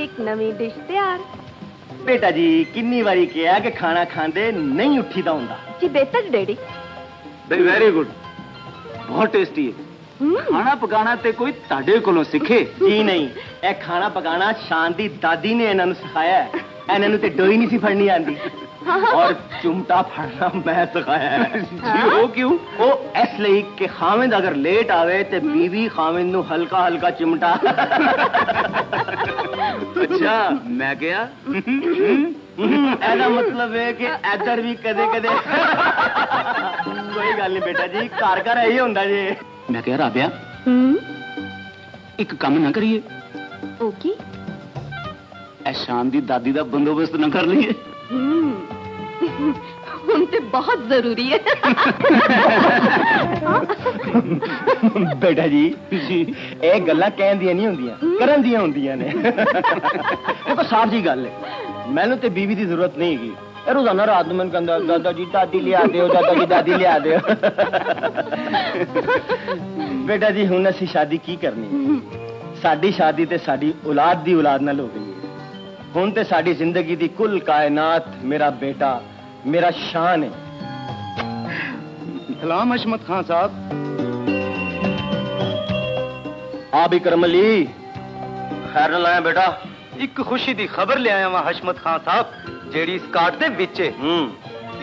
एक नवी डिश तैयार। बेटा जी किन्नी बारी कहा कि खाना खांदे नहीं उठी दा हुंदा जी। बेहतर डैडी। वेरी गुड, बहुत टेस्टी है। खाना पकाना ते कोई ताडे कोलों सीखे? जी नहीं, ए खाना पकाना शान दी दादी ने इन्हां नूं सिखाया है। इन्हां नूं ते डोई नहीं सी फड़नी आंदी और चिमटा फड़ना मैं सिखाया है। जी वो क्यों? वो इसलिए कि खाविंद अगर लेट आवे ते बीवी खाविंद नूं हल्का हल्का चिमटा। अच्छा मैं गया। ऐसा मतलब है कि इधर भी कदे कदे। कोई गल नहीं बेटा जी, घर घर यही होंदा जी। मैं कह राबिया एक काम ना करिए। ओके। एहसान दी दादी दा बंदोबस्त ना कर लिए? ਹੁਣ ਤੇ बहुत जरूरी है। बेटा जी ये गल्लां कहन दियां नहीं होंदियां, करन दियां होंदियां ने। देखो साफ जी गल है, मैनू ते बीवी दी जरूरत नहीं हैगी। रोजाना रात में मैंने कहता दादा जी दादी लिया दो, दादा जी दादी लिया दो। बेटा जी हुण असीं शादी की करनी है? साडी शादी ते साडी औलाद दी औलाद नाल हो गई है। हुण ते साडी जिंदगी दी कुल कायनात मेरा बेटा मेरा शान है। सलाम हशमत खान साहब। आ भी करम अली, खैर न लाया बेटा। एक खुशी दी खबर ले आया वहां हशमत खान साहब, जेड़ी इस कार्ड दे विच है।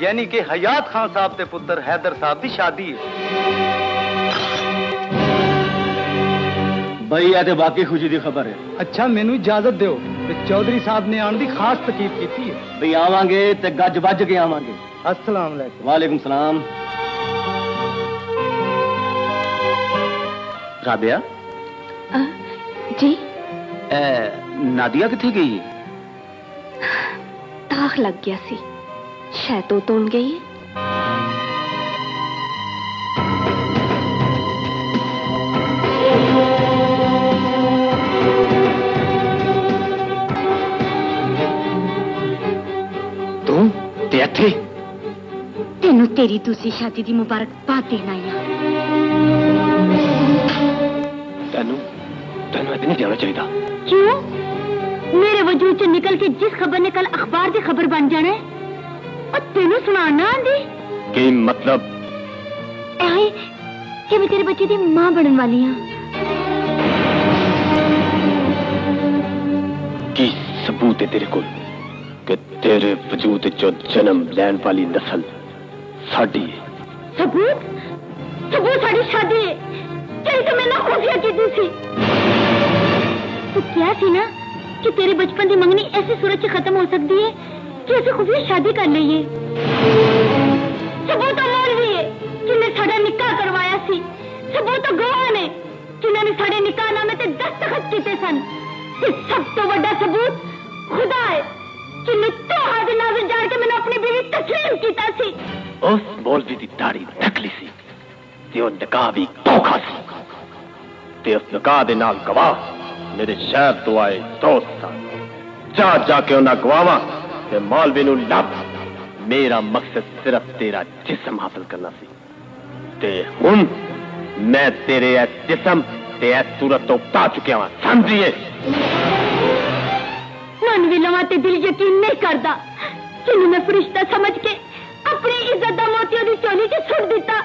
यानी कि हयात खान साहब दे पुत्र हैदर साहब दी शादी है। भाई ये तो बाकी खुशी दी खबर है। अच्छा मैनू इजाजत दो, चौधरी साहब ने आने की खास तकीब की है। भाई आवांगे ते गज बज के आवांगे। अस्सलाम वालेकुम। वालेकुम सलाम। राबिया जी नादिया किथे गई? ताख लग गया सी, शायद तो गई है। तेनू तेरी दूसरी शादी की मुबारकबाद देना है। तेनू इतनी जाना चाहिए। क्यों? मेरे वजूद से निकल के जिस खबर ने कल अखबार की खबर बन जाना है और तेनू सुनाना आंदी की मतलब? ऐ कि मैं तेरे बच्चे की मां बनने वाली हाँ। की सबूत है तेरे को कि तेरे वजूद जो जन्म लैन वाली नस्ल साडी है? सबूत? सबूत साडी शादी है तेरी तो मैंने खुफिया की थी। तो क्या थी ना कि तेरे बचपन की मंगनी ऐसी सूरत से खत्म हो सकती है कि ऐसे खुफिया शादी कर लीए। सबूत तो मौलवी है जिन्हें साडा निकाह करवाया सी। सबूत तो गवाह ने जिन्होंने साडे निकाहनामे ते दस्तखत किए सन। ते सब तो बड़ा सबूत खुदा है जिन्हें तो हाथ नाज़र जार के मैंने अपनी बीवी तस्लीम कीता सी। उस मौलवी दी दाढ़ी नकली सी ते ओ निकाह भी धोखा सी। ते उस निकाह दे नाल गवाह मेरे शहर तो आए दोस्त सन। जा जाके उन्हें गवावा ते मौलवी नूं लभ। मेरा मकसद सिर्फ तेरा जिस्म हासिल करना सी ते हुण मैं तेरे इस जिस्म ते इस सूरत तो पा चुकिया हां, समझिए? मन भी लवा ते दिल यकीन नहीं करता जिन्हें मैं फरिश्ता समझ के अपनी इज्जत दा मोतियों दी चोली च सुट दिता।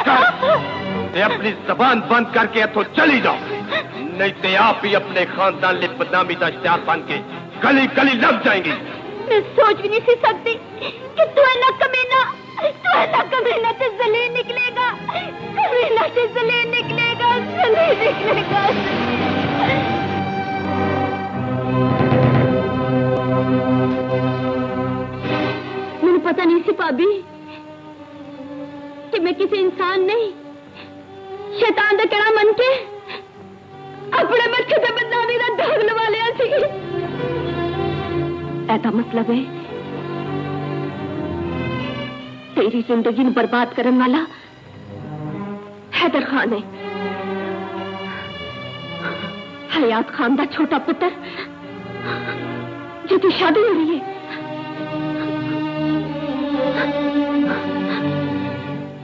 ते अपनी जबान बंद करके इथों चली जाओ, नहीं तो आप ही अपने खानदान लिए बदनामी का इश्तिहार बन के गली गली लग जाएंगी। मैं सोच भी नहीं सी सकती कि तू इतना कमीना ते जलील निकलेगा, कमीना ते जलील निकलेगा, जलील निकलेगा। मुझे पता नहीं सी भाभी कि मैं किसी इंसान नहीं शैतान का कहना मन के अपने मत्थे ते बदनामी का दाग लवा लिया सी। ऐसा मतलब है तेरी जिंदगी में बर्बाद करने वाला हैदर खान है, हयात खान का छोटा पुत्र जिसकी शादी हो रही है।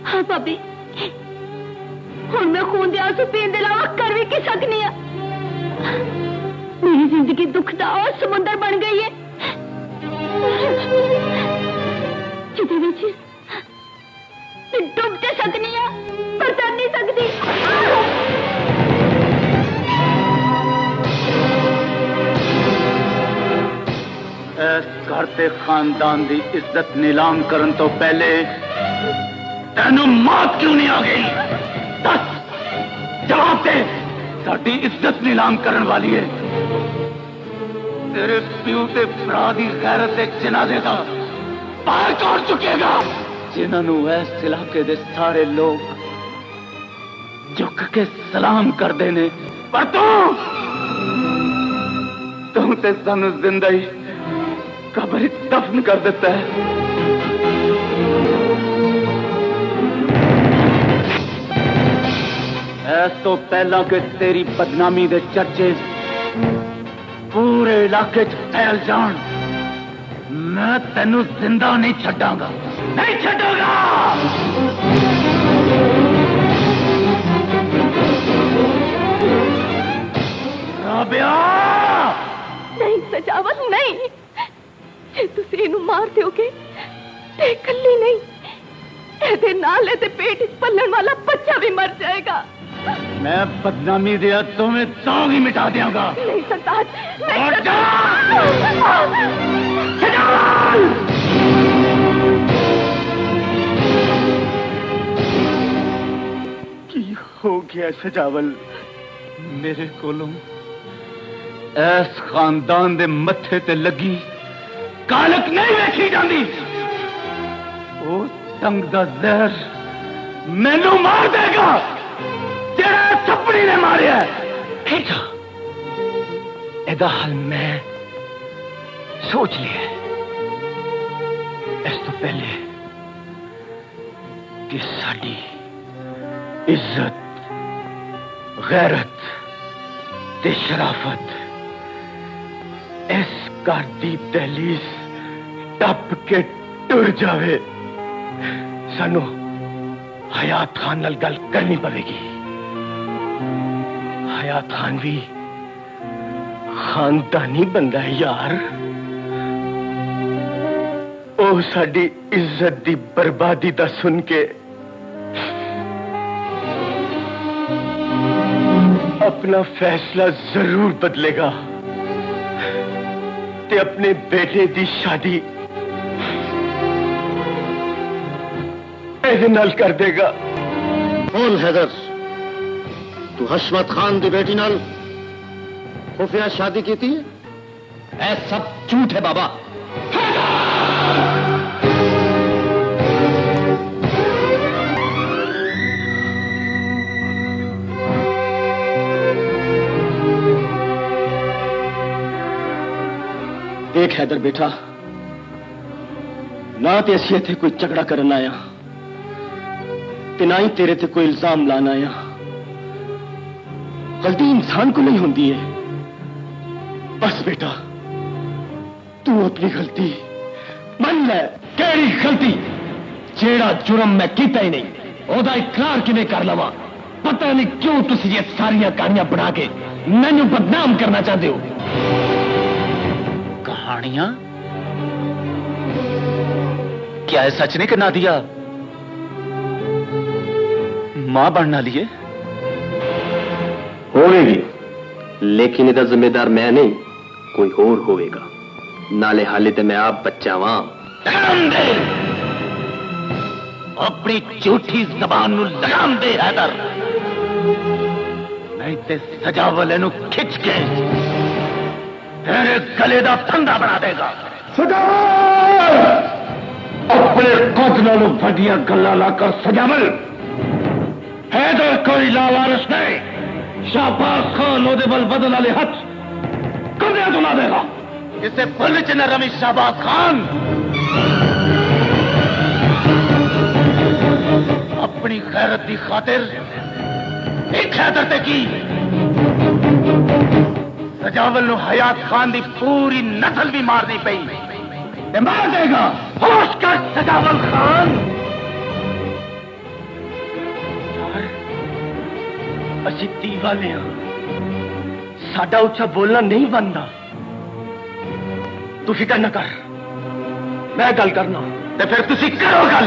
हाँ भाभी, हुण मैं खून दे आंसू पीने के अलावा कर भी की सकनी है। मेरी जिंदगी दुख दा और समुंदर बन गई है जिदे विच मैं डूब ते सकनी है पर तर नहीं सकती। इस घर ते खानदान दी इज्जत नीलाम करन तो पहले तेनू मौत क्यों नहीं आ गई? दस जवाब दे। साडी इज्जत नीलाम करन वाली है तेरे प्यू ते भरा दी गैरत दे जनाजे दा बाहर कौन चुकेगा? जिन्होंने इस इलाके दे सारे लोग झुक के सलाम करते ने, पर तू ते सानू जिंदा ही कब्र दफन कर देता है। ऐस तो पहला के तेरी बदनामी दे चर्चे पूरे इलाके च फैल जान, मैं तेनू जिंदा नहीं छड्डांगा, नहीं छड्डांगा। राबिया नहीं सजावत नहीं, जे तुसी इनू मार दोगे ते कल्ली नहीं, एदे नाल एदे पेट इच पलन वाला बच्चा भी मर जाएगा। मैं बदनामी दे हाथों में दाग ही मिटा देऊंगा। नहीं सरताज, नहीं की हो गया सजावल? मेरे कोलों ऐस खानदान दे मत्थे ते लगी कालक नहीं वेखी जाती। ओ तंग दा जहर मैनू मार देगा जेड़ा छपड़ी ने मारिया। ठीक है, एदा हल मैं सोच लिया। इस तो पहले कि साडी इज्जत, गैरत ते शराफत इस घर दी दहलीज टप के टुर जावे, सानू हयात खान नाल गल करनी पवेगी। हयात खान भी खानदानी बंदा है यार। ओ साडी इज्जत दी बर्बादी दा सुन के अपना फैसला जरूर बदलेगा ते अपने बेटे दी शादी ऐसे नाल कर देगा। बोल हैदर, तू हशमत खान दी बेटी नाल खुफिया शादी की थी? ऐ सब झूठ है बाबा। देख हैदर बेटा, ना ते असी इत्थे कोई झगड़ा करन आया ते ना ही तेरे ते कोई इल्जाम लाना आया। गलती इंसान को नहीं होती है। बस बेटा तू अपनी गलती मन ले। केड़ी गलती? जेड़ा जुर्म मैं कीता ही नहीं ओदा इकरार किवें कर लवां? पता नहीं क्यों तुसी ये सारियां कहानियां बना के मैनू बदनाम करना चाहते हो। कहानियां? क्या है सच नहीं करना दिया? मां बनने वाली है होवेगी, लेकिन ਇਹਦਾ ਜ਼ਿੰਮੇਦਾਰ मैं नहीं कोई और होवेगा। नाले हाले ते मैं आप बच्चा वां। अपनी झूठी जबान नू लगाम दे हैदर, नहीं ते सजावल इनू खिंच के तेरे गले दा फंदा बना देगा। अपने कद नालों वड्डियां गल्लां लाकर सजावल, हैदर कोई लावारिस नहीं। शाहबाज खान ओदे बल बदल वाले हथ कदे तुला देगा। इसे भुल च न रमी शाहबाज खान। अपनी गैरत की खातिर एक हैदर ते की सजावल नू हयात खान की पूरी नस्ल भी मारनी पई ते मार देगा। होश कर सजावल खान। असी धी वाले हाँ, साडा उच्चा बोलना नहीं बनता। तू फिक्र न कर, मैं गल करना ते फिर तुसी करो गल।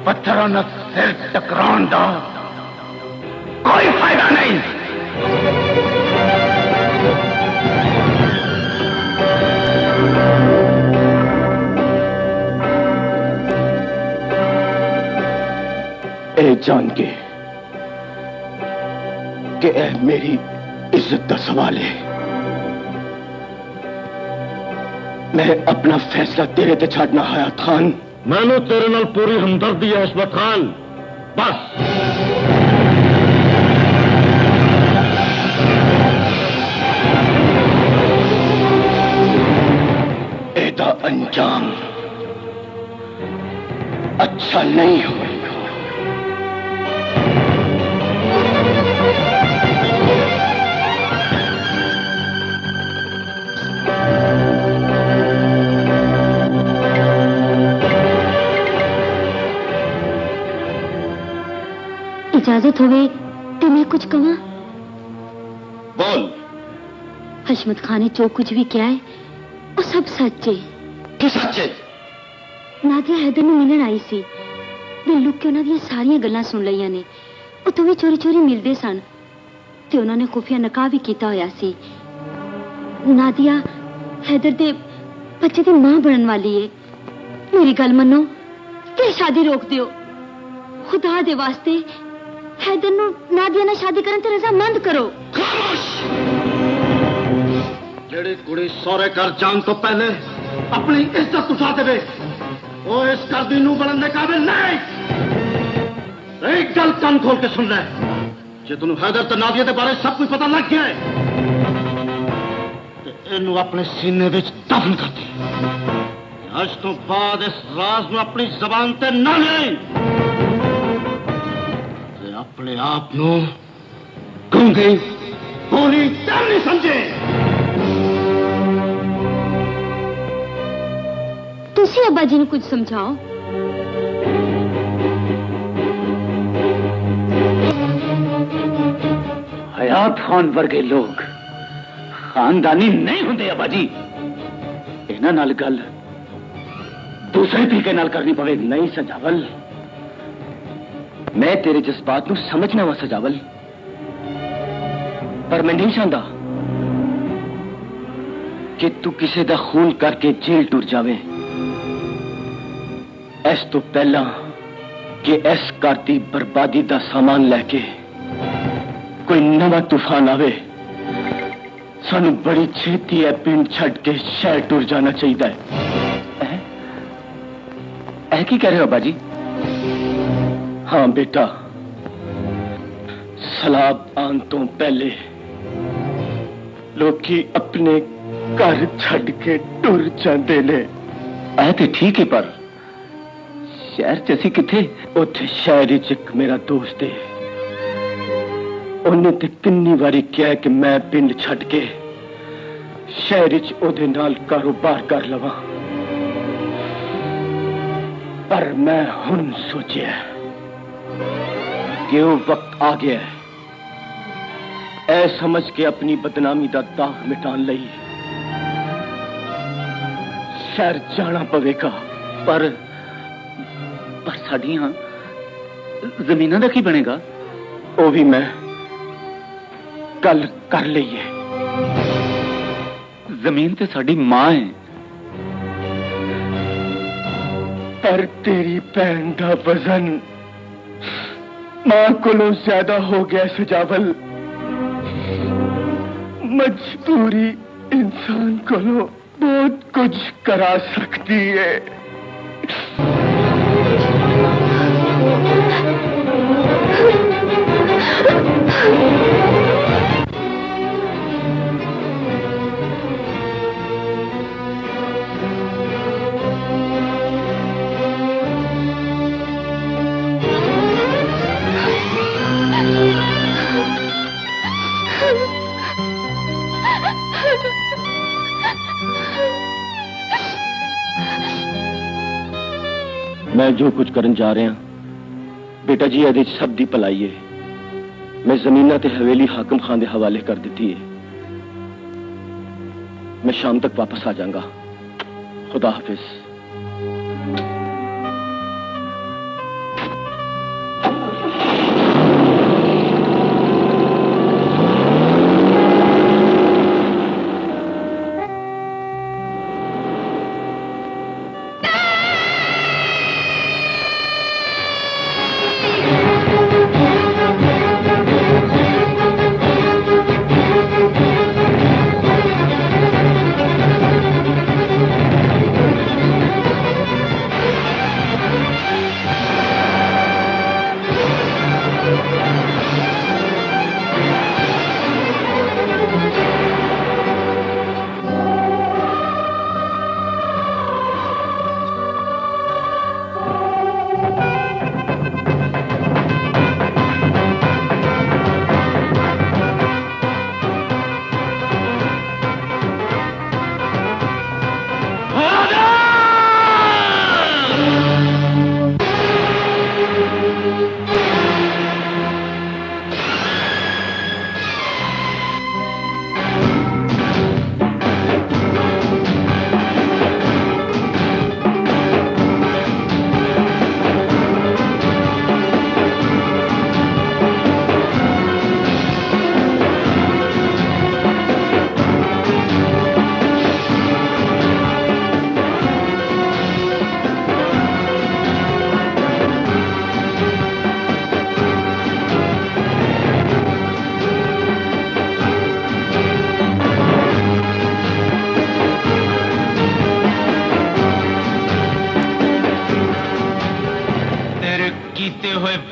पत्थरों न सिर टकराउण दा कोई फायदा नहीं। ए जान के कि ए मेरी इज्जत का सवाल है, मैं अपना फैसला तेरे ते छाड़ना हयात खान। मैनू तेरे नाल पूरी हमदर्दी है इस्मत खान, बस। एदा अंजाम अच्छा नहीं होगा। इजाजत होवे तो मैं कुछ कहा। बोल। हशमत खान ने जो कुछ भी किया है वो सब सच है। कि सच है? नादिया हैदर ਨੂੰ ਮਿਲਣ ਆਈ ਸੀ। ਮੈਂ ਲੁੱਕ ਕੇ ਉਹਨਾਂ ਦੀਆਂ ਸਾਰੀਆਂ ਗੱਲਾਂ ਸੁਣ ਲਈਆਂ ਨੇ। ਉਹ ਤੋਂ ਵੀ ਚੋਰੀ-ਚੋਰੀ ਮਿਲਦੇ ਸਨ ਤੇ ਉਹਨਾਂ ਨੇ ਖੁਫੀਆ ਨਕਾਹ ਵੀ ਕੀਤਾ ਹੋਇਆ ਸੀ। ਨਾदिया हैदर ਦੇ ਬੱਚੇ ਦੀ ਮਾਂ ਬਣਨ ਵਾਲੀ ਹੈ। ਮੇਰੀ ਗੱਲ ਮੰਨੋ ਤੇ ਸ਼ਾਦੀ ਰੋਕ ਦਿਓ। खुदा दे वास्ते हैदर नु नादिया नाल शादी करन ते रजामंद करो। जेड़ी कुड़ी सौरे घर जान तो पहले अपनी इज्जत उठा देवे, वो इस घर दी नूं बनन दे काबिल नहीं। एक गल कान खोल के सुन ले, जे तैनूं हैदर ते नादिया दे बारे सब कुछ पता लग गया है ते इनू अपने सीने विच दफन कर दे। आज तो बाद इस राज नूं अपनी जबान ते ना ले, अपने आप नो गूंगे बोली नहीं समझे। तुसी अब्बा जी ने कुछ समझाओ। हयात खान वर्गे लोग खानदानी नहीं होंगे अब्बा जी। इन्हां नाल गल दूसरे तरीके नाल करनी पवेगी। नहीं सजावल, मैं तेरे जज्बात नू समझना वा सजावल, पर मैं नहीं चाहता कि तू किसी दा खून करके जेल टुर जावे। इस तो पहला कि इस घर दी बर्बादी दा सामान लैके कोई नवा तूफान आवे, सानू बड़ी छेती है पिंड छड़ के शहर टुर जाना चाहिए। ऐ की कह रहे हो बाजी? हाँ बेटा, सलाब आन तो पहले लोकी अपने घर छड़ के टुर जाते ने। ऐ ते ठीक है, पर शहर च असी किथे? उथे शहर च एक मेरा दोस्त है, उन्हें ते किन्नी वारी कहा कि मैं पिंड छड़ के शहर च ओदे नाल कारोबार कर लवां, पर मैं हुन सोचिया कि वो वक्त आ गया है, ऐ समझ के अपनी बदनामी का दाग मिटान लई शहर जाना पवेगा। पर साड़ियां ਜ਼ਮੀਨਾਂ ਦਾ ਕੀ ਬਣੇਗਾ? ਉਹ ਵੀ ਮੈਂ ਗੱਲ ਕਰ ਲਈ ਹੈ। ਜ਼ਮੀਨ ਤੇ ਸਾਡੀ ਮਾਂ ਹੈ। ਪਰ ਤੇਰੀ ਭੈਣ ਦਾ ਵਜ਼ਨ ਮਾਂ ਕੋਲੋਂ ਜ਼ਿਆਦਾ ਹੋ ਗਿਆ ਸਜਾਵਲ। ਮਜਬੂਰੀ इंसान को बहुत कुछ करा सकती है। मैं जो कुछ करन जा रहा बेटा जी ये सब दी भलाई है। मैं जमीना ते हवेली हाकम खान के हवाले कर दी है। मैं शाम तक वापस आ जाऊंगा। खुदा हाफिज।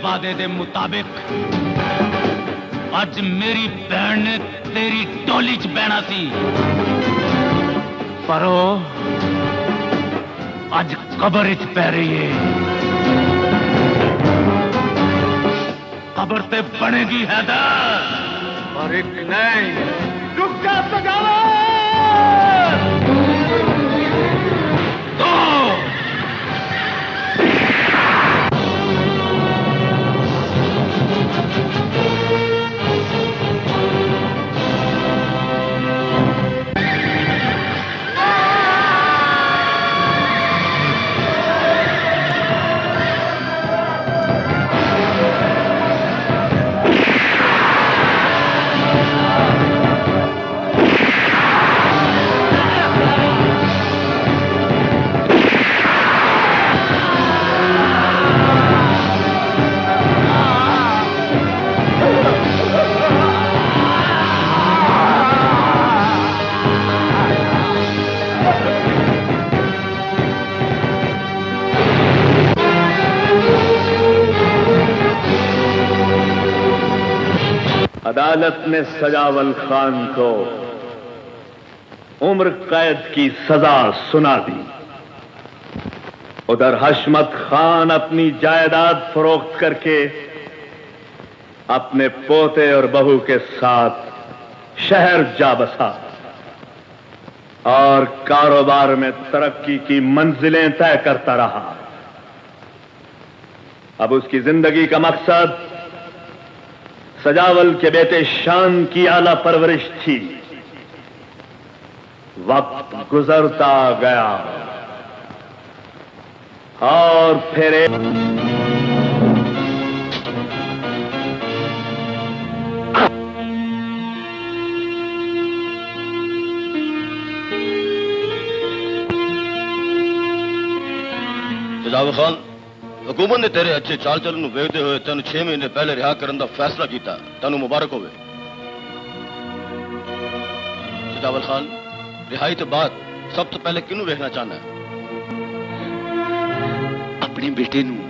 वादे दे मुताबिक अज मेरी भैन ने तेरी टोली च बहना सी, पर अज कबर च पै रही है। कबर ते बनेगी हैदर, और एक नहीं। रुक जा सजावट। अदालत ने सजावल खान को उम्र कैद की सजा सुना दी। उधर हशमत खान अपनी जायदाद फरोख्त करके अपने पोते और बहू के साथ शहर जा बसा और कारोबार में तरक्की की मंजिलें तय करता रहा। अब उसकी जिंदगी का मकसद सजावल के बेटे शान की आला परवरिश थी। वक्त गुजरता गया और फिर तेजाब खान, हुकूमत ने तेरे अच्छे चाल चलन वेखते हुए तेन 6 महीने पहले रिहा करने का फैसला किया। तेन मुबारक होवे। तेजाब खान, रिहाई तो बाद सब तो पहले किनू वेखना चाहना है? अपने बेटे नू।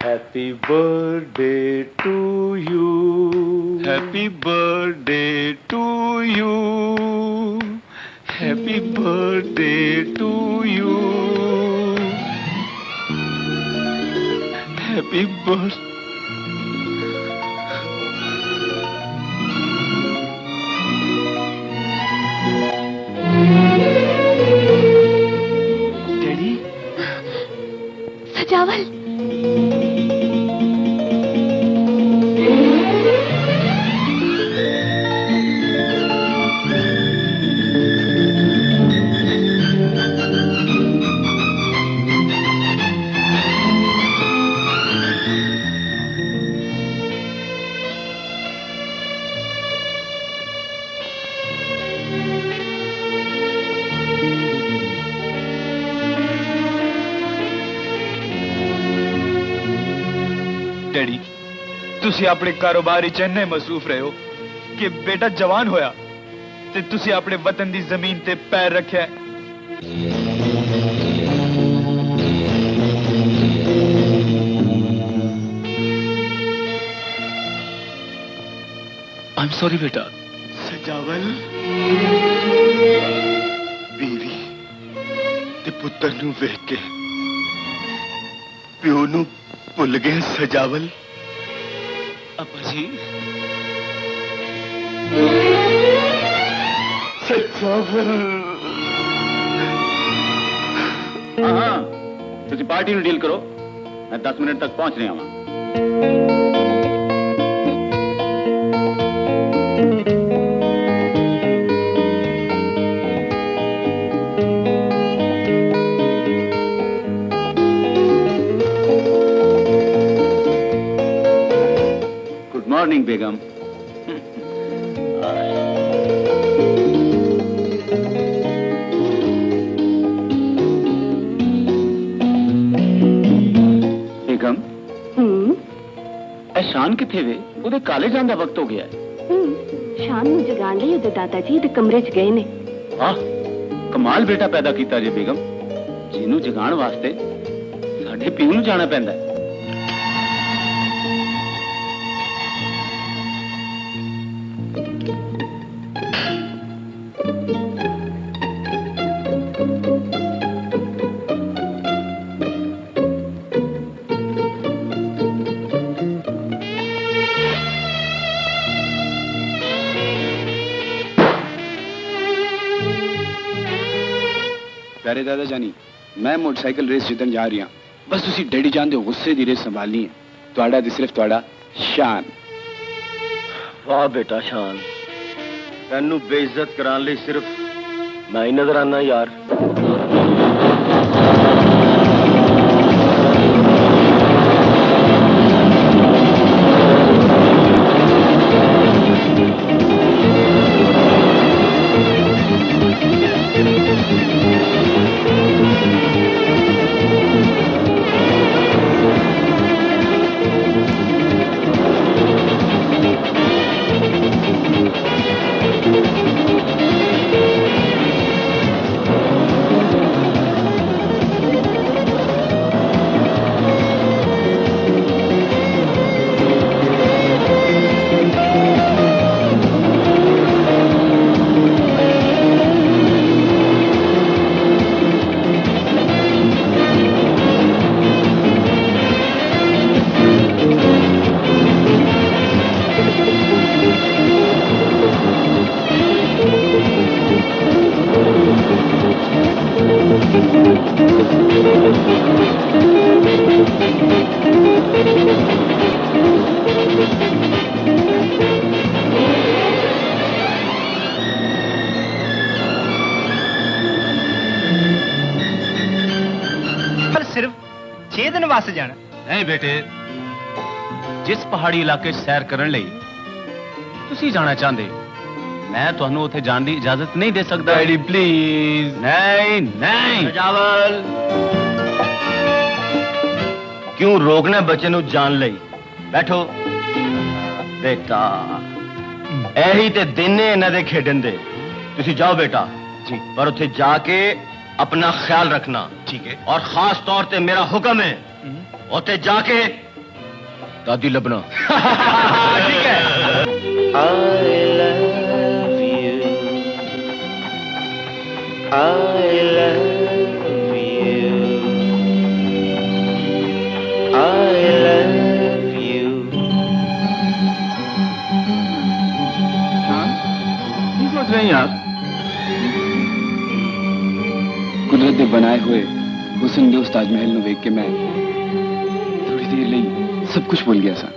Happy birthday to you. Happy birthday to you. Happy birthday to you. Happy birthday. Daddy सजावल डैडी ਤੁਸੀਂ ਆਪਣੇ ਕਾਰੋਬਾਰ ਵਿੱਚ ਇੰਨੇ ਮਸਰੂਫ ਰਹੇ ਹੋ ਕਿ ਬੇਟਾ ਜਵਾਨ ਹੋਇਆ ਤੇ ਤੁਸੀਂ ਆਪਣੇ ਵਤਨ ਦੀ ਜ਼ਮੀਨ ਤੇ ਪੈਰ ਰੱਖਿਆ। I'm sorry बेटा। सजावल बीवी ते पुत्र नू वेख के प्यो नू भुल गए सजावल। अपा जी सजावल। हाँ तुसी पार्टी ਨੂੰ ਡੀਲ ਕਰੋ मैं 10 मिनट तक पहुंच रहा हूं। गुड मॉर्निंग बेगम। बेगम शान किथे वे ਉਹਦੇ ਕਾਲੇ ਜਾਣ ਦਾ ਵਕਤ ਹੋ ਗਿਆ ਹੈ। ਸ਼ਾਮ ਨੂੰ ਜਗਾਉਣ ਲਈ ਉਹਦੇ ਦਾਦਾ ਜੀ ਦੇ ਕਮਰੇ 'ਚ ਗਏ ਨੇ। ਆਹ ਕਮਾਲ ਬੇਟਾ ਪੈਦਾ ਕੀਤਾ ਜੀ ਬੇਗਮ, ਜਿਹਨੂੰ ਜਗਾਉਣ ਵਾਸਤੇ ਸਾਡੇ ਪਿਓ ਨੂੰ ਜਾਣਾ ਪੈਂਦਾ ਹੈ। प्यारे दादा जानी मैं मोटरसाइकिल रेस जितन जा रही हाँ, बस तुसी डैडी जानते हो गुस्से की रेस संभालनी है। तुहाडा ते सिर्फ तुहाडा शान। वाह बेटा शान, तेनू बेइज्जत कराने ਲਈ सिर्फ मैं ही नजर आना यार। सिर्फ 6 दिन वास्ते जाना नहीं बेटे, जिस पहाड़ी इलाके 'ਚ सैर ਕਰਨ ਲਈ ਤੁਸੀਂ ਜਾਣਾ ਚਾਹੁੰਦੇ मैं ਤੁਹਾਨੂੰ ਉੱਥੇ ਜਾਣ ਦੀ ਇਜਾਜ਼ਤ ਨਹੀਂ ਦੇ ਸਕਦਾ। Daddy please. नहीं नहीं सजावल क्यों रोकना बच्चे ਨੂੰ ਜਾਣ ਲਈ? बैठो बेटा, ਇਹੀ ਤੇ ਦਿਨ ਨੇ ਇਹਨਾਂ ਦੇ ਖੇਡਣ ਦੇ। ਤੁਸੀਂ ਜਾਓ बेटा जी। पर ਉੱਥੇ ਜਾ ਕੇ अपना ख्याल रखना, ठीक है। और खास तौर पे मेरा हुक्म है उत्थे जाके दादी लबना। ठीक है। I love you। सोच रहे हैं यार? कुदरत ने बनाए हुए हुसन दे उस ताजमहल ਨੂੰ ਵੇਖ ਕੇ मैं थोड़ी देर ਲਈ सब कुछ भूल गया सा।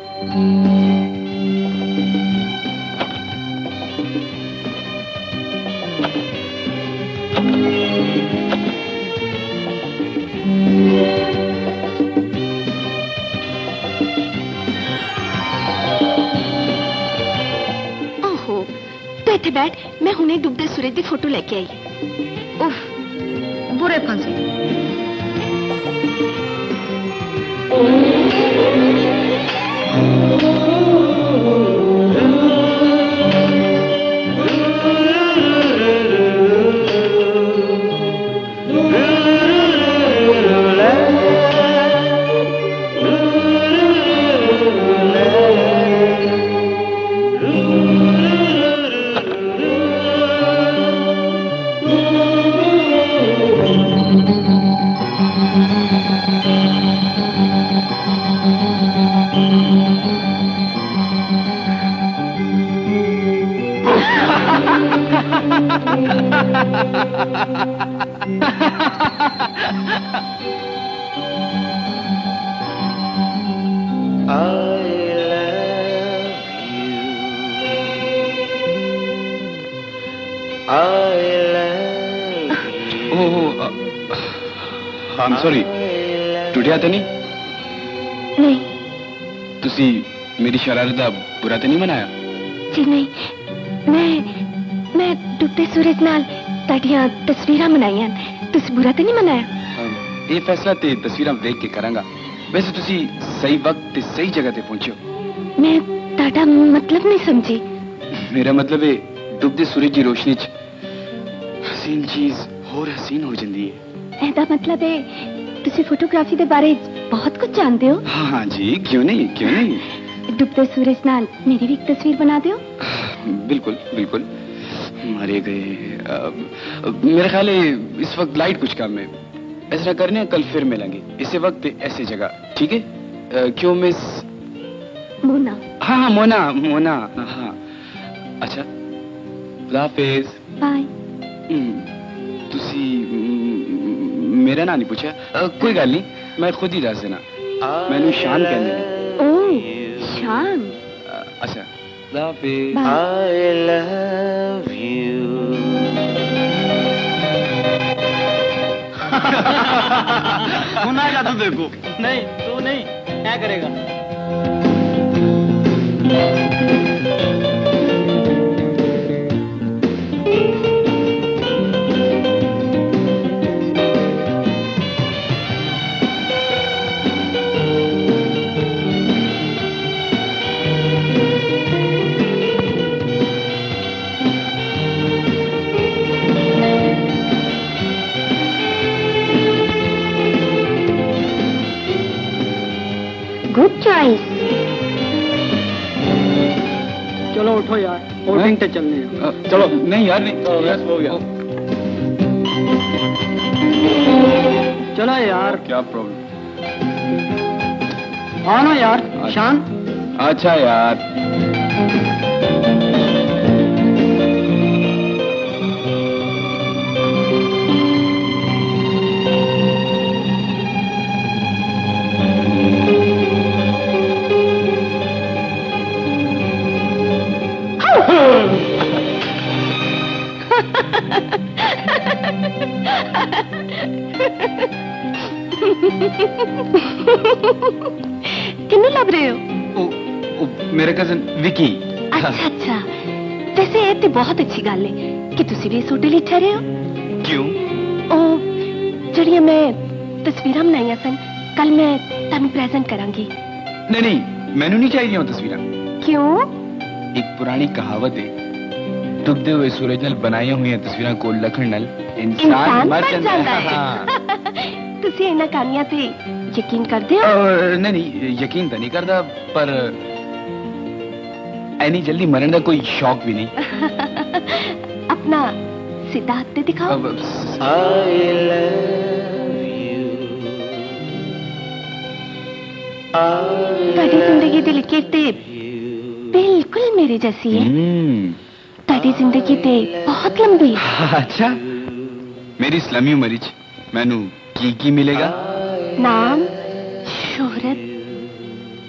ओहो, तो इत्थे बैठ, मैं हुणे डुबदे सूरज दी फोटो लेके आई। उफ, बुरे फंसे। I'm sorry. टुटिया तो नहीं? नहीं तुसी मेरी शरारत दा बुरा तो नहीं मनाया? जी नहीं, मैं डुबते सूरज नाल ताड़ियां तस्वीरां बनाईयां, तुसी बुरा तो नहीं मनाया? ये फैसला ते तस्वीरां देख के करांगा। वैसे तुसी सही वक्त ते सही जगह ते पहुंचे हो। मैं ताड़ा मतलब नहीं समझी। मेरा मतलब है डुबते सूरज की रोशनी च हसीन चीज होर हसीन हो जाती है। ਇਹਦਾ मतलब है तुसी फोटोग्राफी दे बारे बहुत कुछ जानते हो? हाँ जी, क्यों नहीं, क्यों नहीं। डुबते सूरज नाल मेरी भी एक तस्वीर बना दो। बिल्कुल बिल्कुल। मारे गए मेरा ख्याल है इस वक्त लाइट कुछ काम है। ऐसा करने कल फिर मिलेंगे इसी वक्त ऐसी जगह, ठीक है? क्यों मिस मोना? हाँ हाँ मोना, मोना हाँ। अच्छा, खुदा हाफिज। बाय। तुसी मेरा ना नहीं पूछा? कोई गल नहीं, मैं खुद ही दस देना। मैनू शान कहने ने। ओह, शान। अच्छा, खुदा हाफिज। बाय। I love you. सुनाएगा तू देखो। नहीं तू नहीं, क्या करेगा? Good choice. चलो उठो यार, होर्डिंग पे चलने हैं। चलो। नहीं यार नहीं, हो गया। चलो यार। क्या प्रॉब्लम? हाँ ना यार, शान। अच्छा यार। किन्नू लग रहे हो? मेरे कजन विकी। अच्छा अच्छा, वैसे ये तो बहुत अच्छी गल है कि तुसी भी इस होटल ही ठहरे हो। क्यों? ओ जड़ियां मैं तस्वीरां बनाईयां सन, कल मैं तुहानू प्रेजेंट करांगी। नहीं नहीं, मैनू नहीं चाहिए वो तस्वीर। क्यों? एक पुरानी कहावत है, डुबते हुए सूरज नाल बनाई हुई तस्वीर को लखण नाल इंसान मर जाता है। तुसी इन्हां कहानियां ते यकीन करदे हो? नहीं नहीं, यकीन तो नहीं करता, पर ऐनी जल्दी मरण का कोई शौक भी नहीं। अपना सीधा हाथ ते दिखाओ। ਤੁਹਾਡੀ ਜ਼ਿੰਦਗੀ ਦੀ ਲਕੀਰ ਤੇ ਬਿਲਕੁਲ ਮੇਰੇ ਜੈਸੀ ਹੈ। ਤੁਹਾਡੀ ਜ਼ਿੰਦਗੀ ਤੇ ਬਹੁਤ ਲੰਬੀ ਹੈ। अच्छा मेरी इस लम्बी उम्र च मैनू की मिलेगा? नाम, शोहरत,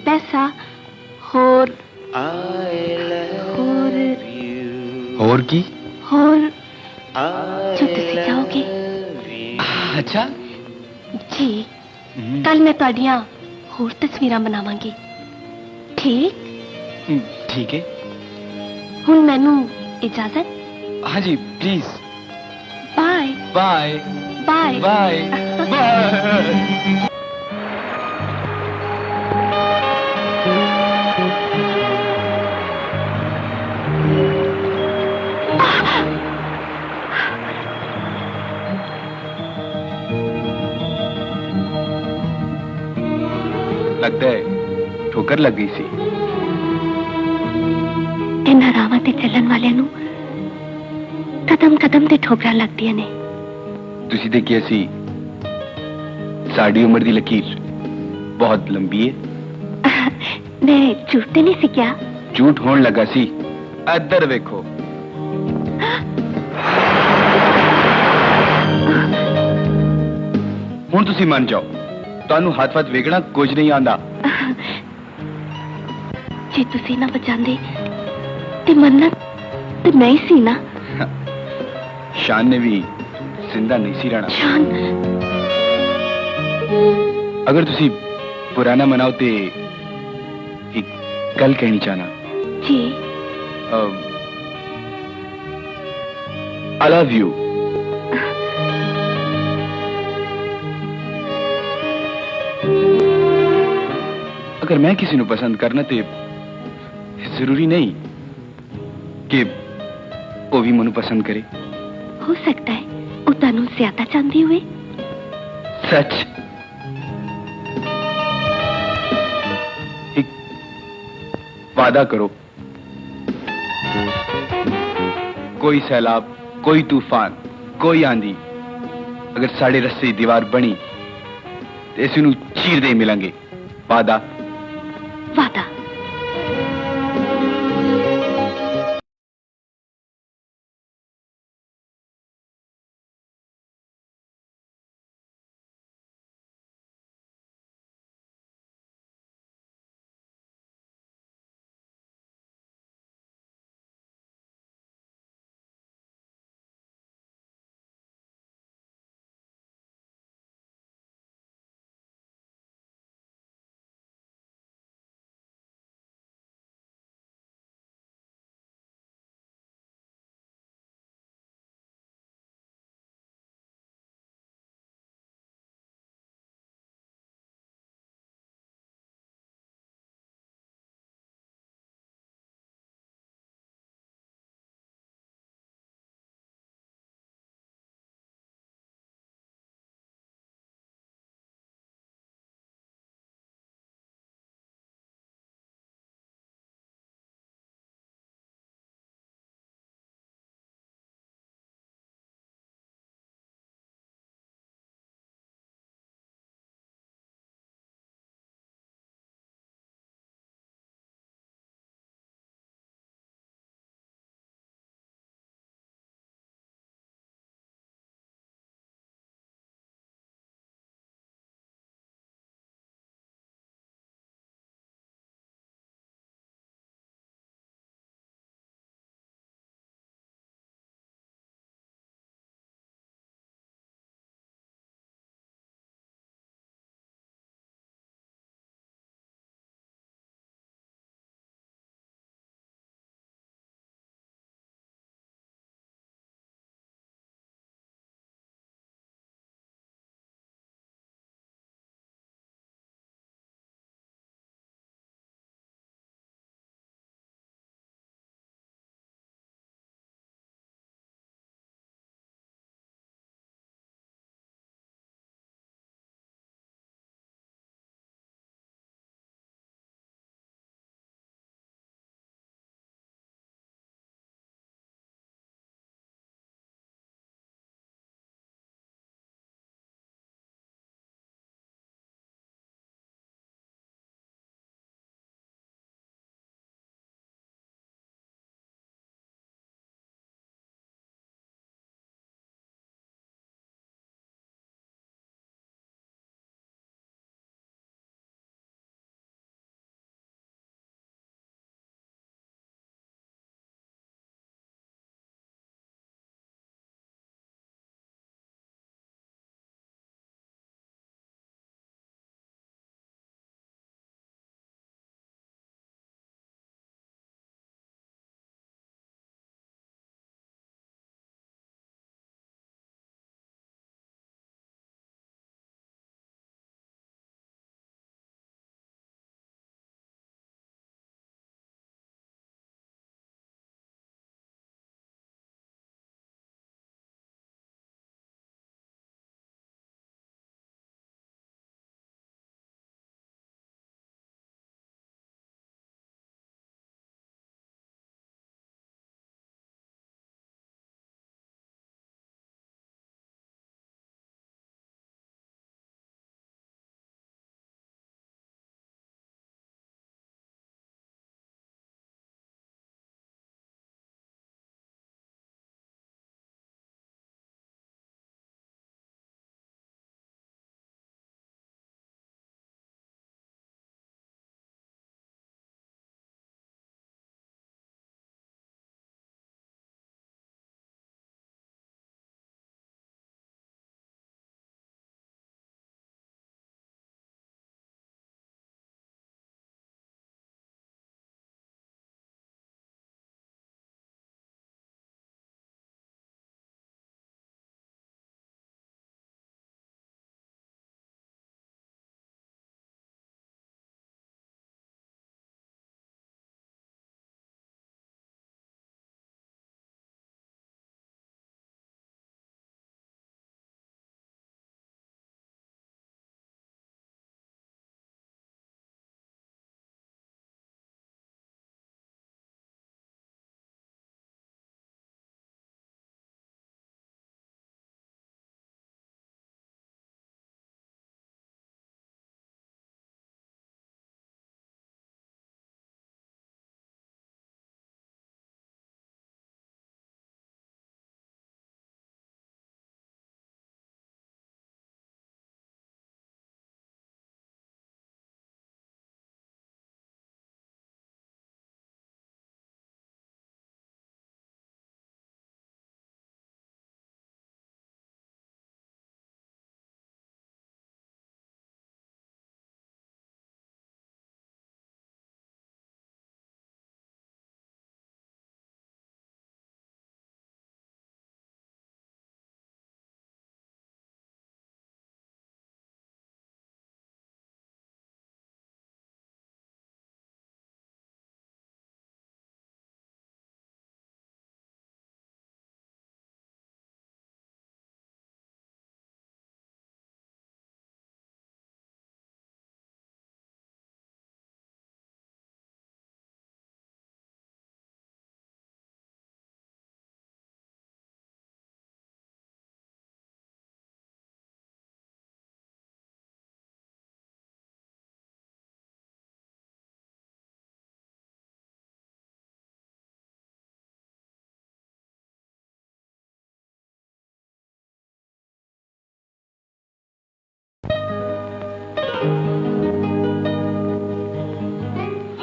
पैसा, होर और की? होर जो तुसी चाहोगे। अच्छा जी कल मैं ਤੁਹਾਡੀਆਂ ਹੋਰ ਤਸਵੀਰਾਂ ਬਣਾਵਾਂਗੀ। ठीक ठीक है। ਹੁਣ ਮੈਨੂੰ ਇਜਾਜ਼ਤ। हाँ जी please. Bye bye bye bye bye. लगता है ठोकर लग गई सी। ਇਹਨਾਂ ਰਾਵਾਂ ਤੇ ਚੱਲਣ ਵਾਲਿਆਂ ਨੂੰ ਕਦਮ ਕਦਮ ਤੇ ਠੋਕਰਾਂ ਲੱਗਦੀਆਂ ਨੇ। तुसी देखिए सी साड़ी उम्र दी लकीर बहुत लंबी है। मैं झूठ ते नहीं सी क्या? झूठ होने लगा सी। इधर देखो। हुण तुसी मन जाओ, ਤੁਹਾਨੂੰ ਹੱਥ ਵੱਤ ਵੇਖਣਾ ਕੁਝ ਨਹੀਂ ਆਂਦਾ। ਜੇ ਤੁਸੀਂ ਨਾ ਬਚਾਉਂਦੇ ਤੇ ਮੰਨਣਾ ਤੇ ਮੈਂ ਹੀ ਸੀ ਨਾ। शान ने भी जिंदा नहीं सी रहना। शान अगर तुसी पुराना मनाओ ते एक गल कहनी चाहना। जी आई लव यू। अगर मैं किसी ਨੂੰ पसंद करना ते जरूरी नहीं कि वो भी मनु पसंद करे। हो सकता है वो ਤੁਹਾਨੂੰ ज्यादा चाहती हुए। सच? एक वादा करो, कोई सैलाब, कोई तूफान, कोई आंधी अगर साढ़े रस्ते की दीवार बनी तो इस चीर दे मिलेंगे। वादा? वादा।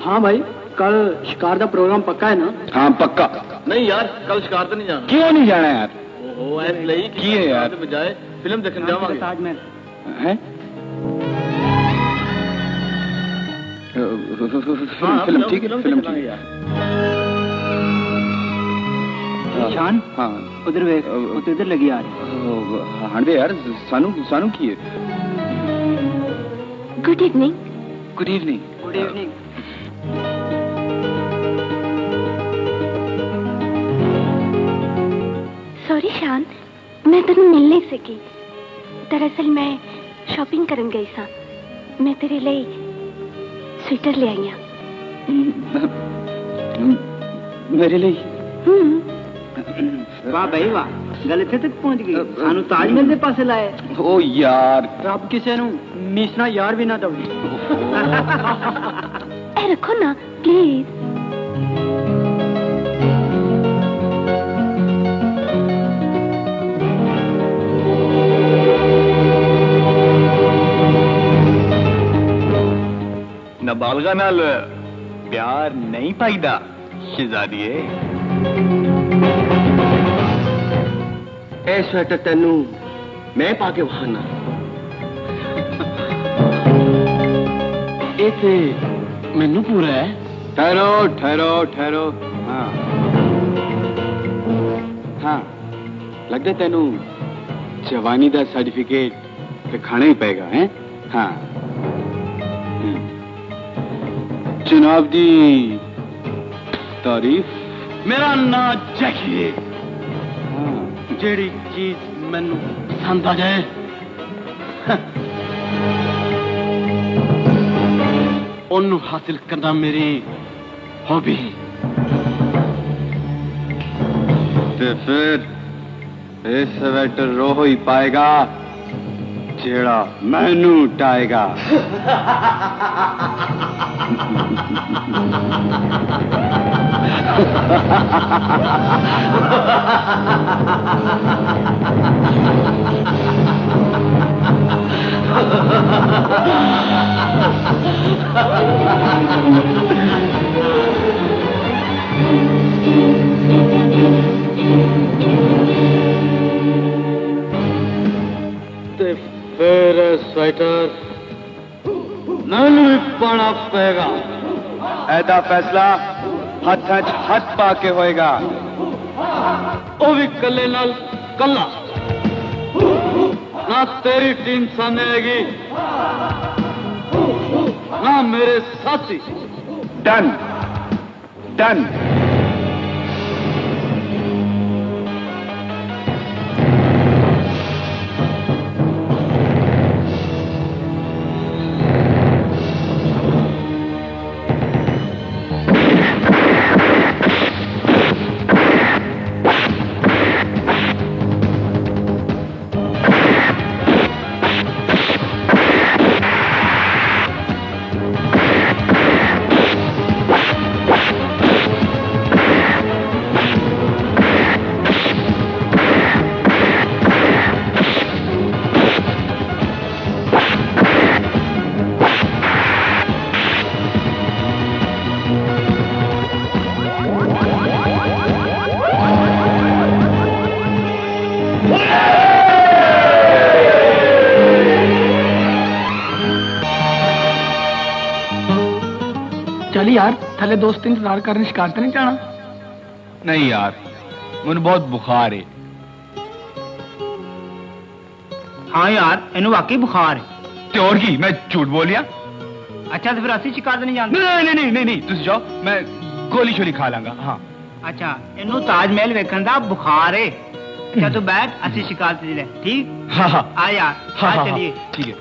हाँ भाई, कल शिकार का प्रोग्राम पक्का है ना? हाँ पक्का। नहीं यार, कल शिकार तो नहीं जाना। क्यों नहीं जाना यार? ਉਹ ਐਸ ਲਈ ਕੀ ਹੈ ਯਾਰ? ਬਜਾਏ ਫਿਲਮ ਦੇਖਣ ਜਾਵਾਂਗੇ। ताजमहल। हैं? फिल्म ठीक है, फिल्म ठीक है। शान हाँ उधर वे उधर लगी आ रही। हाँ दे यार, सानू सानू की है। Good evening. Good evening. Good evening. Sorry शान, मैं तेन मिल नहीं सकी। दरअसल मैं शॉपिंग करन गई सा। मैं तेरे लिए स्वेटर ले आई हूं। मेरे लिए? वाह भाई वाह, गल इत्थे तक पहुंच गई। सानू ताजमहल दे पासे लाए। ओ यार, रब किसे नु मीसना यार भी ना दवे। ए रखो ना प्लीज। नाबालगा नाल प्यार नहीं पाईदा शहजादीए। ਇਹ ਸਵੈਟਰ ਤੈਨੂੰ ਮੈਂ ਪਾ ਕੇ ਵਹਾਨਾ। ਇਹ ਤੇ ਮੈਨੂੰ ਪੂਰਾ ਹੈ। ठहरो ठहरो ठहरो। हाँ हाँ, लगता तेनू जवानी दा सर्टिफिकेट दिखाना ही पेगा है। हाँ जनाब दी तारीफ। मेरा नाम जैकी है। जेड़ी चीज मैनू पसंद आ जाए ओनू हासिल करना मेरी हॉबी। ते फिर ये स्वेटर रोह ही पाएगा जेड़ा मैनू टाएगा। ते फिर स्वेटर मैनू ही पाना पेगा। ऐदा फैसला हथ हथ पाके होएगा। वो भी कल्ले नाल कल्ला। ना तेरी टीम सामने आएगी ना मेरे साथी। Done done. चल यार, थले दोस्त इंतजार करने शिकार तो नहीं जाना। नहीं यार, मुझे बहुत बुखार है। हाँ यार, इन्हें वाकई बुखार है। ते और की मैं झूठ बोलिया? अच्छा तो फिर असली शिकार तो नहीं जानते? नहीं नहीं नहीं नहीं नहीं, तुम जाओ, मैं गोली शोली खा लांगा। हाँ अच्छा, इन्हों ताजमहल वेखन दा बुखार है। अच्छा तू बैठ, असली शिकार से ले ठीक। हाँ हाँ आ यार, हाँ आ हाँ, चलिए। ठीक है।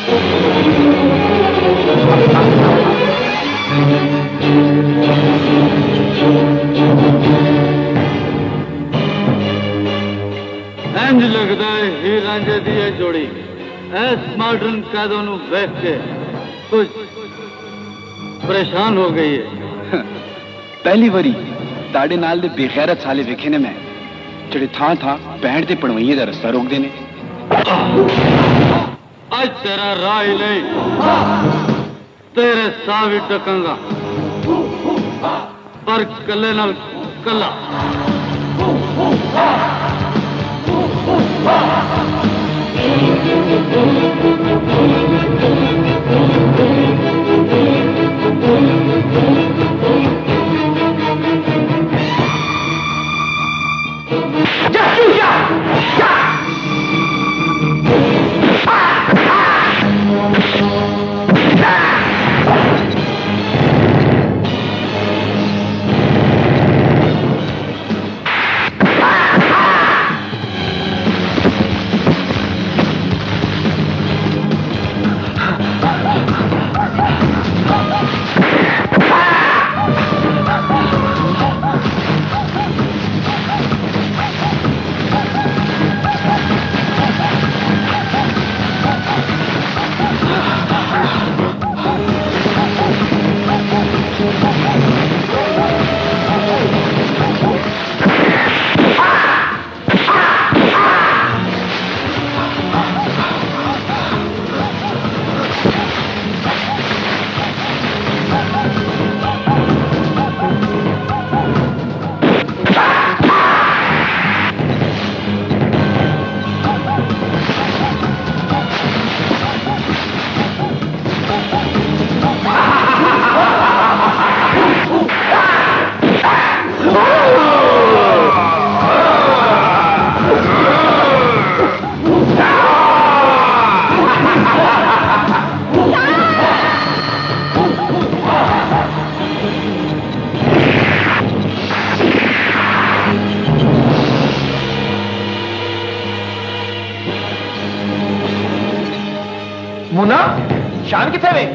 Oh इंज लगता है ही रांझे दी ये जोड़ी ऐस मॉडर्न कैदों नू देख के कुछ परेशान हो गई है। पहली बारी ताड़े नाल दे बेगैरत साले वेखे ने मैं ਜਿਹੜੇ ਥਾਂ ਥਾਂ ਬਹਿਣ ਤੇ ਪੜਵਈਏ ਦਾ ਰਸਤਾ ਰੋਕਦੇ ਨੇ। आज तेरा राह ही नहीं तेरे साह भी डकांगा पर कले नाल कला। मुन्ना शान किथे वे?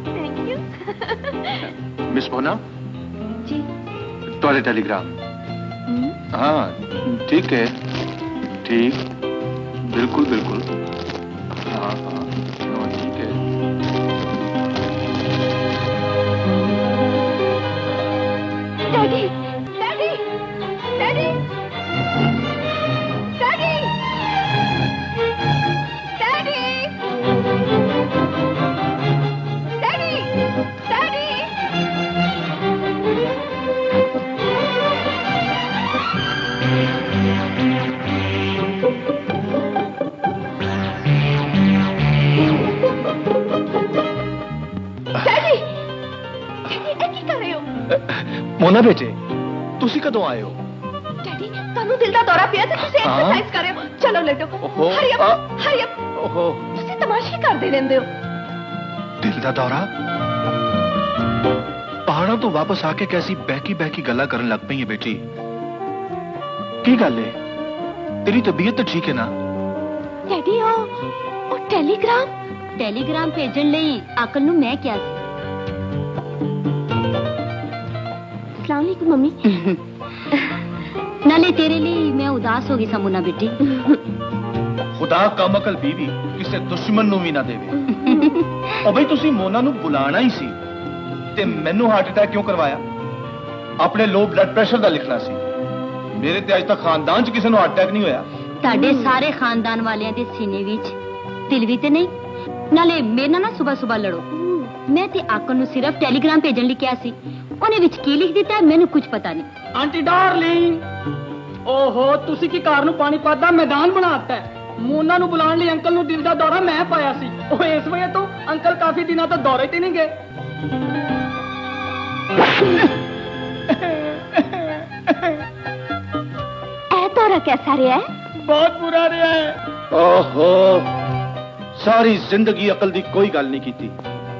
Thank you miss Mona ji तुम्हारे टेलीग्राम हाँ ठीक है ठीक बिल्कुल बिल्कुल हाँ हाँ ठीक है daddy daddy daddy daddy daddy daddy daddy daddy ਇਹ ਕੀ ਕਰ ਰਹੇ ਹੋ मोना बेटे तुसी कदों आए हो डैडी ਤੁਹਾਨੂੰ ਦਿਲ ਦਾ ਦੌਰਾ ਪਿਆ ਤੇ ਤੁਸੀਂ ਹਾਂ। ਐਕਸਰਸਾਈਜ਼ ਕਰ ਰਹੇ ਹੋ ਚਲੋ ਲੇਟੋ ਓਹੋ, ਹਰੀ ਆ। ਅਪ ਹਰੀ ਅਪ ओहो ਤੁਸੀਂ ਤਮਾਸ਼ੇ ਕਰਦੇ ਰਹਿੰਦੇ ਹੋ दिल दा दौरा पहाड़ों तो वापस आके कैसी बहकी गल्ला करन लग पई है बेटी की गल है तेरी तबीयत तो ठीक है ना ਡੈਡੀ ਉਹ ਟੈਲੀਗ੍ਰਾਮ ਭੇਜਣ ਲਈ ਆਕਲ ਨੂੰ ਮੈਂ ਕਿਹਾ ਸੀ ਅਸਲਾਮ ਅਲੈਕੁਮ ਮੰਮੀ ਨਾਲੇ ਤੇਰੇ ਲਈ ਮੈਂ ਉਦਾਸ ਹੋ ਗਈ ਸਮੂਨਾ ਬੇਟੀ खुदा कम अकल बीवी किसे दुश्मन नु भी ना देवे ओ भाई तुसी मोना नु बुलाना ही सी ते मैनू हार्ट अटैक क्यों करवाया अपने लो ब्लड प्रेशर दा लिखना सी मेरे ते अज तक खानदान च किसे नु हार्ट अटैक नहीं होया ਤੁਹਾਡੇ ਸਾਰੇ ਖਾਨਦਾਨ ਵਾਲਿਆਂ ਦੇ ਸੀਨੇ ਵਿੱਚ ਦਿਲ ਵੀ ਤੇ ਨਹੀਂ ਨਾਲੇ ਮੇਰੇ ਨਾਲ ਨਾ ਸਵੇਰ ਲੜੋ ਮੈਂ ਤੇ ਆਕਲ ਨੂੰ ਸਿਰਫ ਟੈਲੀਗ੍ਰਾਮ ਭੇਜਣ ਲਈ ਕਿਹਾ ਸੀ ਉਹਨੇ ਵਿੱਚ ਕੀ ਲਿਖ ਦਿੱਤਾ ਮੈਨੂੰ ਕੁਝ ਪਤਾ ਨਹੀਂ ਆਂਟੀ ਡਾਰਲਿੰਗ ਓਹੋ ਤੁਸੀਂ ਕੀ ਕਾਰ ਨੂੰ ਪਾਣੀਪਤ ਦਾ ਮੈਦਾਨ ਬਣਾਤਾ ਹੈ ਮੋਨਾ ਨੂੰ ਬੁਲਾਉਣ ਲਈ ਅੰਕਲ ਨੂੰ ਦਿਲ ਦਾ ਦੌਰਾ ਮੈਂ ਪਾਇਆ ਸੀ ਉਹ ਇਸ ਵਜ੍ਹਾ ਤੋਂ ਅੰਕਲ ਕਾਫੀ ਦਿਨਾਂ ਤੋਂ ਦੌਰੇ ਤੇ ਨਹੀਂ ਗਏ ਇਹ ਦੌਰਾ कैसा ਰਿਹਾ ਹੈ ਬਹੁਤ ਬੁਰਾ ਰਿਹਾ ਹੈ ओहो सारी जिंदगी अकल दी कोई गल नहीं की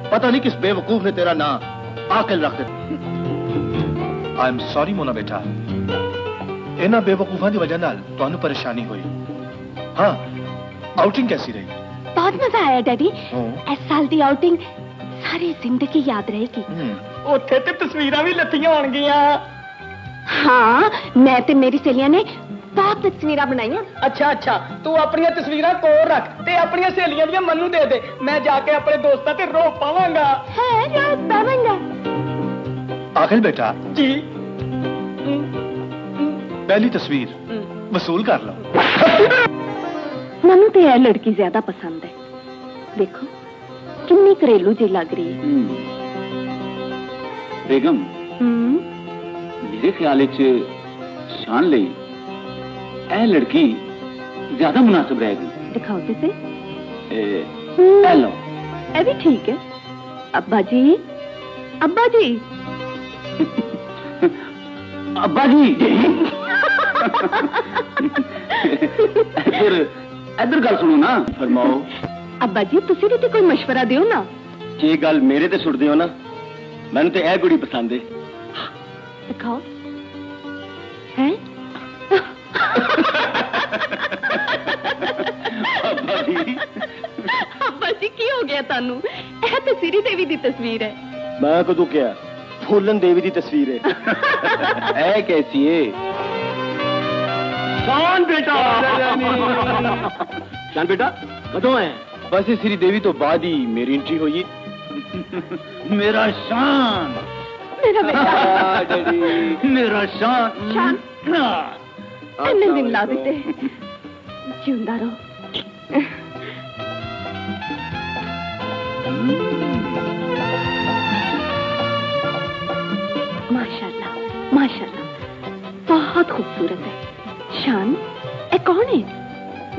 पता नहीं किस बेवकूफ ने तेरा नाम आकल रख दिता आई एम सॉरी मोना बेटा इन्हां बेवकूफां दी वजह नाल तुहानू परेशानी हुई हाँ आउटिंग कैसी रही बहुत मजा आया डैडी हाँ। इस साल की आउटिंग सारी जिंदगी याद रहेगी ਉੱਥੇ ਤੇ ਤਸਵੀਰਾਂ ਵੀ ਲੱਥੀਆਂ ਹੋਣਗੀਆਂ हाँ मैं ते मेरी सहेलियां ने बहुत तस्वीरां बनाई ਅੱਛਾ ਅੱਛਾ ਤੂੰ ਆਪਣੀਆਂ ਤਸਵੀਰਾਂ ਕੋਲ ਰੱਖ ਤੇ ਆਪਣੀਆਂ ਸਹੇਲੀਆਂ ਦੀਆਂ ਮੈਨੂੰ ਦੇ ਦੇ ਮੈਂ ਜਾ ਕੇ ਆਪਣੇ ਦੋਸਤਾਂ ਤੇ ਰੋ ਪਾਵਾਂਗਾ है रात पावेंगा आखिल बेटा ਜੀ पहली तस्वीर वसूल कर लो मनु तो यह लड़की ज्यादा पसंद है देखो कितनी घरेलू जी लग रही है बेगम मेरे ख्याल शान ਲਈ ਇਹ ਲੜਕੀ ਜ਼ਿਆਦਾ ਮੁਨਾਸਿਬ ਰਹੇਗੀ दिखाओ तो सही ਇਹ ਲਓ ये भी ठीक है अब्बा जी ਅੱਬਾ ਜੀ ਇੱਧਰ ਗੱਲ ਸੁਣੋ ਨਾ फरमाओ अब्बा जी तुसी भी तो कोई मशवरा दियो ना ਕੀ ਗੱਲ ਮੇਰੇ ਤੇ ਸੁੱਟਦੇ ਹੋ ਨਾ ਮੈਨੂੰ ਤੇ ਇਹ ਕੁੜੀ ਪਸੰਦ ਏ दिखाओ हैं अब्बा जी की हो गया तानू यह तो सिरी देवी दी तस्वीर है ਮੈਂ ਕਦੋਂ ਕਿਹਾ ਫੂਲਨ ਦੇਵੀ ਦੀ ਤਸਵੀਰ ਏ ਇਹ ਕੈਸੀ ਏ शान बेटा शान बेटा कदों है ਬਸ ਇਹ ਸ੍ਰੀ ਦੇਵੀ ਤੋਂ ਬਾਅਦ ਹੀ ਮੇਰੀ ਐਂਟਰੀ ਹੋਈ ਏ ਮੇਰਾ ਸ਼ਾਨ मेरा बेटा ਮੇਰਾ ਸ਼ਾਨ शान इन्ने दिन ला देते जिंदा रहो माशाल्लाह माशाल्लाह बहुत खूबसूरत है शान ए कौन है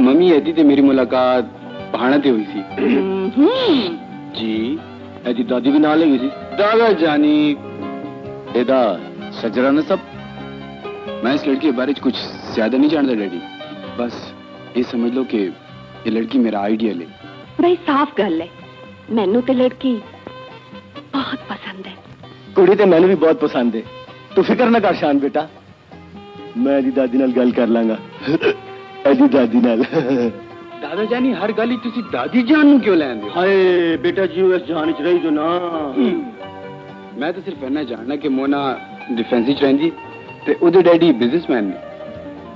ਮੰਮੀ ਇਹਦੀ ਤੇ ਮੇਰੀ ਮੁਲਾਕਾਤ ਪਹਾੜਾਂ ਤੇ ਹੋਈ ਸੀ ਜੀ ਇਹਦੀ ਦਾਦੀ ਵੀ ਨਾਲ ਹੈਗੀ ਸੀ दादा जानी ਇਹਦਾ ਸਜਰਾ ਨਸਬ मैं इस लड़की के बारे में कुछ ज्यादा नहीं जानता डैडी बस ये समझ लो कि ये लड़की मेरा आइडियल है भाई साफ गल है मैनू तो लड़की बहुत पसंद है ਕੁੜੀ ਤੇ ਮੈਨੂੰ ਵੀ ਬਹੁਤ ਪਸੰਦ ਏ ਤੂੰ ਫਿਕਰ ਨਾ ਕਰ ਸ਼ਾਨ ਬੇਟਾ ਮੈਂ ਇਹਦੀ ਦਾਦੀ ਨਾਲ ਗੱਲ ਕਰ ਲਾਂਗਾ ਇਹਦੀ ਦਾਦੀ ਨਾਲ दादा जानी हर गल ही तुसी दादी जान नू क्यों लैंदे हो? हाय बेटा जी उस जान च रही जो ना मैं तो सिर्फ इन्ना जानना कि मोना डिफेंस च रहिंदी ते ओदे डैडी बिजनेसमैन ने।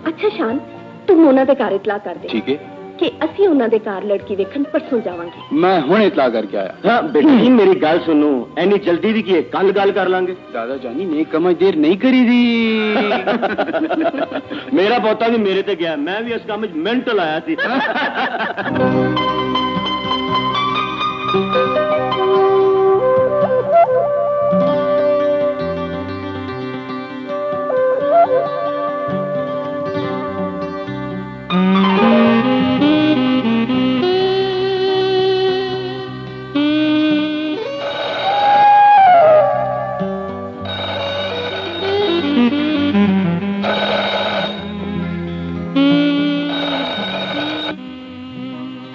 ਅੱਛਾ ਸ਼ਾਨ ਤੂੰ ਮੋਨਾ ਦੇ ਘਰ ਇਤਲਾ ਕਰ ਦੇ ठीक है, ਕਿ ਅਸੀਂ ਉਹਨਾਂ ਦੇ ਘਰ ਲੜਕੀ ਵੇਖਣ ਪਰਸੋਂ ਜਾਵਾਂਗੇ मैं हुणे इतला करके आया। हाँ बेटा जी मेरी गल सुनो एनी जल्दी भी की है कल गल कर लांगे दादा जानी ने कम देर नहीं करी दी। मेरा पोता भी मेरे ते गया मैं भी इस काम च मिनट लाया सी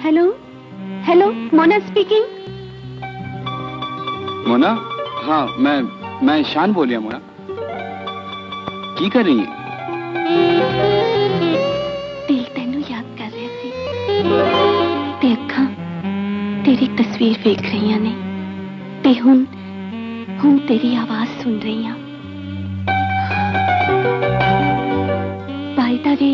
hello hello Mona speaking Mona, हाँ मैं शान बोल रहा मोना। की कर रही है? दिल तेनू याद कर रहे सी ते अखां तेरी तस्वीर वेख रही ने ते हुन तेरी आवाज सुन रही हां। बाय द वे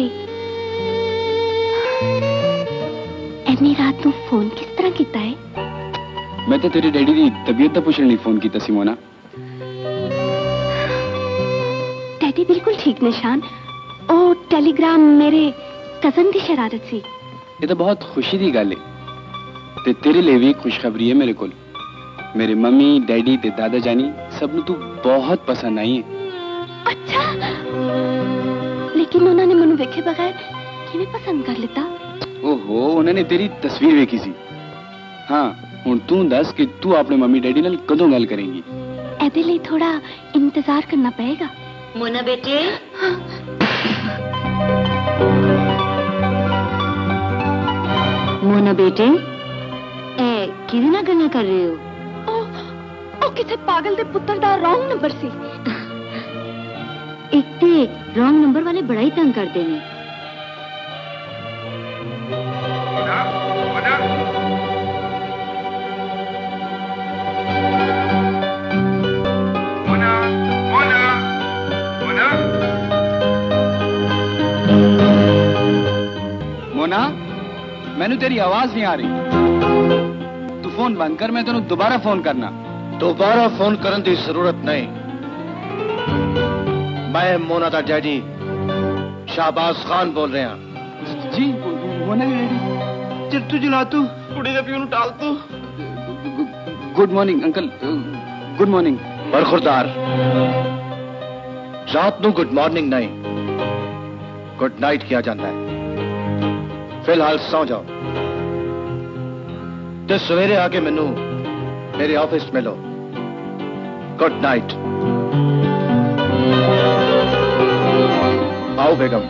इन्नी रात तू फोन किस तरह किया है? मैं तो तेरे डैडी की तबीयत का पूछने फोन किया सी मोना। डैडी बिल्कुल ठीक ने शान ओ टेलीग्राम मेरे कजन की शरारत सी। ये तो बहुत खुशी की गल है ते तेरे लिए भी खुशखबरी है मेरे को। मेरे मम्मी डैडी ते दादा जानी सब नु तू बहुत पसंद आई है। अच्छा लेकिन उन्होंने मनु वेखे बगैर किवें पसंद कर लेता? ओहो उन्होंने तेरी तस्वीर वेखी सी। हाँ हुण तू दस कि तू अपने मम्मी डैडी नाल कदों गल करेंगी? एदे लिए थोड़ा इंतजार करना पड़ेगा। मोना बेटे मोना बेटे ए किदे नाल गल्लां कर रहे हो? ओ किसे पागल दे पुत्तर दा रॉन्ग नंबर सी। एक ते रॉन्ग नंबर वाले बड़ा ही तंग करते हैं। मोना मैनू तेरी आवाज नहीं आ रही। तू फोन बंद कर, मैं तेनू दोबारा फोन करना। दोबारा फोन करने की जरूरत नहीं। मैं मोना दा डैडी शाहबाज खान बोल रहा। जी मोना की डैडी। चल तू जला तू कुड़ी दे प्यो नु टाल तू। Good morning uncle. Good morning. बरखुरदार रात नू गुड मॉर्निंग नहीं गुड नाइट किया जाता है। फिलहाल सौ जाओ ते सवेरे आके मैनू मेरे ऑफिस मिलो। Good night. आओ बेगम।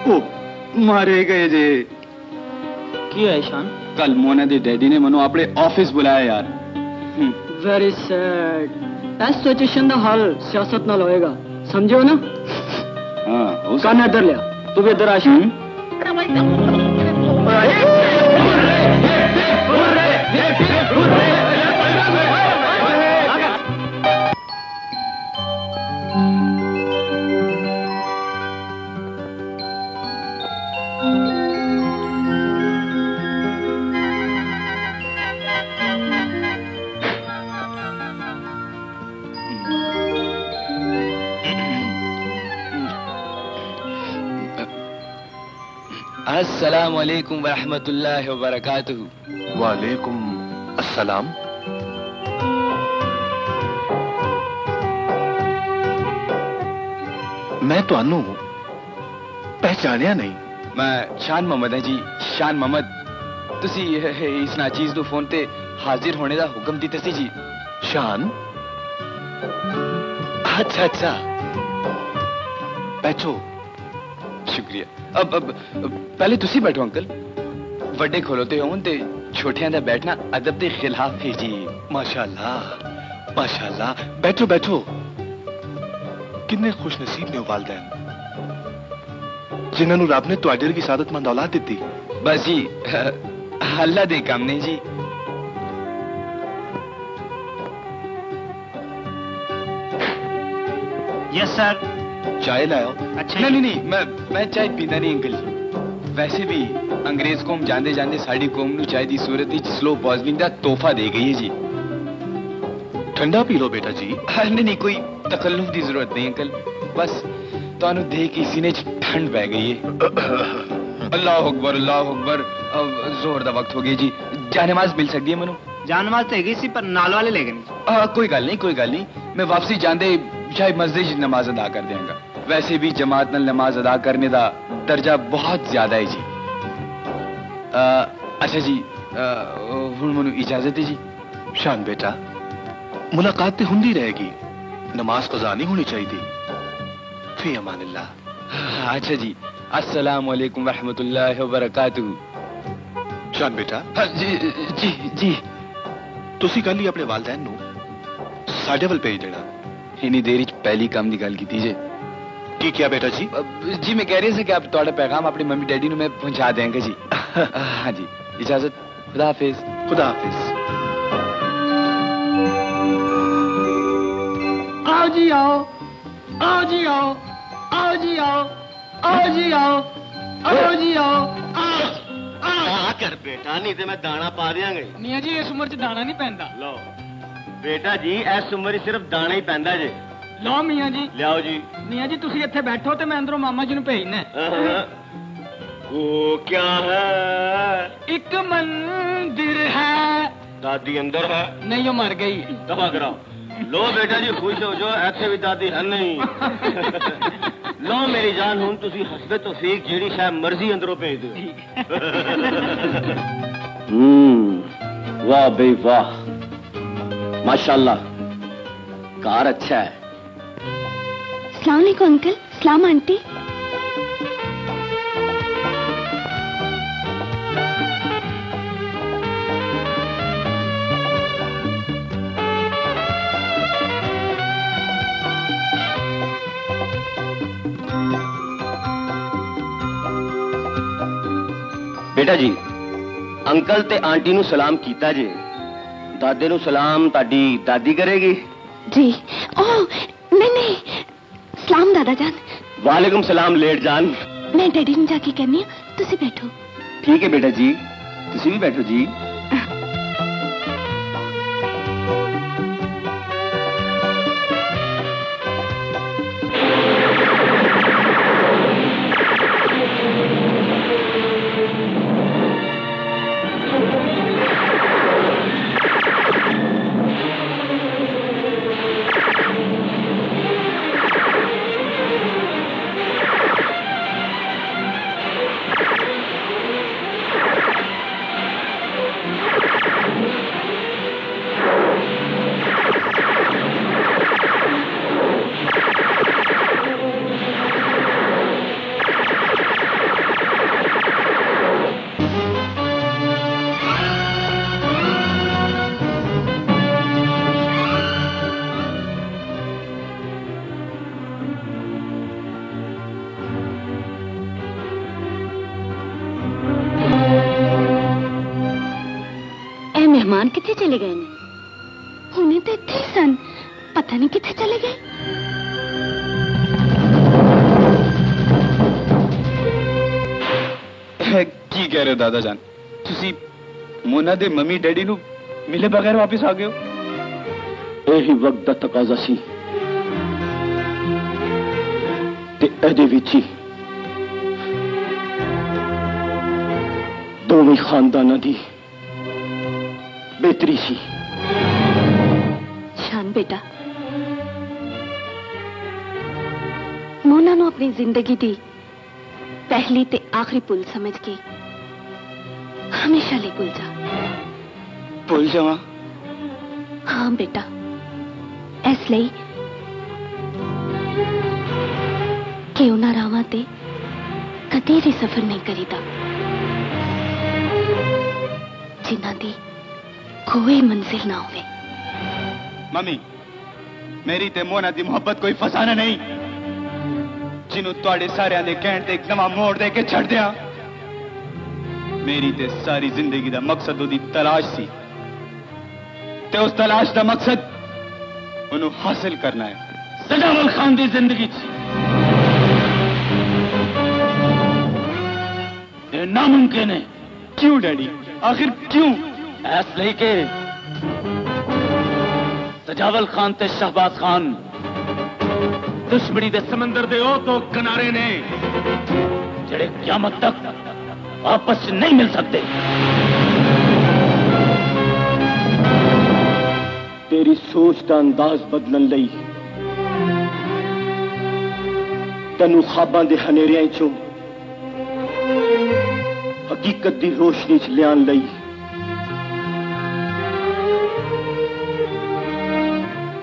ओ मारे गए जे। की है शान? कल मोना दे डैडी ने मनु अपने ऑफिस बुलाया यार। Very sad. इस सिचुएशन का हल सियासत नाल होएगा, समझो ना? हाँ कान इधर लिया, तू भी इधर आ शान। अस्सलाम वालेकुम व रहमतुल्लाहि व बरकातहू। वालेकुम अस्सलाम। मैं तो पहचानिया नहीं। मैं शान मोहम्मद है जी, शान मोहम्मद। तुसी इस नाचीज नु फोन ते हाजिर होने का हुक्म दिता सी जी। शान? अच्छा अच्छा बैठो। शुक्रिया। अब पहले तुसी बैठो अंकल। वड्डे खोलोते होन ते छोटियां दा बैठना अदब दे खिलाफ है जी। माशाअल्लाह माशाल्लाह, बैठो बैठो। किन्ने खुश नसीब ने वालदैन जिन्होंने रब ने तुहाडे वर्गी सादतमंद औलाद दी। बस जी अल्लाह दे काम ने जी। Yes sir. चाय लाओ। अच्छा नहीं नहीं मैं चाय पींदा नहीं अंकल जी। वैसे भी अंग्रेज कौम जांदे जांदे साडी कौम नू चाय दी सूरत विच स्लो पॉइजनिंग दा तोहफा दे गई है जी। ठंडा पी लो बेटा जी। नहीं कोई तकल्लुफ दी जरूरत नहीं अंकल, बस तानू देख के सीने च ठंड पै गई है। अल्लाह अकबर अल्लाह अकबर। जोर दा वक्त हो गया जी, जानमाज मिल सकती है मैनू? जानमाज तो हैगी सी पर नाल वाले ले गए। कोई गल नहीं, मैं वापसी जांदे शायद मस्जिद च नमाज अदा कर देंगा। वैसे भी जमात नाल नमाज अदा करने दा दर्जा बहुत ज्यादा है जी। अच्छा जी हुण मैनू इजाजत है जी। शान बेटा, मुलाकात तो हुंदी रहेगी, नमाज कज़ा नहीं होनी चाहिए। फी अमानिल्लाह। अच्छा जी, अस्सलाम वालेकुम रहमतुल्लाहि व बरकातुहू। शान बेटा, जी जी जी। तुसी कल ही अपने वालदैन नू साडे वल भेज देना। इन्नी देर च पहली काम की गल की जे। की क्या बेटा जी? जी मैं कह रही थी कि आप थोड़ा पैगाम अपनी मम्मी डैडी ਨੂੰ मैं पहुंचा देंगे जी। हाँ जी, इजाजत। खुदा हाफिज। खुदा हाफिज। आओ जी आओ, आओ जी आओ, आओ जी आओ, आओ जी आओ, आओ जी आओ। कर बेटा, नहीं तो मैं दाना पा दियांगे। मियां जी इस उम्र च दाना नहीं पैंदा। लो बेटा जी, इस उम्र सिर्फ दाना ही पैंदा जे। लो मियां जी। लियाओ जी। मियां जी तुसी इत्थे बैठो ते मैं अंदरों मामा जी ਨੂੰ ਭੇਜਣਾ। वो क्या है? एक मंदिर है। दादी अंदर है? नहीं वो मर गई। दफा कराओ। लो बेटा जी खुश हो जो, ऐसे भी दादी है नहीं। लो मेरी जान, हुन तुसी हसबे तौफीक जेड़ी शायद मर्जी अंदरों भेज दो। वाह भाई वाह, माशाल्लाह, कार अच्छा है। सलाम अलैकुम अंकल। सलाम आंटी। बेटा जी, अंकल ते आंटी नु सलाम कीता जे। दादे नु सलाम ताडी दादी करेगी। जी। ओह नहीं, सलाम दादा जान। वालेकुम सलाम लेट जान। मैं डैडी ਨੂੰ जाके कहनी हूँ, तुसी बैठो। ठीक है बेटा जी, तुसी भी बैठो जी। मेहमान किथे चले गए ने? हुने तो इत्थे ही सन, पता नहीं किथे चले गए। की कह रहे हो दादा जान? तुसी मोना दे मम्मी डैडी नु मिले बगैर वापस आ गए हो? यही वक्त दा तकाजा सी ते एदे विच ही दोवें खानदानां दी बेहतरी सी। शान बेटा, मोना नु अपनी जिंदगी दी पहली ते आखिरी पुल समझ के हमेशा लिए भूल जा। भूल जावा? हाँ बेटा, इसलिए कि उन्हां रावां ते कदी भी सफर नहीं करीदा जिन्हां दी कोई मंजिल ना होवे। मम्मी मेरी ते मोना दी मोहब्बत कोई फसाना नहीं जिन्हों तुहाडे सारियां दे कहण ते एक नवां मोड़ दे के छड़ दिया मेरी ते सारी जिंदगी दा मकसद ओदी तलाश सी ते उस तलाश दा मकसद उन्हों हासिल करना है। सजावल खान दी जिंदगी ये नामुमकिन है। क्यों डैडी आखिर क्यों? इसलिए के सजावल खान ते शहबाज खान दुश्मनी दे समंदर दे ओ तो किनारे ने जेड़े क़यामत तक वापस नहीं मिल सकते। तेरी सोच का अंदाज बदलन लई तैनू ख्वाबां दे हनेरियां चों हकीकत दी रोशनी च लियान लई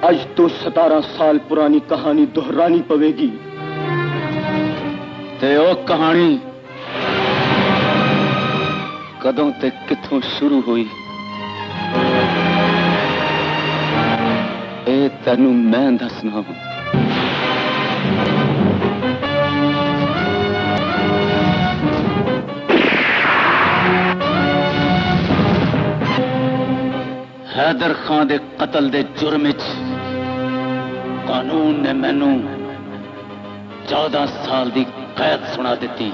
अज तो 17 साल पुरानी कहानी दोहरानी पवेगी ते ओ कहानी कदों ते किथों शुरू हुई ए तैनू मैं दसना हूं। हैदर खान दे कतल दे जुर्म विच कानून ने मैनू 14 साल दी कैद सुना दी।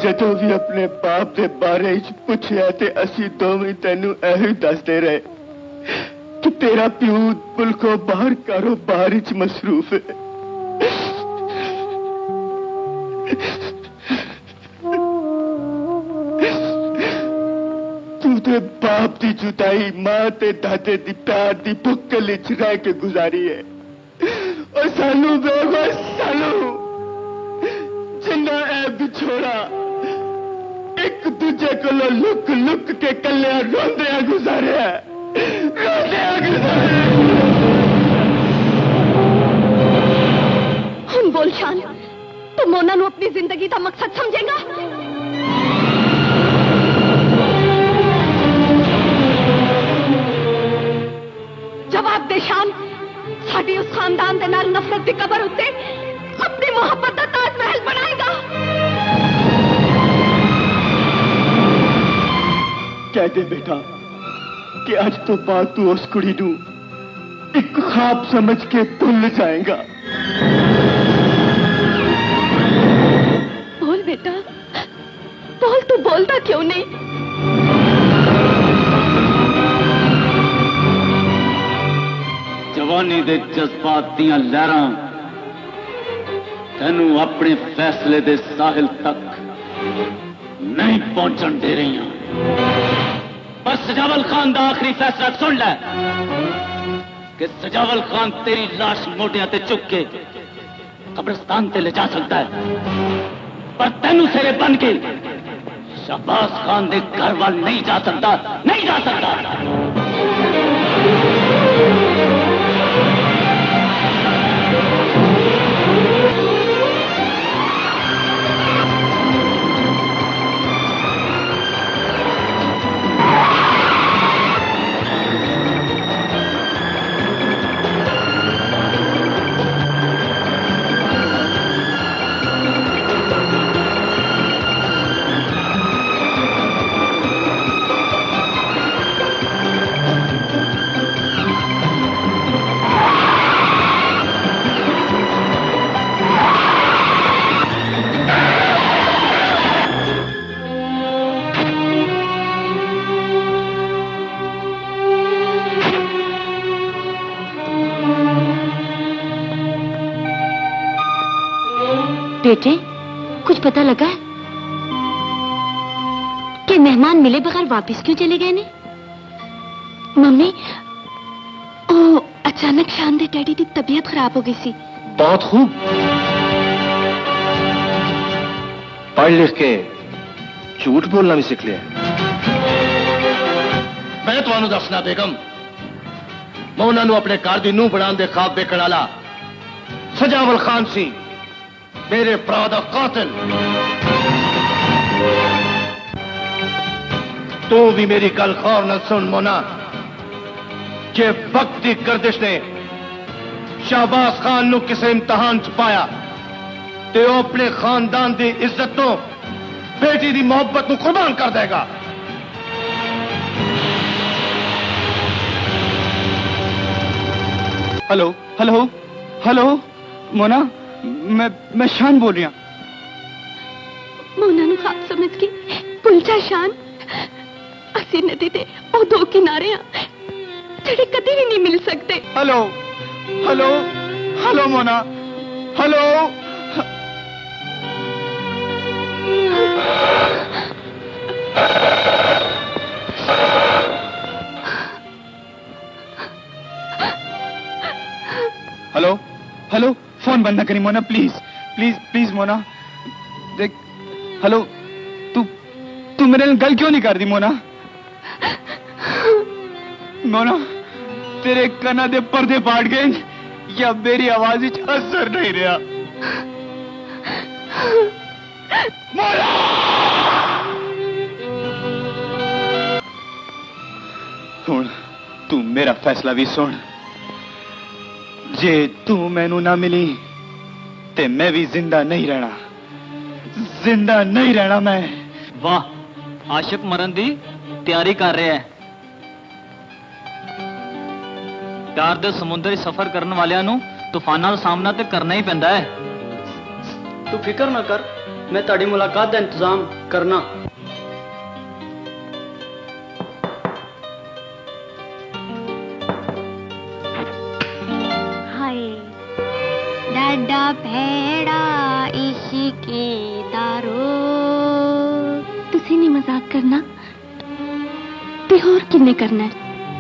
जदों भी अपने बाप दे बारे च पुछया ते असी दोवें तैनू ऐही दसदे रहे कि तेरा प्यो मुल्कों बाहर कारोबार च मसरूफ है। तू ते बाप दी जुदाई मां ते दादे दी प्यार दी बुक्कल च रह के गुजारी है और सानू बेबस सानू जिन्ना ऐ बिछोड़ा एक दूजे को लुक लुक के कलिया रोंदे गुजारिया हम बोल शान तू मोना नू अपनी जिंदगी का मकसद समझेगा? जवाब दे शान। साडी उस खानदान दे नाल नफरत की कबर उत्ते अपनी मोहब्बत का ताजमहल बनाएगा। कह दे बेटा कि आज तो बाद तू उस कुड़ी नू एक ख्वाब समझ के भूल जाएगा। बोल बेटा बोल, तू बोलता क्यों नहीं? जवानी दे जज्बात दियां लहरां तैनू अपने फैसले दे साहिल तक नहीं पहुंचन दे रही हैं। पर सजावल खान दा आखिरी फैसला सुन ले कि सजावल खान तेरी लाश मोटियां ते चुक के कब्रिस्तान ते ले जा सकता है, पर तैनू सिरे बन के शहबाज खान दे घर वाल नहीं जा सकता, नहीं जा सकता। बेटे कुछ पता लगा है कि मेहमान मिले बगैर वापस क्यों चले गए ने? मम्मी ओ अचानक शान दे डैडी की तबीयत खराब हो गई सी। बहुत खूब, पढ़ लिख के झूठ बोलना भी सीख लिया। मैं तुहानू दसना बेगम, मोना नू अपने घर दी नूह बनाने दे ख्वाब देखण वाला सजावल खान सी, मेरे भरा दा कातिल। तू भी मेरी गल गौर नाल सुन मोना, जे वक्त की गर्दिश ने शाहबाज खान नु किसी इम्तिहान च पाया ते वो अपने खानदान की इज्जत तो बेटी की मोहब्बत को कुर्बान कर देगा। हेलो हेलो हेलो मोना, मैं शान बोल रही हूँ। मोना ਨੂੰ ਖਾਬ ਸਮਝ ਕੇ ਪੁਲਚਾ ਸ਼ਾਨ ਅਸੀਂ ਨਦੀ ਦੇ ਉਹ ਦੋ ਕਿਨਾਰੇ ਆ ਜਿਹੜੇ ਕਦੇ ਵੀ ਨਹੀਂ ਮਿਲ ਸਕਦੇ। Hello hello hello Mona, hello. Hello hello, phone बंद ना करी Mona, please please please Mona. देख, हेलो, तू मेरे ਨਾਲ ਗੱਲ क्यों नहीं कर दी मोना? मोना, तेरे कना दे पर्दे पाट गए या मेरी आवाज विच असर नहीं रहा? मोना! हुण तू मेरा फैसला भी सुन। जे तू मैनू ना मिली ते मैं भी जिंदा नहीं रहना, जिंदा नहीं रहना मैं। वाह, आशिक मरण दी ਤਿਆਰੀ ਕਰ ਰਿਹਾ ਹੈ। ਪਿਆਰ ਦੇ ਸਮੁੰਦਰ 'ਚ ਸਫ਼ਰ ਕਰਨ ਵਾਲਿਆਂ ਨੂੰ ਤੂਫਾਨਾਂ ਦਾ ਸਾਹਮਣਾ ਤੇ ਕਰਨਾ ਹੀ ਪੈਂਦਾ ਹੈ। ਤੂੰ ਫਿਕਰ ਨਾ ਕਰ, ਮੈਂ ਤੁਹਾਡੀ ਮੁਲਾਕਾਤ ਦਾ ਇੰਤਜ਼ਾਮ ਕਰਨਾ। ਹਾਏ ਡਾਡਾ ਭੇੜਾ ਇਸ਼ਕੇ ਦਾਰੋ। ਤੁਸੀਂ ਨਹੀਂ ਮਜ਼ਾਕ ਕਰਨਾ ਤੇ ਹੋਰ ਕਿੰਨੇ ਕਰਨਾ ਹੈ?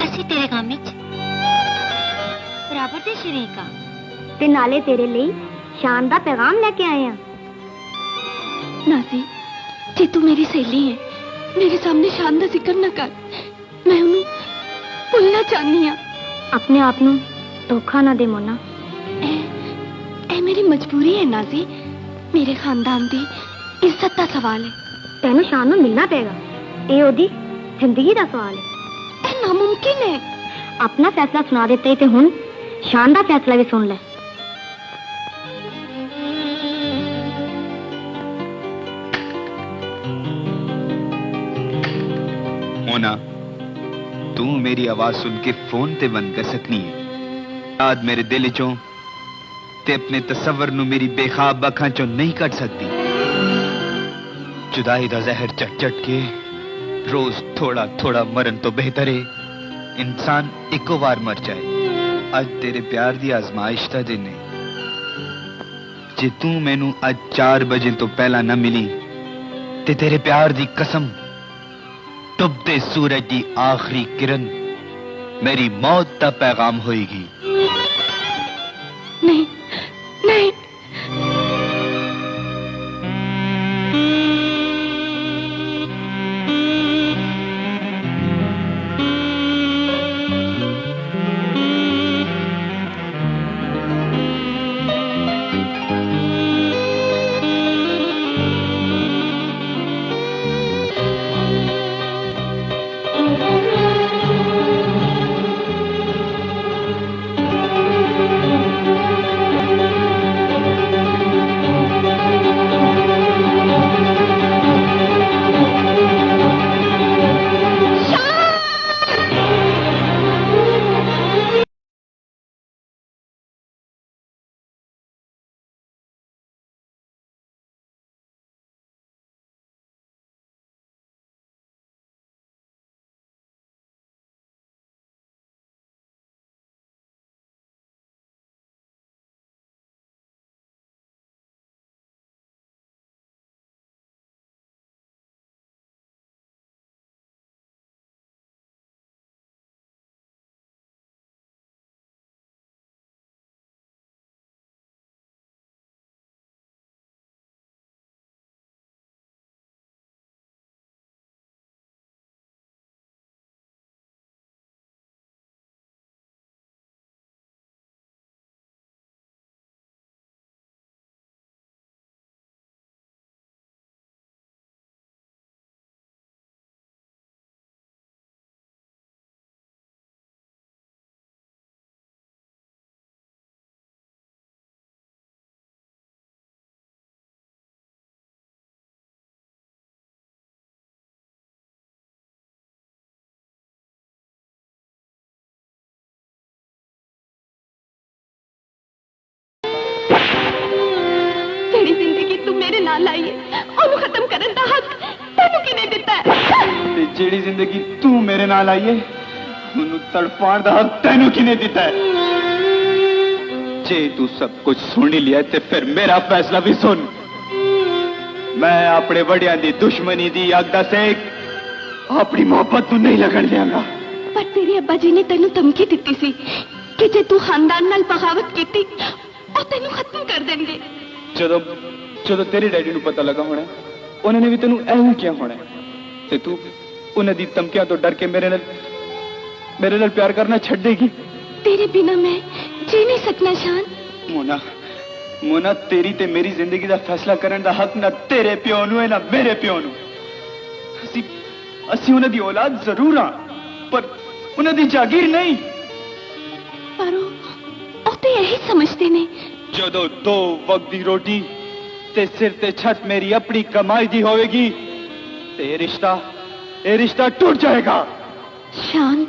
ਅਸੀਂ ਤੇਰੇ ਕੰਮ ਵਿੱਚ ਬਰਾਬਰ ਦੇ ਸ਼ਰੀਕ ਆ ਤੇ ਨਾਲੇ ਤੇਰੇ ਲਈ ਸ਼ਾਨ ਦਾ ਪੈਗਾਮ ਲੈ ਕੇ ਆਏ ਆ। ਨਾਜ਼ੀ, ਜੇ ਤੂੰ ਮੇਰੀ ਸਹੇਲੀ ਹੈ, ਮੇਰੇ ਸਾਹਮਣੇ ਸ਼ਾਨ ਦਾ ਜ਼ਿਕਰ ਨਾ ਕਰ। ਮੈਂ ਉਹਨੂੰ ਭੁੱਲਣਾ ਚਾਹਨੀ ਆ। ਆਪਣੇ ਆਪ ਨੂੰ ਧੋਖਾ ਨਾ ਦੇ ਮੋਨਾ। ਇਹ ਮੇਰੀ ਮਜਬੂਰੀ ਹੈ ਨਾਜ਼ੀ। ਮੇਰੇ ਖਾਨਦਾਨ ਦੀ ਇੱਜ਼ਤ ਦਾ ਸਵਾਲ ਹੈ। ਤੈਨੂੰ ਸ਼ਾਨ ਨੂੰ ਮਿਲਣਾ ਪਏਗਾ। ਇਹ ਉਹਦੀ ਜ਼ਿੰਦਗੀ ਦਾ ਸਵਾਲ ਹੈ। ਇਹ ਨਾਮੁਮਕਿਨ ਹੈ। ਆਪਣਾ ਫੈਸਲਾ ਸੁਣਾ ਦਿੱਤਾ ਤੇ ਹੁਣ ਸ਼ਾਨ ਦਾ ਫੈਸਲਾ ਵੀ ਸੁਣ ਲੈ। मोना, तू मेरी आवाज सुन के फोन ते बंद कर सकनी है। याद मेरे दिल चों ते अपने तसव्वुर नु मेरी बेखाब अखां चों नहीं कट सकती। जुदाई दा जहर चट चट के रोज थोड़ा थोड़ा मरन तो बेहतर है इंसान इको बार मर जाए। अज तेरे प्यार दी आजमाइश दा दिन है। जे तू मैनू अज 4 बजे तो पहला ना मिली ते तेरे प्यार दी कसम, डुबते सूरज की आखिरी किरण मेरी मौत का पैगाम होएगी। नहीं नहीं, ਨਾਲ ਆਈ ਹੈ ਉਹਨੂੰ ਖਤਮ ਕਰਨ ਦਾ ਹੱਕ ਤੈਨੂੰ ਕਿਹਨੇ ਦਿੱਤਾ ਹੈ? ਤੇ ਜਿਹੜੀ ਜ਼ਿੰਦਗੀ ਤੂੰ ਮੇਰੇ ਨਾਲ ਆਈ ਹੈ ਉਹਨੂੰ ਤੜਫਾਉਣ ਦਾ ਹੱਕ ਤੈਨੂੰ ਕਿਹਨੇ ਦਿੱਤਾ ਹੈ? ਜੇ ਤੂੰ ਸਭ ਕੁਝ ਸੁਣ ਹੀ ਲਿਆ ਤੇ ਫਿਰ ਮੇਰਾ ਫੈਸਲਾ ਵੀ ਸੁਣ। ਮੈਂ ਆਪਣੇ ਵੱਡਿਆਂ ਦੀ ਦੁਸ਼ਮਣੀ ਦੀ ਅੱਗ ਦਾ ਸੇਕ ਆਪਣੀ ਮੁਹੱਬਤ ਨੂੰ ਨਹੀਂ ਲੱਗਣ ਦਿਆਂਗਾ। ਪਰ ਤੇਰੇ ਅੱਬਾ ਜੀ ਨੇ ਤੈਨੂੰ ਧਮਕੀ ਦਿੱਤੀ ਸੀ ਕਿ ਜੇ ਤੂੰ ਖਾਨਦਾਨ ਨਾਲ ਬਗਾਵਤ ਕੀਤੀ ਉਹ ਤੈਨੂੰ ਖਤਮ ਕਰ ਦੇਣਗੇ। ਜਦੋਂ ਜਦੋਂ ਤੇਰੇ ਡੈਡੀ ਨੂੰ ਪਤਾ ਲੱਗਾ ਹੋਣਾ ਉਹਨਾਂ ਨੇ ਵੀ ਤੈਨੂੰ ਐਵੇਂ ਕਿਹਾ ਹੋਣਾ ਤੇ ਤੂੰ ਉਹਨਾਂ ਦੀ ਧਮਕੀਆਂ ਤੋਂ ਡਰ ਕੇ ਮੇਰੇ ਨਾਲ ਪਿਆਰ ਕਰਨਾ ਛੱਡ ਦੇਗੀ। तेरे बिना मैं जी नहीं सकना शान। ਮੋਨਾ ਮੋਨਾ ਤੇਰੀ ਤੇ ਮੇਰੀ ਜ਼ਿੰਦਗੀ ਦਾ ਫੈਸਲਾ ਕਰਨ ਦਾ ਹੱਕ ਨਾ ਤੇਰੇ ਪਿਓ ਨੂੰ ਹੈ ਨਾ ਮੇਰੇ ਪਿਓ ਨੂੰ। ਅਸੀਂ ਉਹਨਾਂ ਦੀ ਔਲਾਦ ਜ਼ਰੂਰ ਹਾਂ ਪਰ ਉਹਨਾਂ ਦੀ ਜਾਗੀਰ ਨਹੀਂ। पर ਉਹ ਤੇ ਇਹੀ ਸਮਝਦੇ ਨੇ ਜਦੋਂ 2 ਵਕਤ ਦੀ ਰੋਟੀ ਤੇ ਸਿਰ ਤੇ ਛੱਤ ਮੇਰੀ ਆਪਣੀ ਕਮਾਈ ਦੀ ਹੋਵੇਗੀ ਤੇ ਇਹ ਰਿਸ਼ਤਾ ਟੁੱਟ ਜਾਏਗਾ। शान।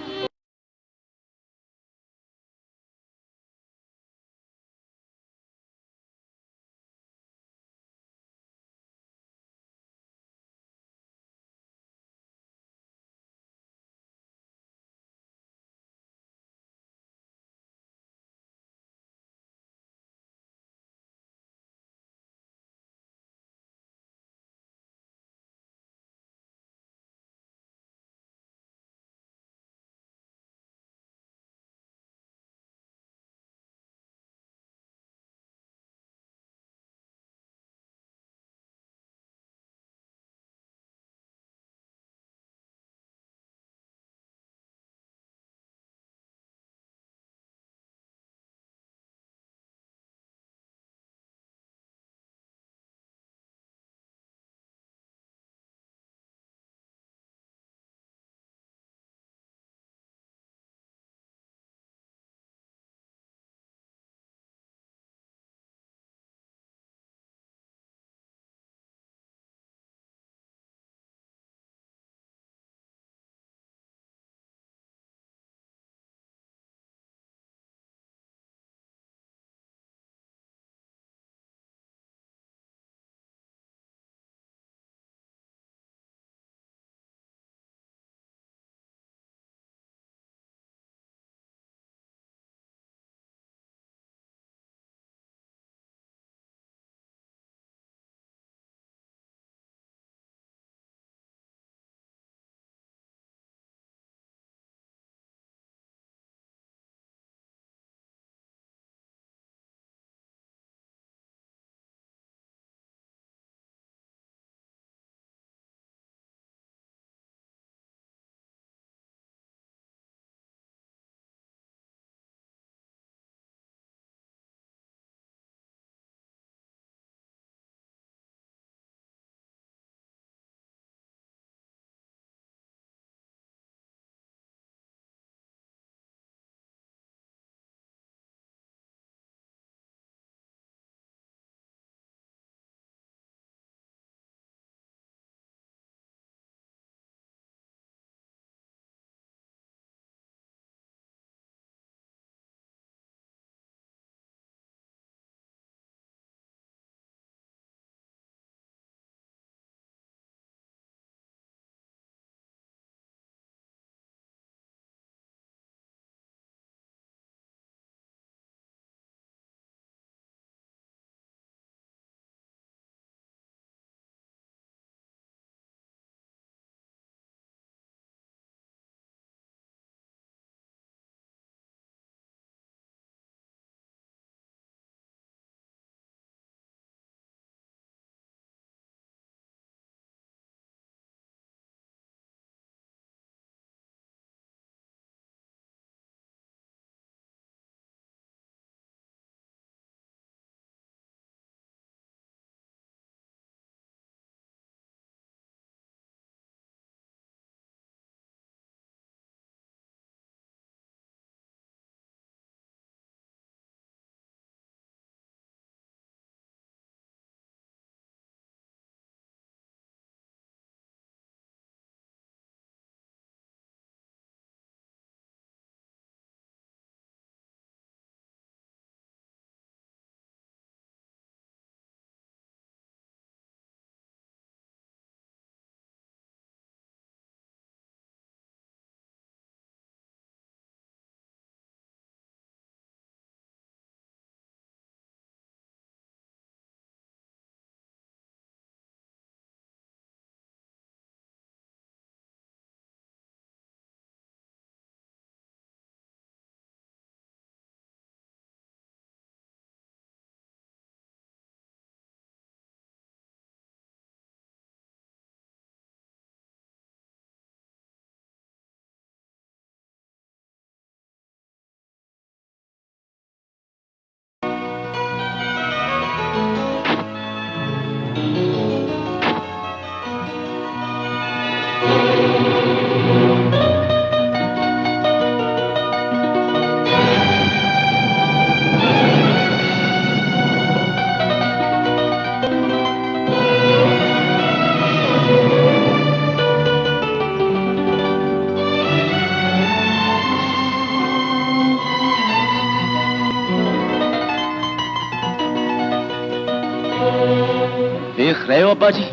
देख रहे हो अब्बा जी,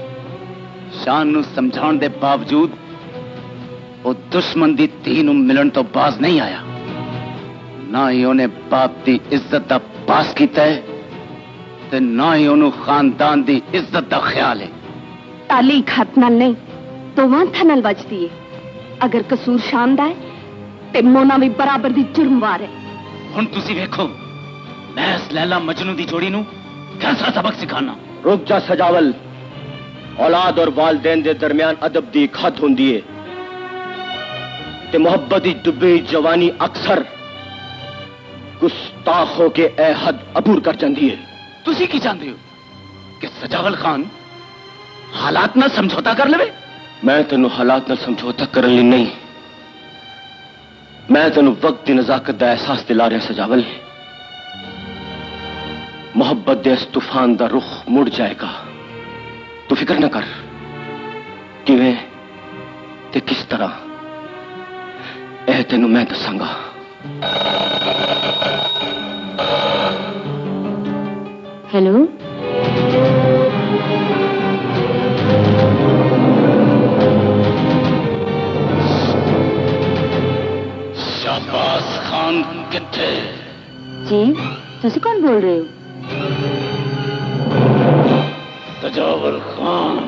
शान ਨੂੰ ਸਮਝਾਉਣ ਦੇ ਬਾਵਜੂਦ ਉਹ ਦੁਸ਼ਮਣ ਦੀ ਧੀ ਨੂੰ ਮਿਲਣ ਤੋਂ ਬਾਜ਼ ਨਹੀਂ ਆਇਆ। ਨਾ ਹੀ ਉਹਨੇ ਬਾਪ ਦੀ ਇੱਜ਼ਤ ਦਾ ਪਾਸ ਕੀਤਾ ਹੈ ਤੇ ਨਾ ਹੀ ਉਹਨੂੰ ਖਾਨਦਾਨ ਦੀ ਇੱਜ਼ਤ ਦਾ ਖਿਆਲ ਹੈ। ਤਾਲੀ ਇੱਕ ਹੱਥ ਨਾਲ ਨਹੀਂ, ਦੋਵਾਂ ਹੱਥਾਂ ਨਾਲ ਵੱਜਦੀ ਏ। ਅਗਰ ਕਸੂਰ ਸ਼ਾਨ ਦਾ ਹੈ ਤੇ ਮੋਨਾ ਵੀ ਬਰਾਬਰ ਦੀ ਜੁਰਮਵਾਰ ਹੈ। ਹੁਣ ਤੁਸੀਂ ਵੇਖੋ, ਮੈਂ ਇਸ ਲੈਲਾ ਮਜਨੂ ਦੀ ਜੋੜੀ ਨੂੰ कैसा सबक सिखाना। रुक जा सजावल। औलाद और वालदैन दे दरमियान अदब दी एक हद हुंदी है ते मोहब्बत दी डुबी जवानी अक्सर गुस्ताख हो के ए हद अबूर कर जाती है। ਤੁਸੀਂ ਕੀ ਚਾਹੁੰਦੇ ਹੋ ਕਿ ਸਜਾਵਲ ਖਾਨ ਹਾਲਾਤ ਨਾਲ ਸਮਝੌਤਾ ਕਰ ਲਵੇ? मैं तेन हालात नाल समझौता करने लई नहीं, मैं तेन वक्त की नजाकत का एहसास दिला रहा सजावल। मोहब्बत दे इस तूफान का रुख मुड़ जाएगा, तू फिक्र न कर। किवें ते किस तरह यह तेन मैं दसांगा। हेलो, शाहबाज खान किथे? जी तुसी कौन बोल रहे हो? सजावल खान।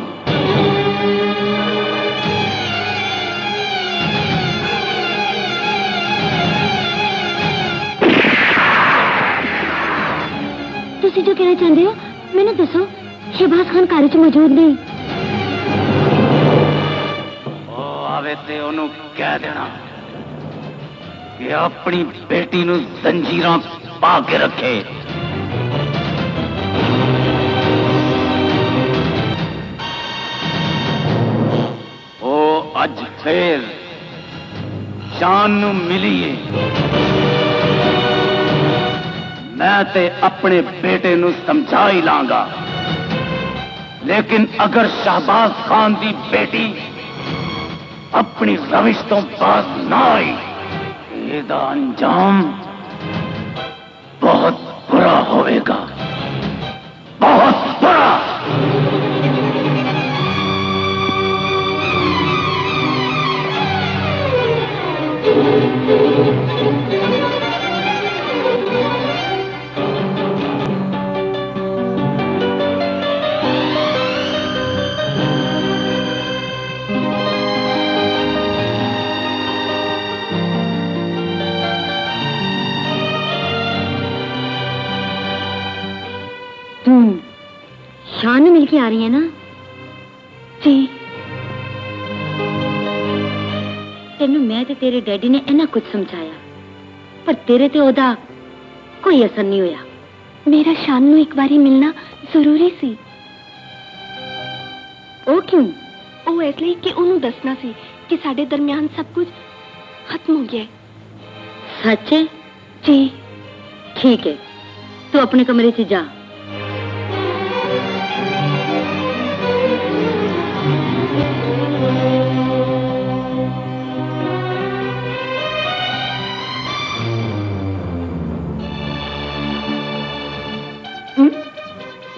ਤੁਸੀਂ ਜੋ ਕਹਿਣਾ ਚਾਹੁੰਦੇ ਹੋ ਮੈਨੂੰ ਦੱਸੋ। ਸ਼ਹਿਬਾਜ਼ ਖਾਨ ਘਰ 'ਚ ਮੌਜੂਦ ਨਹੀਂ। ਉਹ ਆਵੇ ਤੇ ਉਹਨੂੰ ਕਹਿ ਦੇਣਾ ਕਿ ਆਪਣੀ ਬੇਟੀ ਨੂੰ ਜ਼ੰਜੀਰਾਂ ਪਾ ਕੇ ਰੱਖੇ। ਉਹ ਅੱਜ ਫੇਰ ਸ਼ਾਨ ਨੂੰ ਮਿਲੀ ਏ। मैं ते अपने बेटे नु समझा ही लांगा, लेकिन अगर शहबाज खान दी बेटी अपनी रविश तो बाज ना आई, ਇਹਦਾ अंजाम बहुत बुरा होएगा, बहुत बुरा। तुम शान मिल के आ रही है ना? जी। तेनू मैं ते तेरे डैडी ने इन्ना कुछ समझाया, पर तेरे ते ओदा कोई असर नहीं होया। मेरा शान नू एक बारी मिलना जरूरी सी। ओ क्यों? ओ इसलिए कि ओनू दसना सी कि साडे दरमियान सब कुछ खत्म हो गया है। सच है? जी। ठीक है, तू अपने कमरे च जा।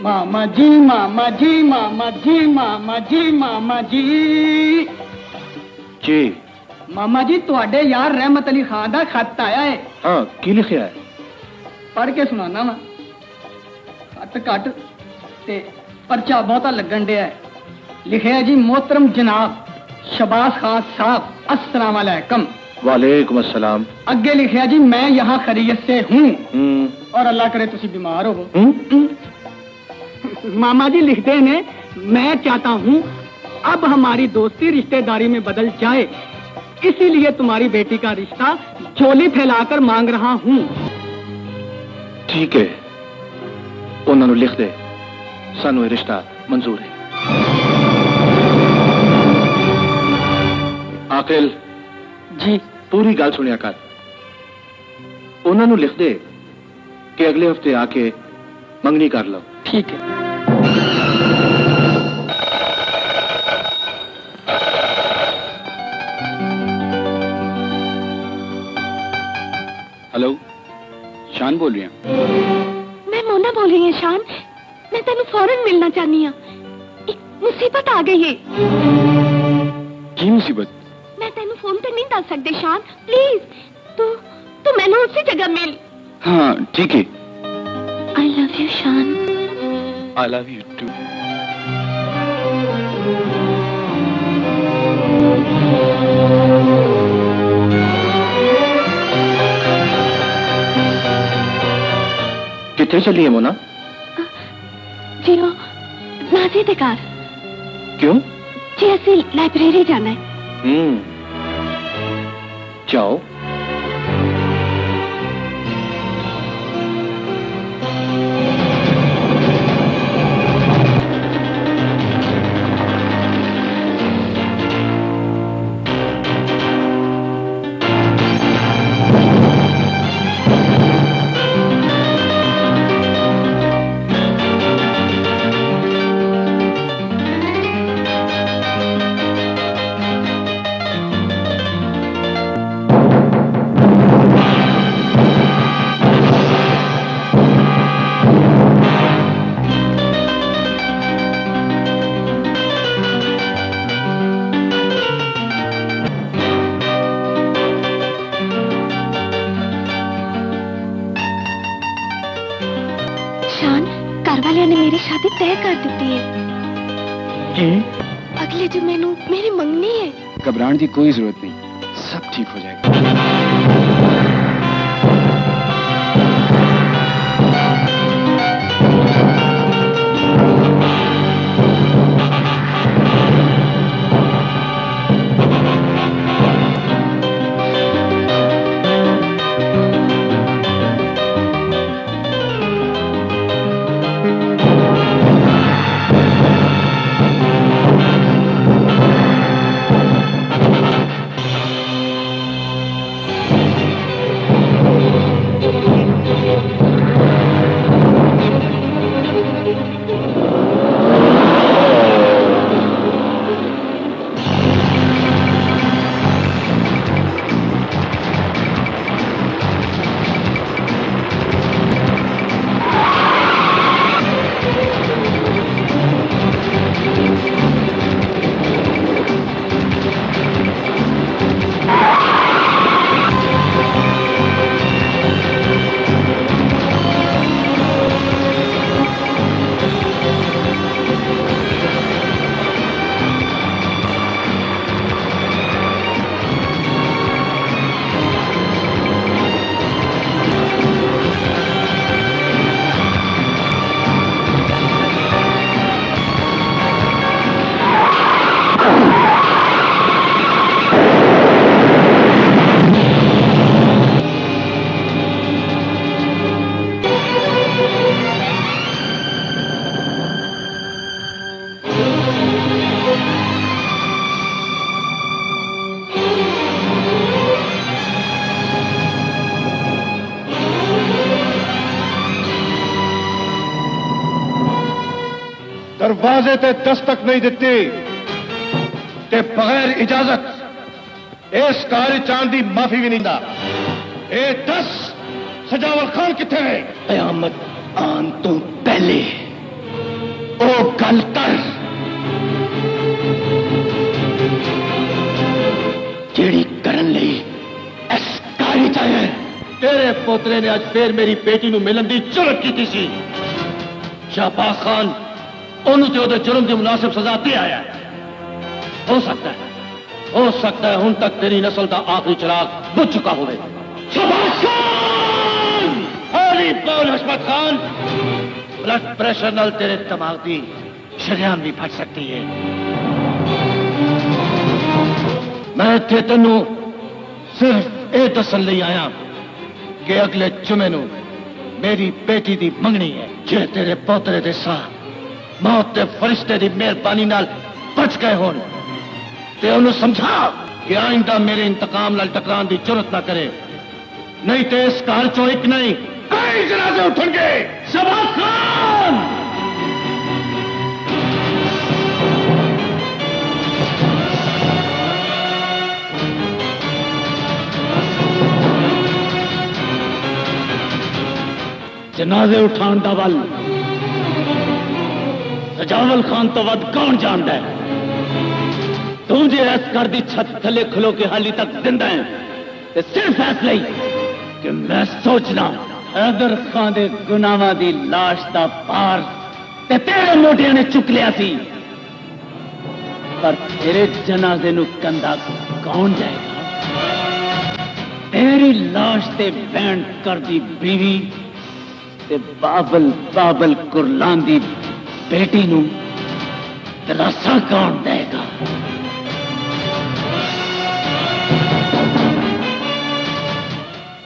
मामा जी मामा जी मामा जी मामा जी मामा जी जी मामा जी ਤੁਹਾਡੇ यार रहमत अली खान ਦਾ खत आया है। हाँ की लिखिया है? पढ़ के सुनाना वा। खत घट ते परचा बहुता लगन दिया है। लिखिया जी, मोहतरम जनाब शहबाज खान साहब अस्सलाम वालेकुम। वालेकुम अस्सलाम। अगे लिखिया जी, मैं यहाँ खैरियत से हूँ और अल्लाह करे तुसी बीमार हो। मामा जी लिखते हैं, मैं चाहता हूँ अब हमारी दोस्ती रिश्तेदारी में बदल जाए, इसीलिए तुम्हारी बेटी का रिश्ता झोली फैलाकर मांग रहा हूँ। ठीक है, उन्होंने लिख दे, सानू ये रिश्ता मंजूर है। आकिल जी पूरी गल सुनिया कर। उन्होंने लिख दे कि अगले हफ्ते आके मंगनी कर लो। ठीक है। हेलो, शान बोल रही हैं? मैं मोना बोल रही हूँ। शान, मैं तेन फौरन मिलना चाहनी हाँ। एक मुसीबत आ गई है। की मुसीबत? मैं तेन फोन पे नहीं दस सकती शान, प्लीज तू मैंने उसी जगह मिल। हाँ ठीक है। आई love you Shaan. I love you too. कितने चली है मोना? जी वो नाजी दे घर। क्यों? जी असि लाइब्रेरी जाना है। जाओ। वालिया ने मेरी शादी तय कर दी है। अगले जुम्मे नू मेरी मंगनी है। घबराने की कोई जरूरत नहीं, सब ठीक हो जाएगा। दरवाजे ते दस्तक नहीं दिती ते बगैर इजाजत इस कारी चांद की माफी भी नहीं दा। ए दस सजावल खान किथे है? कयामत आन तो पहले ओ गल कर जेड़ी करन लई इस कारी चाहिए। तेरे पोतरे ने आज फिर मेरी बेटी ਨੂੰ ਮਿਲਣ ਦੀ ਜੁਰਤ ਕੀਤੀ ਸੀ। शाहबाज खान ਉਹਨੂੰ ਤੇ ਉਹਦੇ ਜੁਰਮ ਦੀ ਮੁਨਾਸਿਬ ਸਜ਼ਾ ਦੇ ਆਇਆ। ਹੋ ਸਕਦਾ ਹੈ ਹੁਣ ਤੱਕ ਤੇਰੀ ਨਸਲ ਦਾ ਆਖਰੀ ਚਿਰਾਗ ਬੁਝ ਚੁੱਕਾ ਹੋਵੇ। शाहबाज खान ਹੌਲੀ ਬੋਲ ਹਸ਼ਮਤ ਖਾਨ, ਬਲੱਡ ਪ੍ਰੈਸ਼ਰ ਨਾਲ ਤੇਰੇ ਦਿਮਾਗ ਦੀ ਸ਼ਰੀਆਨ ਵੀ ਫਟ ਸਕਦੀ ਹੈ। ਮੈਂ ਇੱਥੇ ਤੈਨੂੰ ਸਿਰਫ ਇਹ ਦੱਸਣ ਲਈ ਆਇਆ ਕਿ ਅਗਲੇ ਜੁਮੇ ਨੂੰ ਮੇਰੀ ਬੇਟੀ ਦੀ ਮੰਗਣੀ ਹੈ। ਜੇ ਤੇਰੇ ਪੋਤਰੇ ਦੇ ਸਾਹ मौत के फरिश्ते की मेहरबानी नाल बच गए होन ते उन्हें समझा कि आइंदा मेरे इंतकाम नाल टकरान की जरूरत ना करे, नहीं तो इस घर चो एक नहीं कई जनाजे उठणगे। शाहबाज खान जनाजे उठान दा वल सजावल खान तो वध कौन जानता है? तू जे इस घर दी छत थले खलो के हाली तक जिंदा है ते सिर्फ फैसला ही कि मैं सोचना हैदर खान दे गुनाहां दी लाश दा पार ते तेरे मोटियां ने चुक लिया सी, पर तेरे जनाजे नु कंधा कौन जाएगा? तेरी लाश ते बैंड कर दी बीवी ते बाबल बाबल कुरलान दी बेटी नु दिलासा कौन देगा?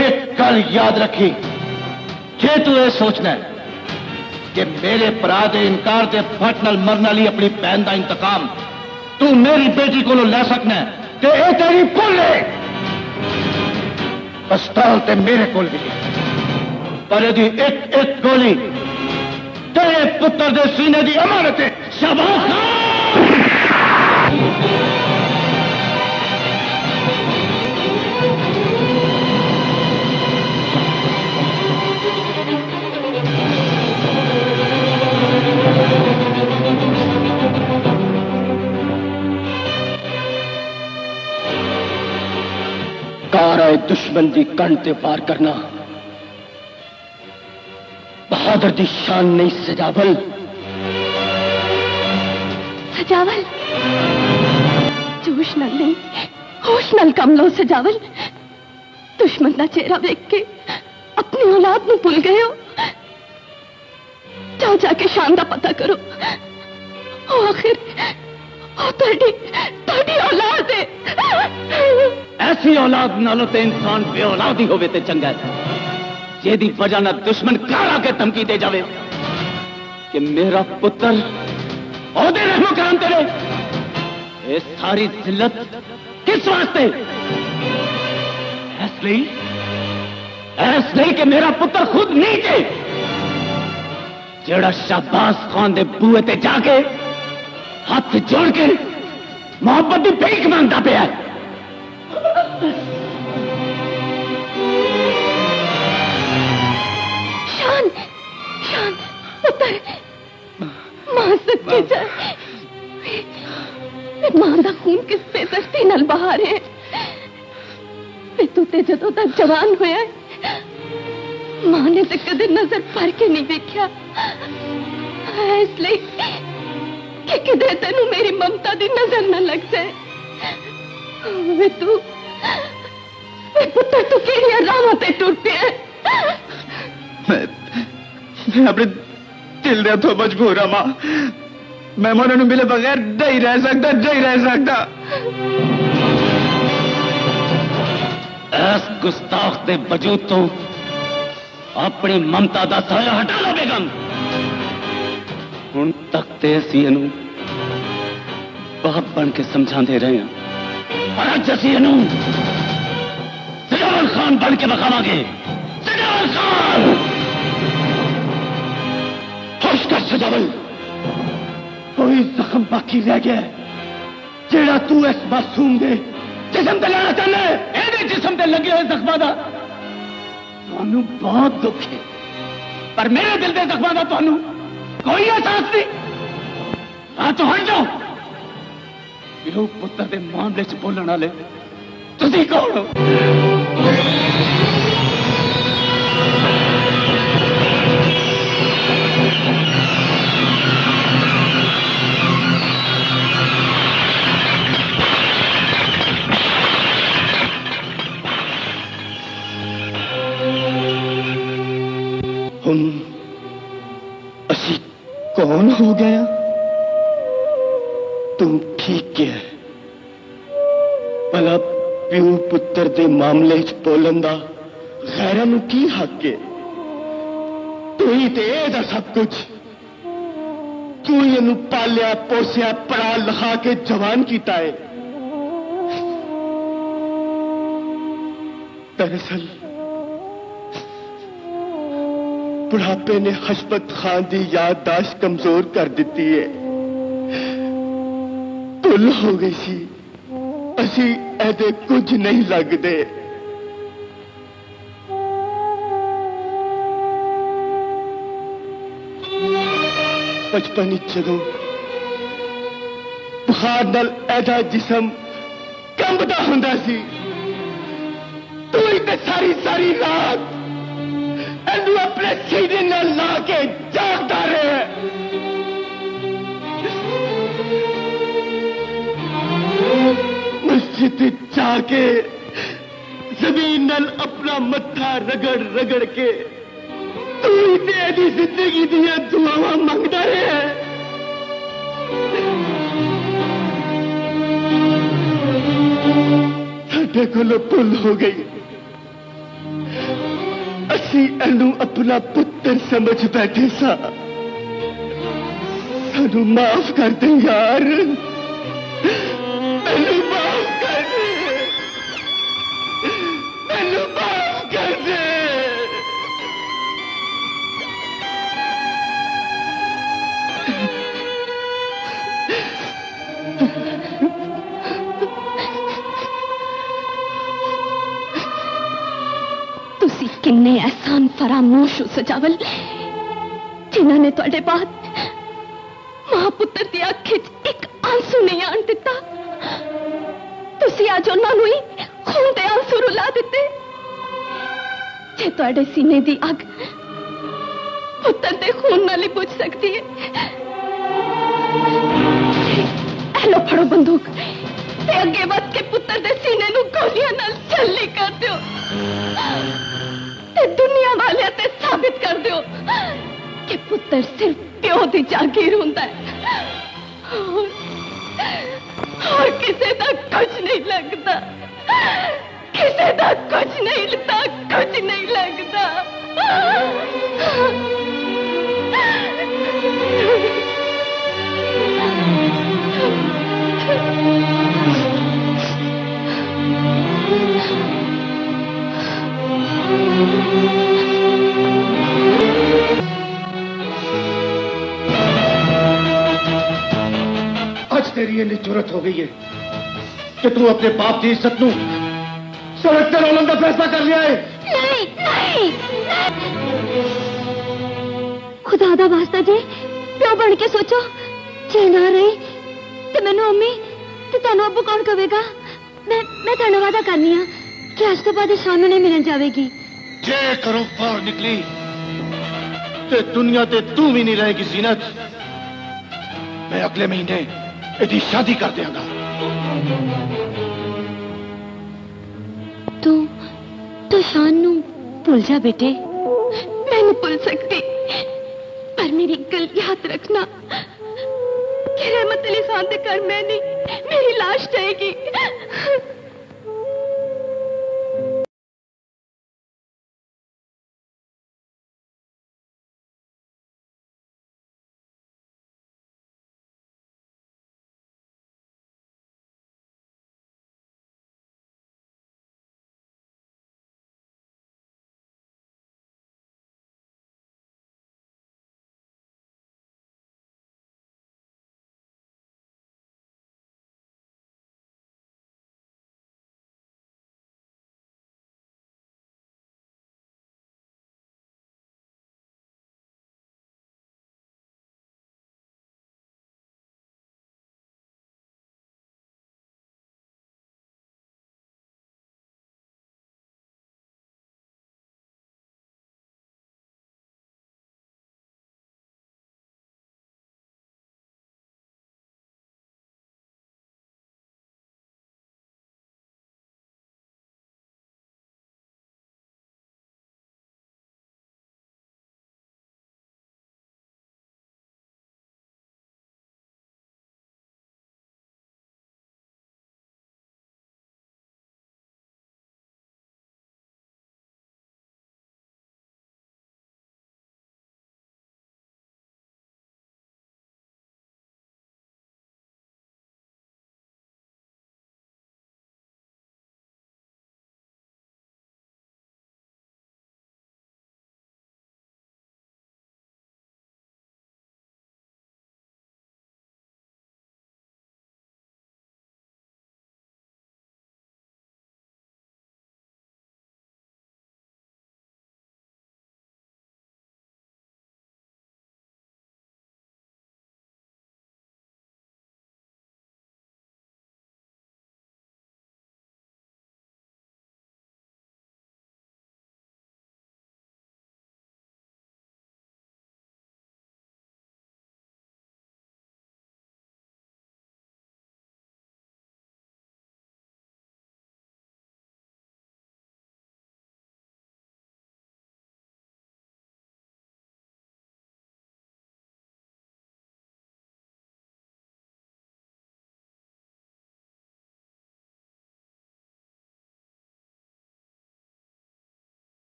एक गल याद रखी, जे तू ये सोचना है कि मेरे भरा दे इनकार के फट नाल मरने वाली अपनी भैन का इंतकाम तू मेरी बेटी को ले सकना है, ते ये तेरी भुल है। पिस्तौल ते मेरे कोल भी है, पर यदि एक एक गोली तेरे पुत्र दे सीने की अमानत है। शाबाश काराए दुश्मन की कण ते वार करना बहादुर की शान नहीं सजावल। सजावल जोश नल नहीं होश नल कम लो सजावल। दुश्मन का चेहरा देख के अपनी औलाद में भूल गए हो। जाओ जाके शान का पता करो। ओ आखिर ओ ताड़ी औलाद है। ऐसी औलाद नालों ते इंसान बे औलाद ही होवे ते चंगा है, जेदी वजह ना दुश्मन कारा के धमकी दे जावे कि मेरा पुत्र ओदे रहमो करम तेरे। ये सारी जिल्लत किस वास्ते? इसलिए कि मेरा पुत्र खुद नीचे जेड़ा शाहबाज खान दे बूहे ते जाके हाथ जोड़ के मोहब्बत की भीख मांगता पे है। शान शान पुत्र मां सच्चे जाए। मां का खून किस बेदर्दी नाल बहा रहे हैं। तू ते जदों तक जवान होया मां ने तो कदे नजर भर के नहीं देखा, इसलिए कि किधे तेनू मेरी ममता की नजर न लग जाए। वे तू पुत्र तू केड़ियां राहां ते टुर पिया? मैं अपने दिल दे तो मजबूर हाँ मां। मैं उन्होंने मिले बगैर नहीं रह सकता, नहीं रह सकता। इस गुस्ताख दे वजूद तो अपनी ममता का साया हटा लो बेगम। हुण तक ते असीं इहनूं बाप बन के समझाते रहे हैं, पर अज असीं इहनूं सजावल खान बन के बखावांगे। सजावल खान होश कर सजावल, कोई जख्म बाकी रह गया जेड़ा तू इस मासूम दे जिसम ते लाना चाहना है। ਇਹਦੇ जिसम ते लगे हुए जख्मां दा ਤੁਹਾਨੂੰ बहुत दुख है, पर मेरे दिल के जख्मां दा ਤੁਹਾਨੂੰ कोई एहसास नहीं। हाँ तो हट जाओ। पिओ पुत्र के मामले च बोलने वाले तुसीं कौन हो? हम असी कौन हो गया? तुम ठीक क्या भला प्यो पुत्र के मामले च बोलन का गैरां नूं की हक है? तू ही ते एदा सब कुछ। तू ही इनू पालिया पोसिया पढ़ा लिखा के जवान किया है। दरअसल बुढ़ापे ने हशमत खान की याददाश्त कमजोर कर दी है। भुल हो गई सी, असी ऐसे कुछ नहीं लगते। बचपन जदों बुखार नाल ऐदा जिसम कंबदा हुंदा सी, तू ही ते सारी सारी रात एनू अपने सीने नाल ला के जागदा रहे। मस्जिद जाके जमीन नाल अपना मत्था रगड़ रगड़ के तू ही तेरी जिंदगी दिया दुआवां मंगदा रहे। साडे कोलों भुल हो गई, असी एनू अपना पुत्र समझ बैठे सा। सानू माफ कर दे यार, एनू माफ कर दे, एनू माफ कर दे। तुसी किन्ने एहसान फरामोश हो सजावल, जिन्हों ने तुहाडे बाद मां पुत्र की अख च एक आंसू नहीं आन दिता। तुसी अज उन्होंने ही खून के आंसू रुला दिते। जे तुहाडे सीने की अग पुत्र के खून नाल ही बुझ सकती है, लो फड़ो बंदूक ते अगे वध के पुत्र के सीने नू गोलियां नाल छल्ली कर दो ते दुनिया वाले ते साबित कर दो कि पुत्र सिर्फ प्यो की जागीर होता है और किसी का कुछ नहीं लगता, किसी का कुछ नहीं लगता, कुछ नहीं लगता। आज तेरी इतनी जरूरत हो गई है कि तू अपने बाप की इज्जत नू सड़क ते रोलन का फैसला कर लिया है। नहीं, नहीं, खुदा दा वास्ता जे प्यो बन के सोचो, जे ना रही तो मैनू अम्मी ते तेनू अब्बू कौन कवेगा। मैं तेनू वादा करनी आ कि आज तो बाद शाम नहीं मिलन जाएगी। जे करो बाहर निकली ते दुनिया ते तू भी नहीं रहेगी जीनत। मैं अगले महीने इसकी शादी कर देंगा। तू शान नू भूल जा बेटे। मैं नहीं भूल सकती, पर मेरी गल याद रखना कि रहमत अली खान के घर में नहीं, मेरी लाश जाएगी।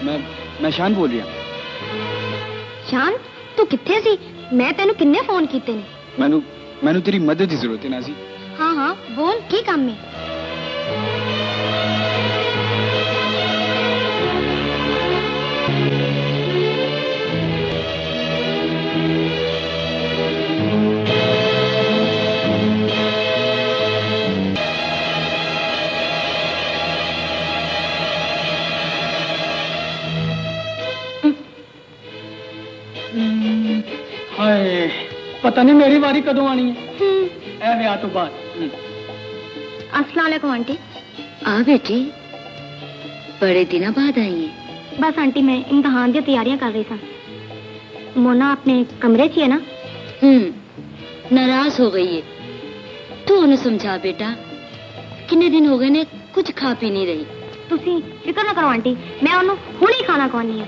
मैं शान बोल रहा। शान तू किथे सी? मैं तेनु किन्ने फोन कीते ने? मैनू तेरी मदद की जरूरत है नाजी। हाँ हाँ बोल, की काम है? हाय पता नहीं मेरी बारी कदों आनी है। ए ब्याह तो बाद। अस्सलाम वालेकुम आंटी। आ बेटी, बड़े दिनों बाद आई है। बस आंटी मैं इम्तहान की तैयारियां कर रही था। मोना अपने कमरे च ही है ना? नाराज हो गई है। तू उन्हें समझा बेटा, कितने दिन हो गए ने कुछ खा पी नहीं रही। तुसी फिक्र ना करो आंटी, मैं उन्हें हुणे ही खाना खवानी है।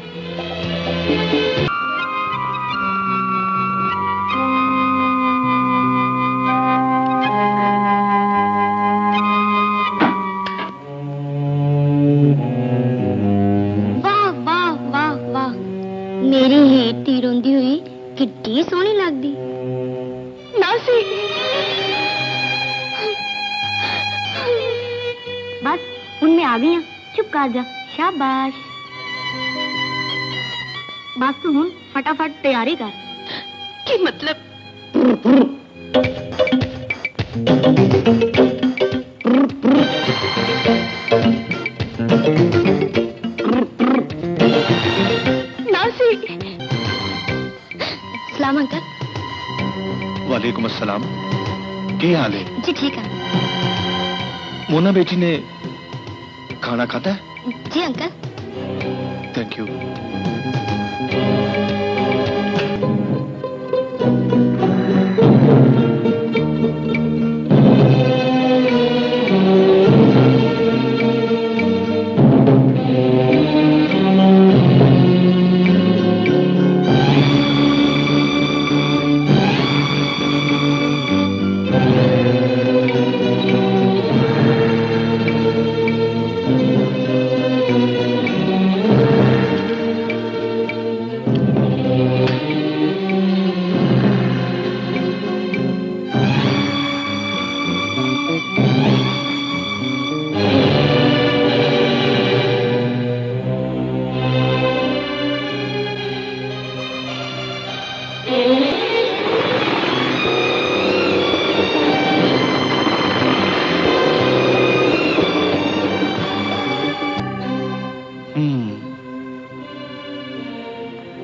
मेरी हेती रोंदी हुई कितनी सोहनी लगदी। नासी बस हुण मैं आ गई हां, चुप कर जा। शाबाश, बस तू हुण फटाफट तैयारी कर। की मतलब? सलाम अंकल। वालेकुम अस्सलाम। क्या हाल है? जी ठीक है। मोना बेटी ने खाना खाता है? जी अंकल। Thank you.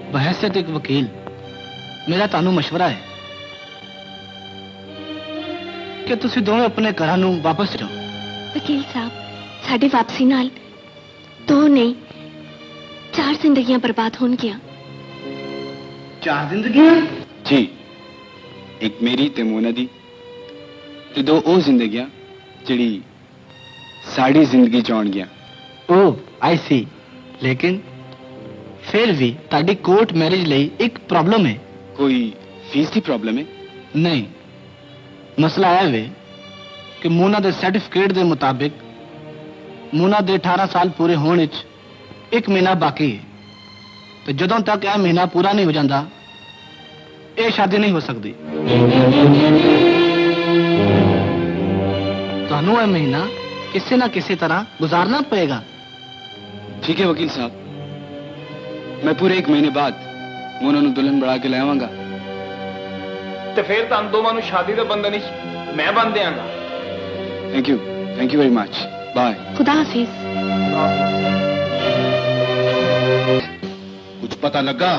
बहैसियत एक वकील मेरा तानू मशवरा है कि तुसी दोनों अपने घरां नूं वापस जाओ। वकील साहब, साडी वापसी नाल 2 नहीं 4 जिंदगियां बर्बाद होणगियां। 4 जिंदगियां? जी, एक मेरी ते मोना दी ते 2 ओ जिंदगियां जिहड़ी साड़ी जिंदगी च आउणगियां। ओह आई सी। लेकिन फिर भी ताड़ी कोर्ट मैरिज लई एक प्रॉब्लम है। कोई फीस की प्रॉब्लम है? नहीं, मसला है वे कि मोना दे सर्टिफिकेट दे मुताबिक मोना दे 18 साल पूरे होने च 1 महीना बाकी है। तो जदों तक यह महीना पूरा नहीं हो जाता ये शादी नहीं हो सकती। ਤੁਹਾਨੂੰ ਇਹ महीना किसी ना किसी तरह गुजारना पड़ेगा। ठीक है वकील साहब, मैं पूरे 1 महीने बाद मोना नूं दुल्हन बना के ले आवांगा। ਤੇ ਫਿਰ ਤੁਹਾਨੂੰ ਦੋਵਾਂ ਨੂੰ ਸ਼ਾਦੀ ਦੇ ਬੰਧਨ ਵਿੱਚ ਮੈਂ ਬੰਨ ਦਿਆਂਗਾ। Thank you very much. Bye. खुदा हाफिज। कुछ पता लगा?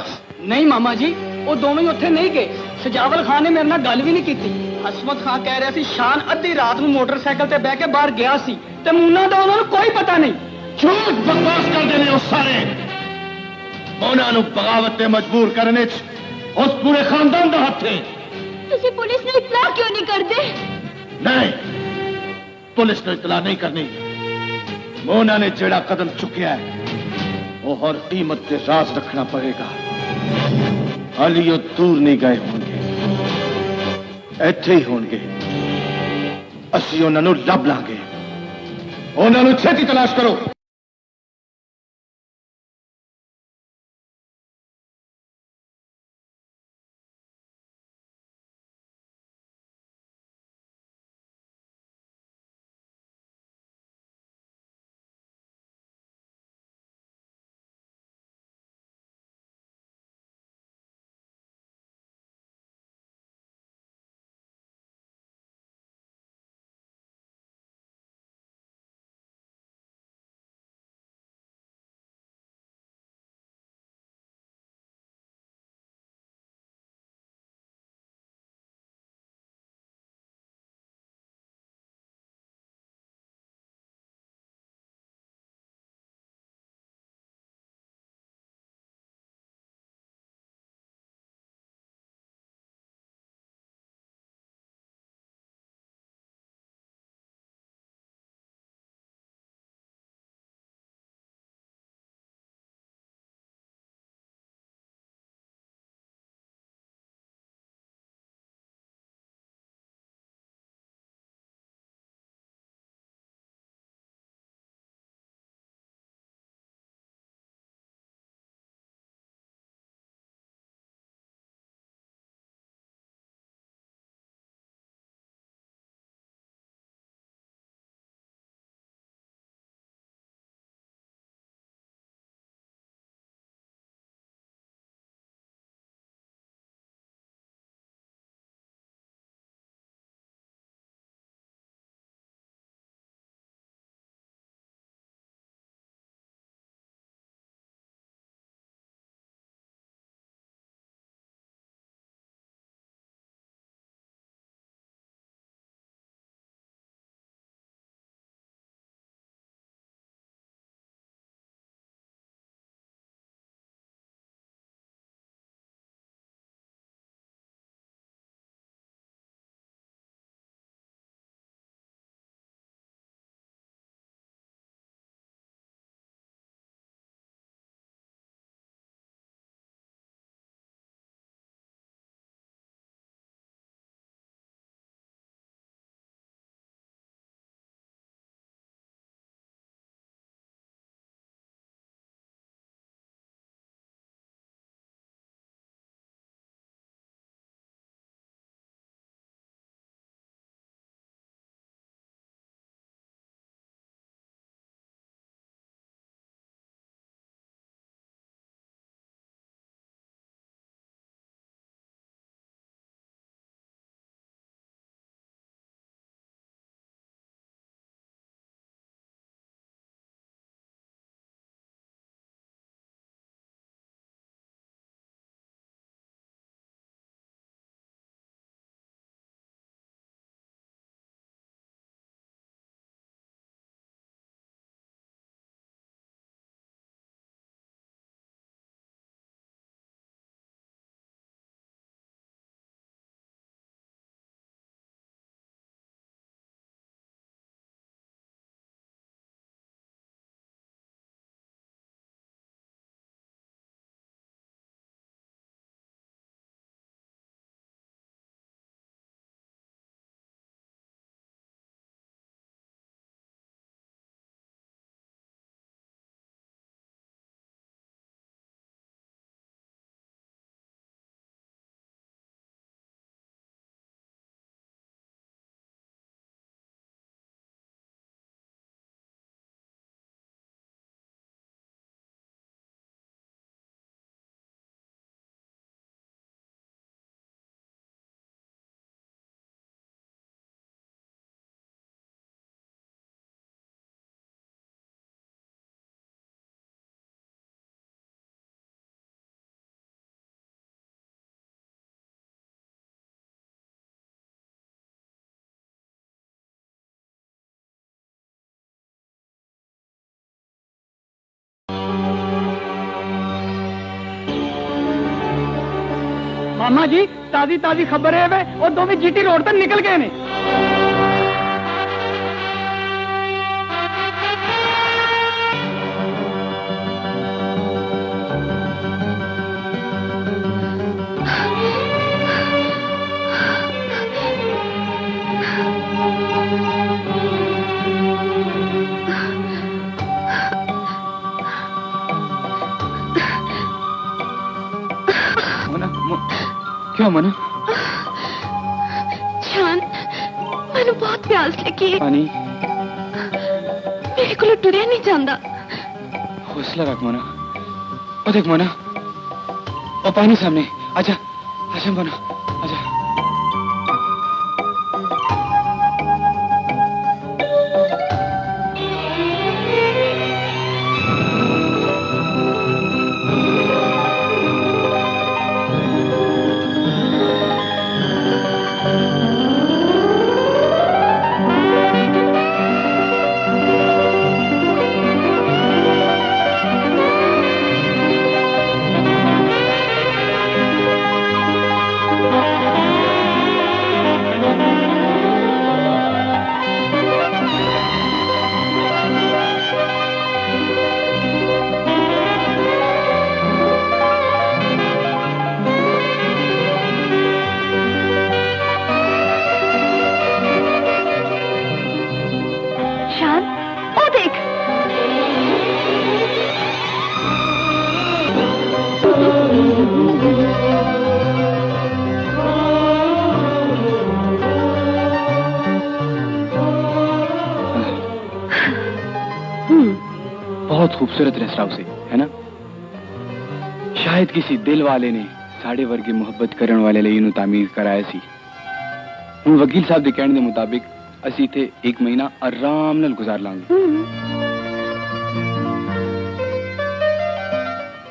नहीं मामा जी, वो दोनों ही उत्थे नहीं गए। सजावल खान ने मेरे नाल गल भी नहीं की। हसमत खान कह रहा सी शान अद्धी रात में मोटरसाइकिल ते बह के बाहर गया सी ते मुन्ना दा उन्हां नूं कोई पता नहीं। झूठ बकवास कर देने उस सारे मोना नूं बगावत ते मजबूर करने च उस पूरे खानदान दा हथ है। तुसी पुलिस ने इतला क्यों नहीं करते? नहीं, पुलिस ने इतला नहीं करनी। मोना ने जेड़ा कदम चुकिया है वो हर कीमत से राज रखना पड़ेगा। हाली वो दूर नहीं गए होंगे, ਇੱਥੇ ਹੀ ਹੋਣਗੇ। ਅਸੀਂ ਉਹਨਾਂ ਨੂੰ ਲੱਭ ਲਾਂਗੇ। ਉਹਨਾਂ ਨੂੰ ਛੇਤੀ ਤਲਾਸ਼ ਕਰੋ। मामा जी ताजी ताजी खबर है वे और दोवें जीटी रोड तक निकल गए ने क्यों मना? शान मैंने बहुत प्यास लगी है पानी मेरे को टुरिया नहीं जाता हौसला रख मना। ओ देख मना, ओ पानी सामने। आजा आजा मना, आजा। बहुत खूबसूरत रेस्तरां से है ना। शायद किसी दिल वाले ने साढ़े वर्गे मुहब्बत करने वाले लिए इन्हों तामीर कराया सी। ਹੁਣ ਵਕੀਲ ਸਾਹਿਬ ਦੇ ਕਹਿਣ ਦੇ ਮੁਤਾਬਿਕ ਅਸੀਂ ਇੱਥੇ 1 ਮਹੀਨਾ ਆਰਾਮ ਨਾਲ ਗੁਜ਼ਾਰ ਲਾਂਗੇ।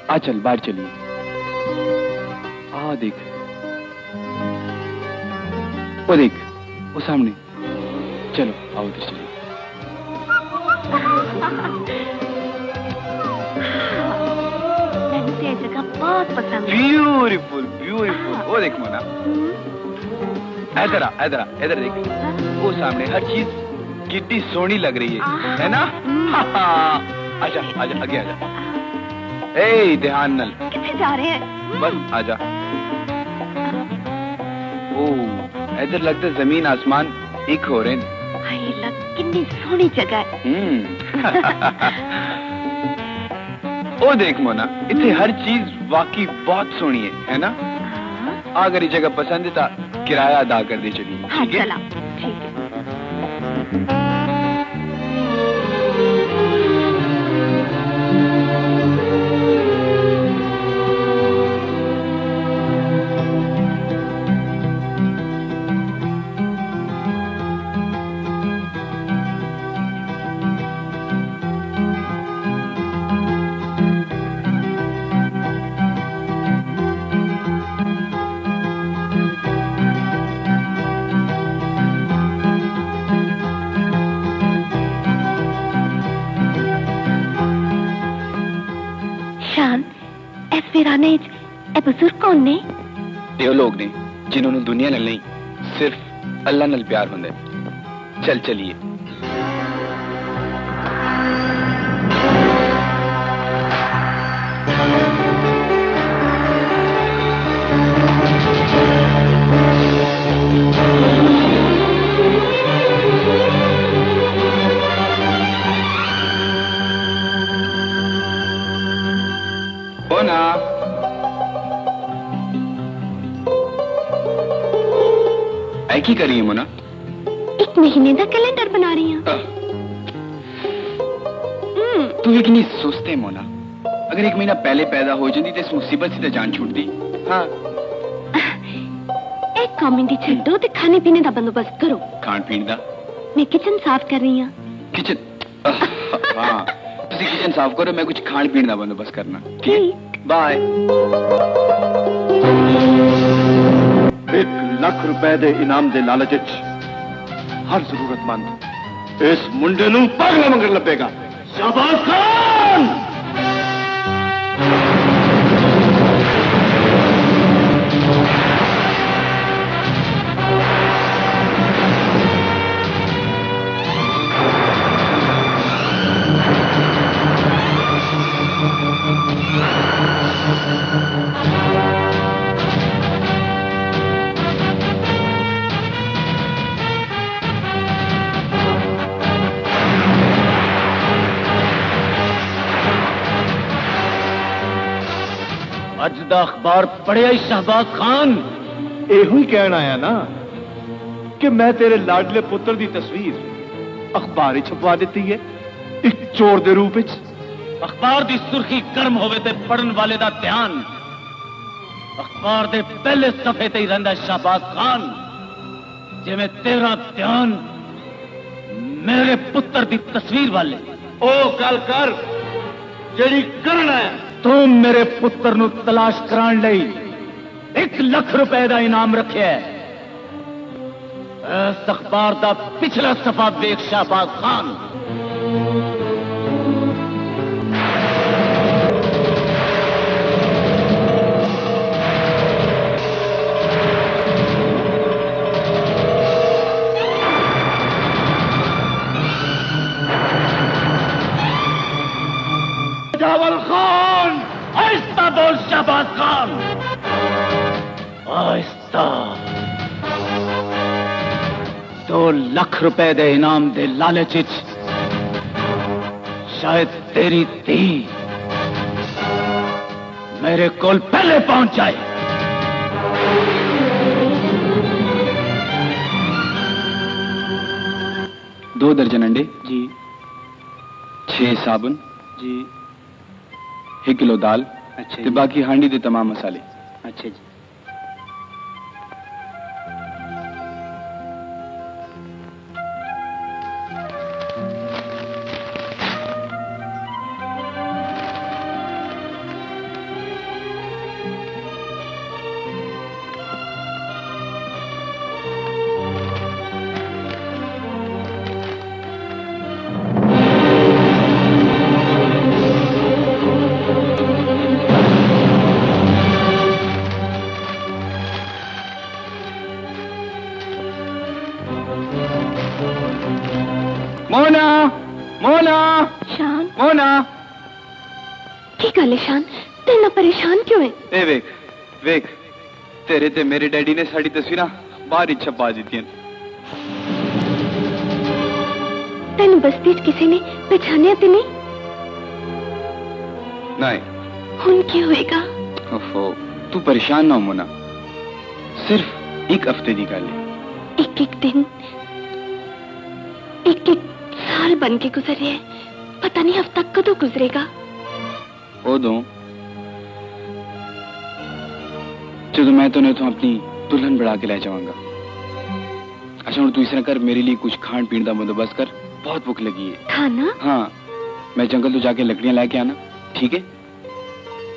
आ चल बाहर चलिए। आ देख, वो देख, वो सामने। चलो आओ उधर चलिए। मुझे ये जगह बहुत पसंद है। Beautiful beautiful. वो देख मोना, इधर आ, इधर आ, इधर देख, वो सामने हर चीज कितनी सोहनी लग रही है ना। आजा आजा आगे आजा। ए ध्यान नल, कितने जा रहे हैं? बस आजा। ओ इधर लगता जमीन आसमान एक हो रहे हैं। हाय लग कितनी सोहनी जगह है। ओ देख मोना, इतने हर चीज वाकई बहुत सोहनी है ना। अगर ये जगह पसंद है तो किराया अदा कर दे चलिए। हाँ ठीक है? चला, ठीक है। शान इस वीराने ए बुजुर्ग कौन ने? ये लोग ने जिन्होंने दुनिया नाल नहीं सिर्फ अल्लाह नाल प्यार हुंदा है। चल चलिए। मोना, ऐ की करी है मोना? 1 महीने का कैलेंडर बना रही हूँ। तू एक नहीं सोचते मोना, अगर 1 महीना पहले पैदा हो जाती तो इस मुसीबत से तो जान छूटती। हाँ, एक कॉमेडी छड्डो ते खाने पीने का बंदोबस्त करो। खान पीन का? मैं किचन साफ कर रही हूँ। किचन? हाँ, तुसी किचन साफ करो, मैं कुछ खान पीन का बंदोबस्त करना। ठीक, बाय। 1 ਲੱਖ रुपए ਦੇ ਇਨਾਮ ਦੇ ਲਾਲਚ ਵਿੱਚ ਹਰ ਜ਼ਰੂਰਤਮੰਦ ਇਸ ਮੁੰਡੇ ਨੂੰ ਪਾਗਲਾ ਮੰਗਣ ਲੱਭੇਗਾ। ਸ਼ਾਬਾਸ਼ ਖਾਨ। अज दा अखबार पढ़िया ही शहबाज खान? ਇਹੋ ਹੀ ਕਹਿਣ ਆਇਆ ਨਾ ਕਿ ਮੈਂ ਤੇਰੇ ਲਾਡਲੇ ਪੁੱਤਰ ਦੀ ਤਸਵੀਰ ਅਖਬਾਰ ਵਿੱਚ ਛਪਵਾ ਦਿੱਤੀ ਹੈ ਇੱਕ ਚੋਰ ਦੇ ਰੂਪ ਵਿੱਚ। अखबार दी सुर्खी गर्म होवे ते पढ़न वाले दा ध्यान अखबार दे पहले सफे ते ही रहिंदा शहबाज खान, जिवें तेरा ध्यान मेरे पुत्र दी तस्वीर वाले। ਉਹ ਗੱਲ ਕਰ ਜਿਹੜੀ ਕਰਨਾ ਹੈ। तू मेरे पुत्र नु तलाश कराने लई 1 लाख रुपए दा इनाम रखिया है। इस अखबार दा पिछला सफा देख शहबाज खान। जावल खान, आहिस्ता बोल शहबाज खान, आहिस्ता। 2 लाख रुपए दे इनाम दे लालच विच शायद तेरी धी मेरे कोल पहले पहुंच जाए। 2 दर्जन अंडे जी 6 साबुन जी। 1 किलो दाल अच्छा ते जी। बाकी हांडी दे तमाम मसाले। अच्छा जी। मोना, मोना, शान मोना। की गल है शान, ते इन्ना परेशान क्यों है? ए वेख वेख, तेरे ते मेरे डैडी ने साड़ी तस्वीरां बाहर ही छपा दित्तियां। तेन बस्ती च किसी ने पहचानिया ते नहीं? नहीं। हुन की होएगा? ओफो, तू परेशान ना हो मोना, सिर्फ 1 हफ्ते की गल है। एक एक दिन एक एक साल बन के गुजर है, पता नहीं हफ्ता कदों गुजरेगा। उदों जदों मैं तो अपनी दुल्हन बढ़ा के ले जाऊंगा। अच्छा हुण तू इस तरह कर, मेरे लिए कुछ खान पीन का बंदोबस्त कर, बहुत भूख लगी है। खाना? हाँ, मैं जंगल तो जाके लकड़ियां लेके आना, ठीक है?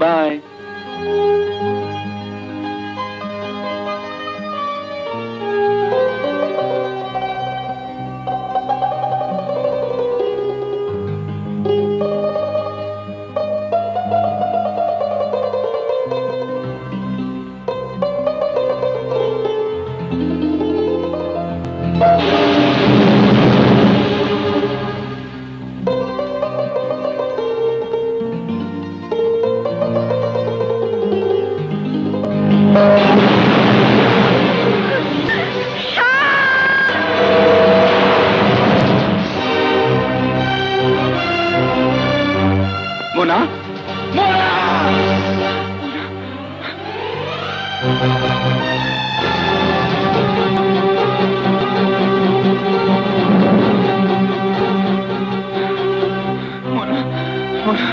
बाय। मोना, मोना! मोना, मोना।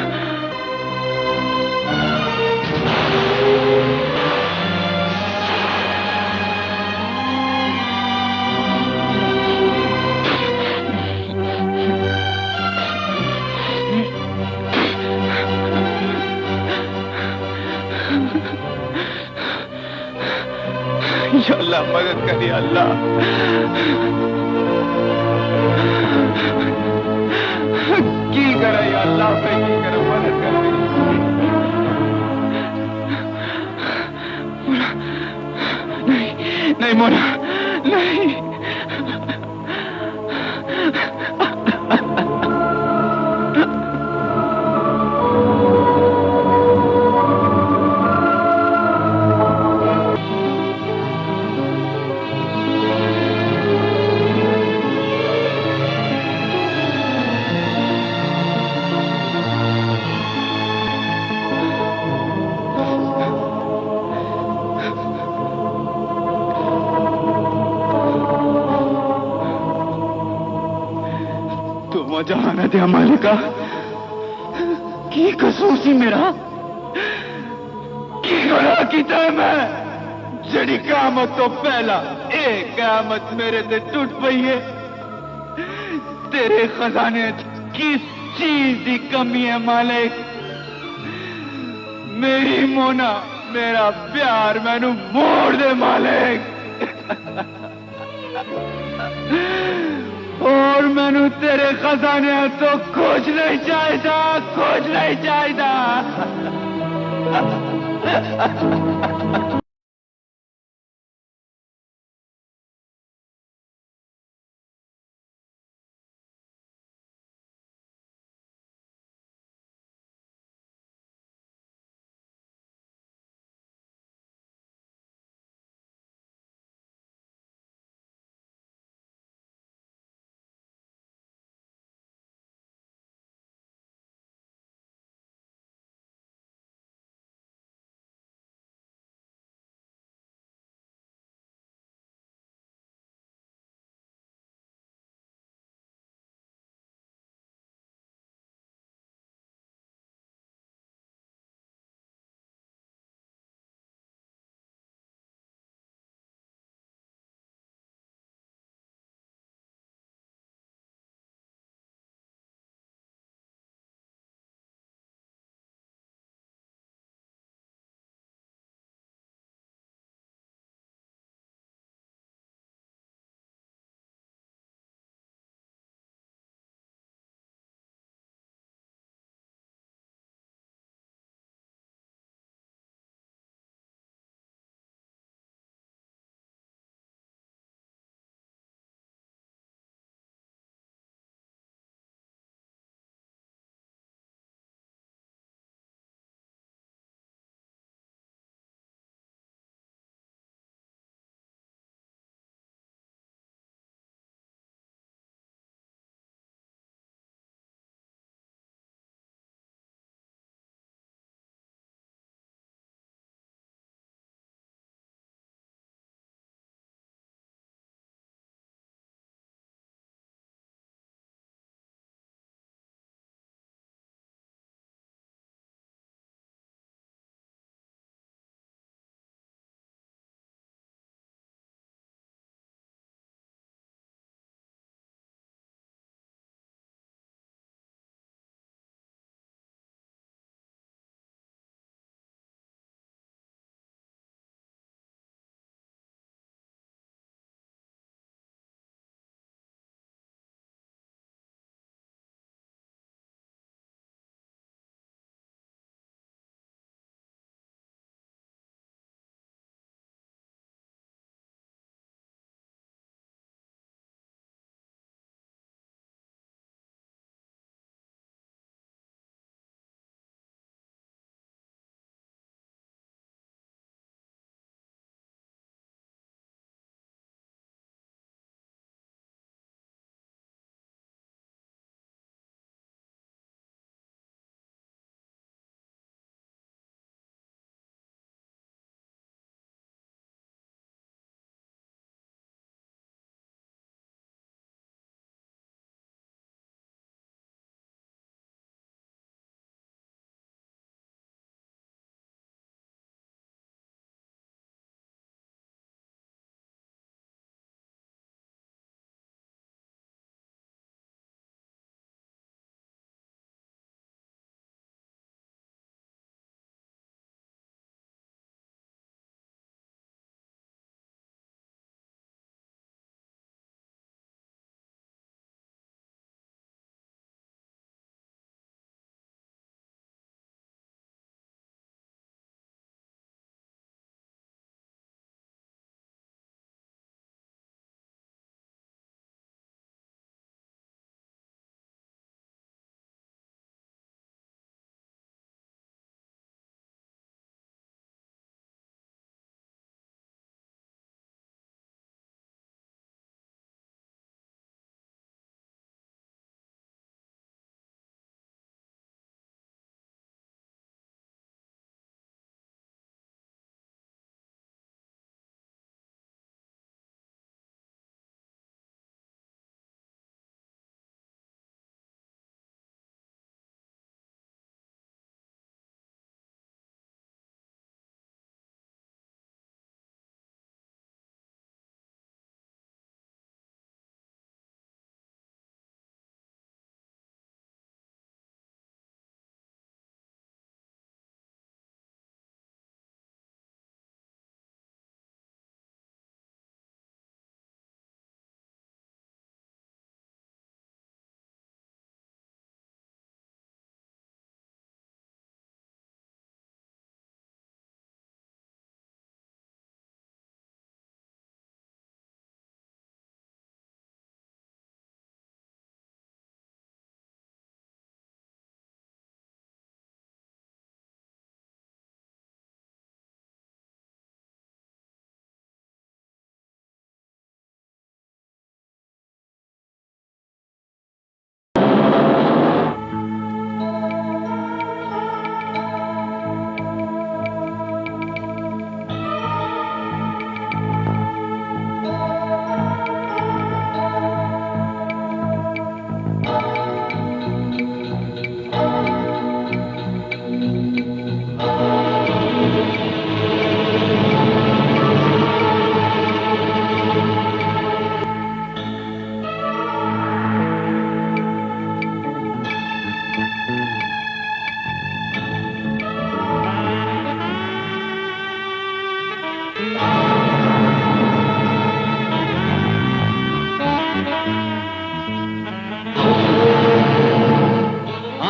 या अल्लाह मदद कर, या अल्लाह। की करा या अल्लाह, मैं की करा, मदद कर मेरी। मोना, नहीं नहीं मोना, नहीं। दिया मालिका की कसूर सी मेरा की गुनाह कीता है मैं जड़ी क़यामत तो पहला एक क़यामत मेरे ते टूट पई है तेरे खजाने किस चीज की कमी है मालिक मेरी मोना मेरा प्यार मैनू मोड़ दे मालिक और मैनू तेरे खजाने तो कुछ नहीं चाहिए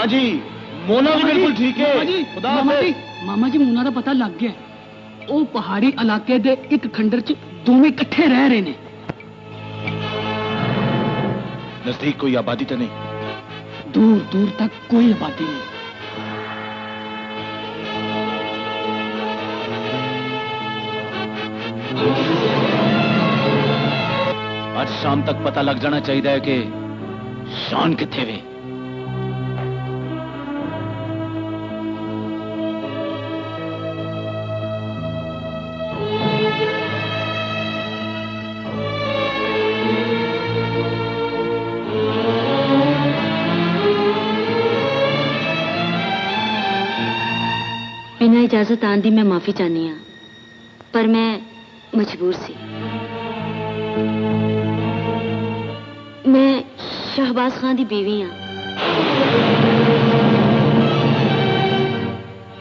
जी मोना भी बिल्कुल ठीक है। खुदा हाफिज। ਮਾਮਾ ਜੀ ਮੂਨਾ ਦਾ ਪਤਾ ਲੱਗ ਗਿਆ ਉਹ ਪਹਾੜੀ ਇਲਾਕੇ ਦੇ ਇੱਕ ਖੰਡਰ 'ਚ ਦੋਵੇਂ ਇਕੱਠੇ ਰਹਿ ਰਹੇ ਨੇ नजदीक कोई आबादी तो नहीं? दूर दूर तक कोई आबादी नहीं आज शाम तक पता लग जाना चाहिए है कि शान किथे वे। बिना इजाजत आन दी मैं माफी चाहनी हाँ पर मैं मजबूर सी। मैं शहबाज खान दी बीवी हाँ।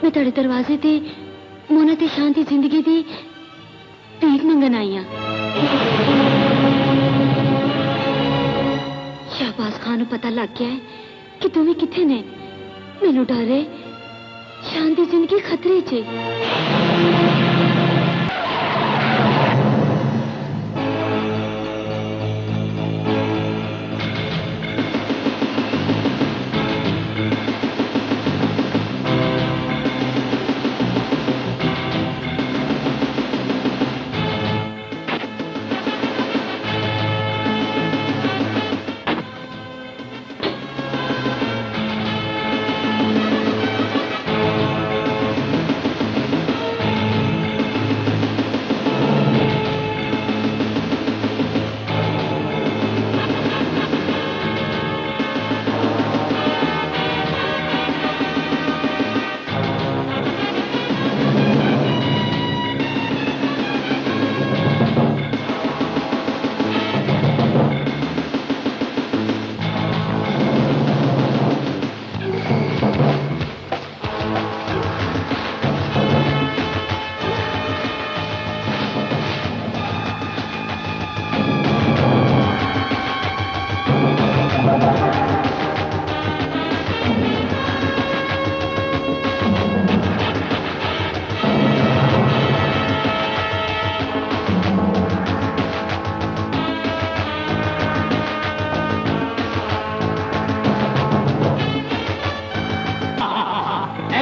मैं तेरे दरवाजे ते मोना ते शांति जिंदगी दी भीख मंगन आई हाँ। शहबाज खान को पता लग गया है कि तुम्हें किथे ने। मैनू डर है शांति जिंदगी खतरे च।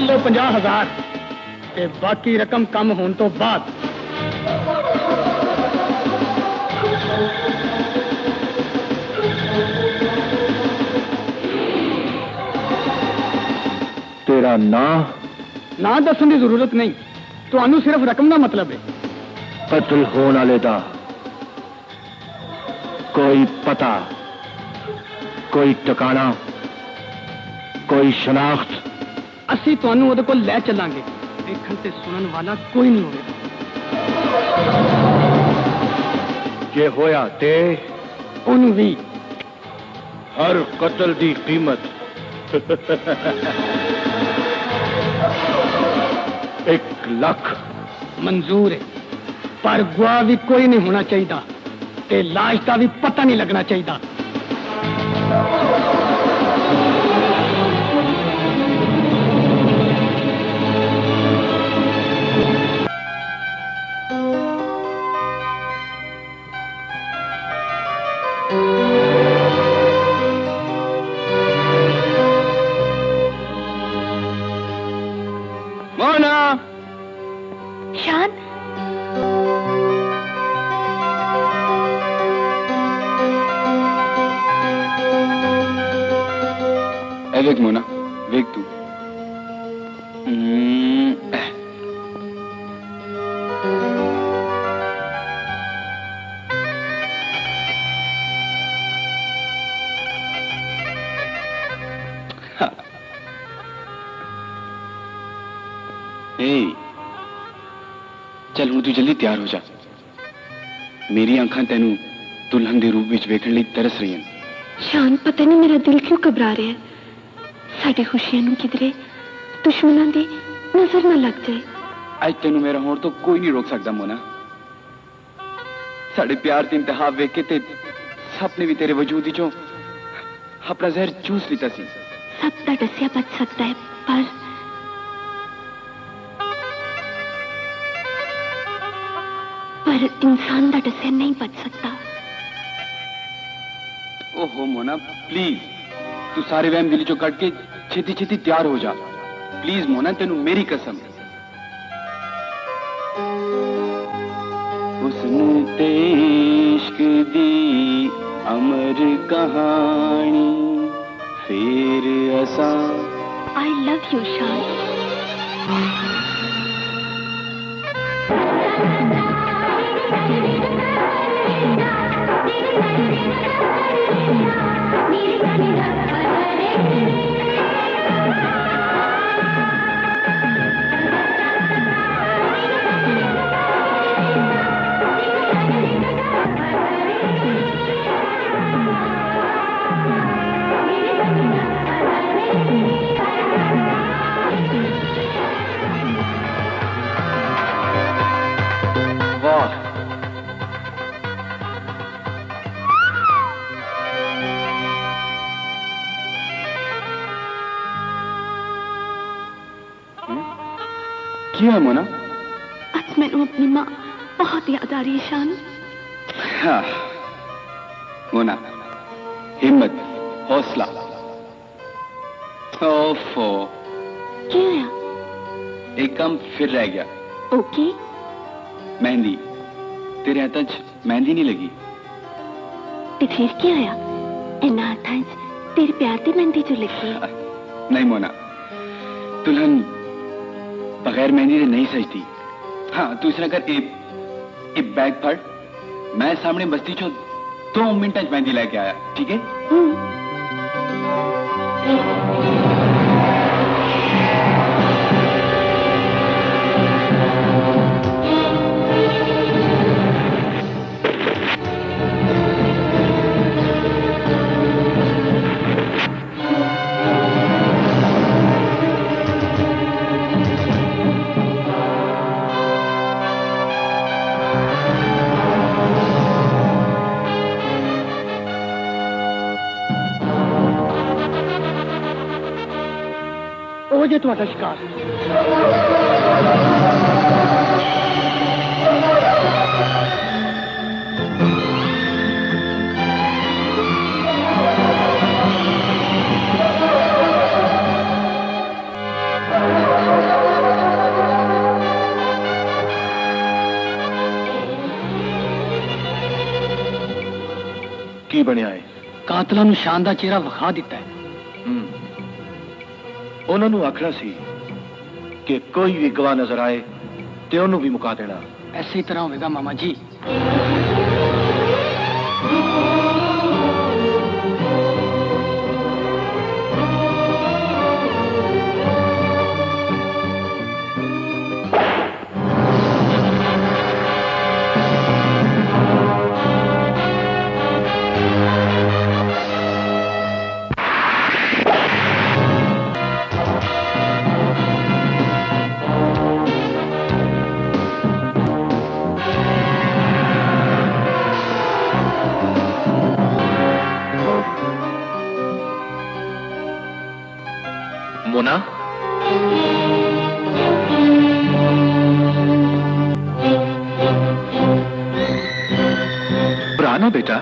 लो 50,000 ਤੇ ਬਾਕੀ ਰਕਮ ਕੰਮ ਹੋਣ ਤੋਂ ਬਾਅਦ। तेरा नां? ਨਾ ਦੱਸਣ ਦੀ ਜ਼ਰੂਰਤ ਨਹੀਂ ਤੁਹਾਨੂੰ ਸਿਰਫ ਰਕਮ ਦਾ ਮਤਲਬ ਹੈ। कत्ल होने वाले दा कोई पता, कोई ठिकाना, कोई शनाख्त? ਅਸੀਂ ਤੁਹਾਨੂੰ ਉਹਦੇ ਕੋਲ ਲੈ ਚੱਲਾਂਗੇ। ਦੇਖਣ ਤੇ ਸੁਣਨ ਵਾਲਾ ਕੋਈ ਨਹੀਂ ਹੋਵੇਗਾ। जे होया ते ਉਹਨੂੰ ਵੀ हर कत्ल दी कीमत 1 लाख ਮਨਜ਼ੂਰ ਹੈ ਪਰ ਗਵਾਹ ਵੀ ਕੋਈ ਨਹੀਂ ਹੋਣਾ ਚਾਹੀਦਾ ਤੇ ਲਾਸ਼ ਦਾ ਵੀ ਪਤਾ ਨਹੀਂ ਲੱਗਣਾ ਚਾਹੀਦਾ। मोना शान वेक मोना वेक तू। चल हुण तू जल्दी तैयार हो जा। मेरी आंखां तेनू दुल्हन दे रूप विच वेखण लई तरस रही हैं। शान पता नहीं मेरा दिल क्यों घबरा रहा है। साडी खुशियां नूं किधरे दुश्मनां दी नजर ना लग जाए। अज तेनू मेरा होण तो कोई नहीं रोक सकदा मोना। साडे प्यार दी इंतहा वेख के ते सपने भी तेरे वजूद विचों अपना जहर चूस लीता सी। ਸਭ ਦਾ ਦੱਸਿਆ ਬਚ ਸਕਦਾ ਹੈ, ਪਰ इंसान ਦਾ ਦੱਸਿਆ ਨਹੀਂ ਬਚ ਸਕਦਾ। ओहो मोना प्लीज तू सारे वहम दिली चो कट के छेती छेती तैयार हो जा प्लीज मोना तेनू मेरी कसम। उसने ते इश्क दी अमर कहानी फिर असा आई लव यू शान। वाह क्या है मोना? आज मैनू अपनी माँ बहुत याद आ रही है शान। हाँ, मोना हिम्मत हौसला। ओफो क्या है? एक काम फिर रह गया। ओके मेहंदी तेरे हाथों च मेहंदी नहीं लगी। ते फिर क्या होया? इन्ना हाथां च तेरे प्यार दी मेहंदी जो लगी। नहीं मोना दुल्हन बगैर मेहंदी से नहीं सजती। हाँ तू इस तरह कर ए बैग फड़ मैं सामने बस्ती चो 2 मिनट च मेहंदी लेके आया ठीक है? ਉਹ ਜੇ ਤੁਹਾਡਾ ਸ਼ਿਕਾਰ। ਕੀ ਬਣਿਆ ਹੈ? ਕਾਤਲਾਂ ਨੂੰ ਸ਼ਾਨ ਦਾ ਚਿਹਰਾ ਵਿਖਾ ਦਿੱਤਾ ਹੈ। ਉਹਨਾਂ ਨੂੰ ਆਖਣਾ ਸੀ ਕਿ ਕੋਈ ਵੀ ਗਵਾਹ ਨਜ਼ਰ ਆਏ ਤੇ ਉਹਨੂੰ ਵੀ ਮੁਕਾ ਦੇਣਾ। ਐਸੀ ਤਰ੍ਹਾਂ ਹੋਵੇਗਾ ਮਾਮਾ ਜੀ। मोना पुराना बेटा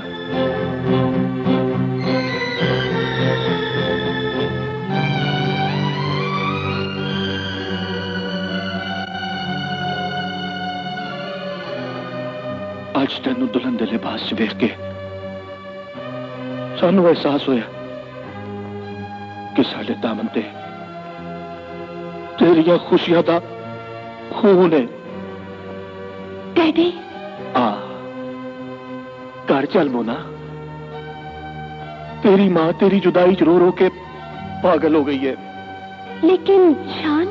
आज तेनू दुल्हन दे लिबास च वेख के सानू एहसास होया कि साडे दामन ते तेरिया खुशियां दा खून है। डैडी आ घर चल मोना। तेरी माँ तेरी जुदाई च रो रो के पागल हो गई है। लेकिन शान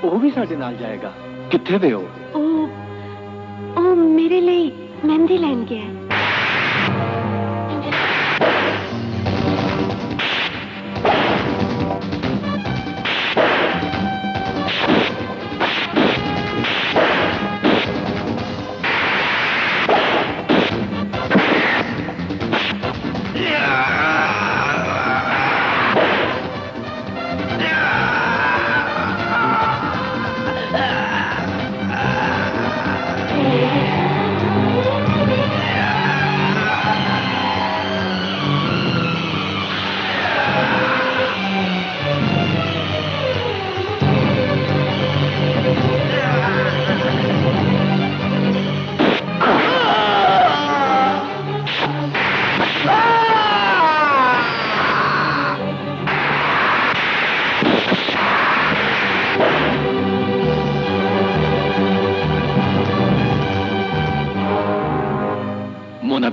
वो भी साडे नाल जाएगा। किथे दे हो? ओ मेरे लिए मेहंदी लैन गया है।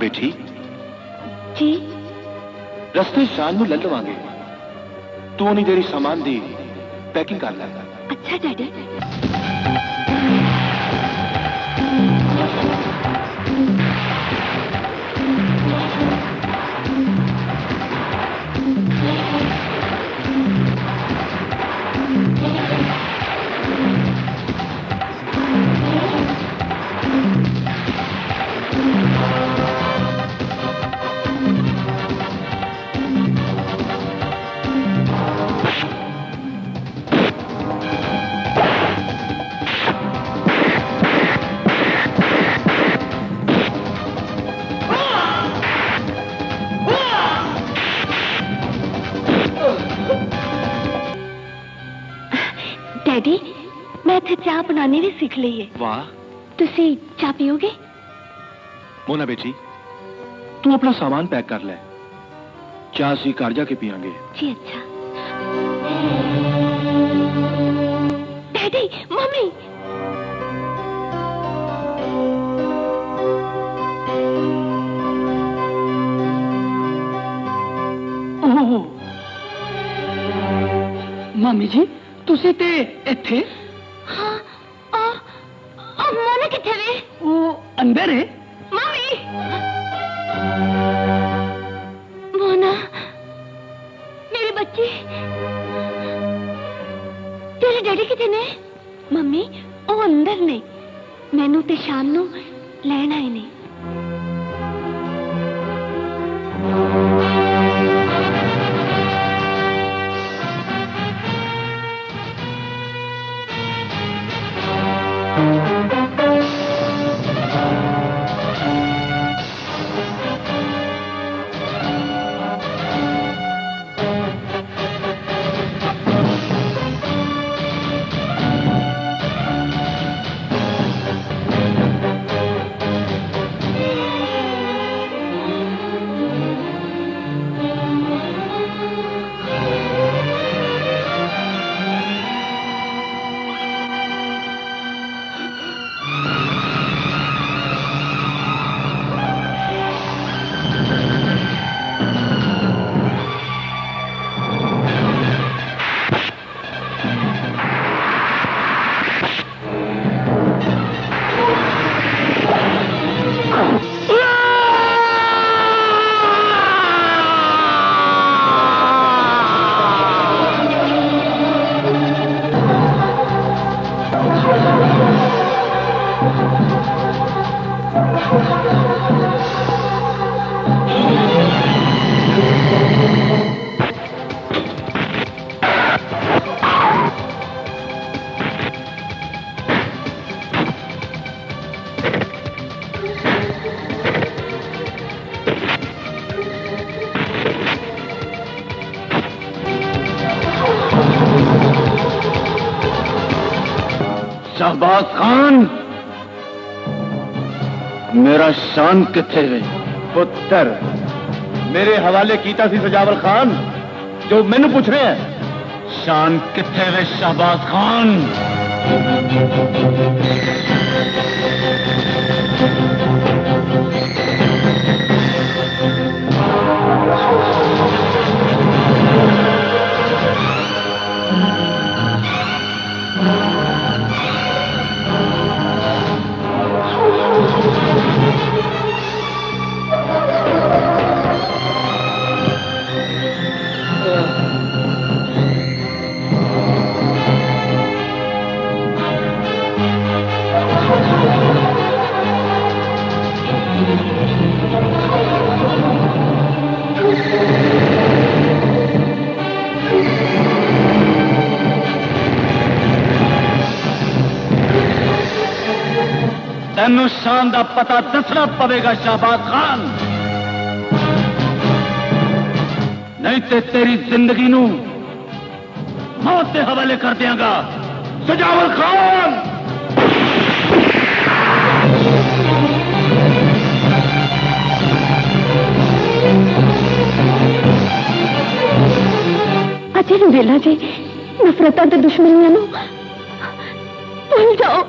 बेटी जी रस्ते शान ਨੂੰ ਲੈ ਲਵਾਂਗੇ ਤੂੰ ਨਹੀਂ ਦੇਰੀ ਸਾਮਾਨ ਦੀ ਪੈਕਿੰਗ ਕਰ ਲੈ अच्छा डैडी डैडी मैं इत्थे चाह बनानी भी सीख ली है वाह तुसी चाह पियोगे मोना बेटी तू अपना सामान पैक कर ले चाह सी घर जाके पियांगे जी अच्छा डैडी मम्मी ਓਹ ਮਾਮੀ ਜੀ ਤੁਸੀਂ ਤੇ ਇੱਥੇ हाँ मोना किथे वे ਉਹ ਅੰਦਰ ਹੈ मम्मी मोना मेरे बच्चे तेरे डैडी किथे ने मम्मी ओ अंदर ने मैनू ते शान नू लैन आए ने शहबाज खान मेरा शान किथे वे पुत्र मेरे हवाले कीता सी सजावल खान जो मैनू पूछ रहे हैं शान किथे वे शहबाज खान तेनू शान दा पता दसना पवेगा शहबाज खान नहीं ते तेरी जिंदगी नू मौत के हवाले कर दियांगा सजावल खान अजय रुरेला जी नफरतां ते दुश्मनियां नू भुल जाओ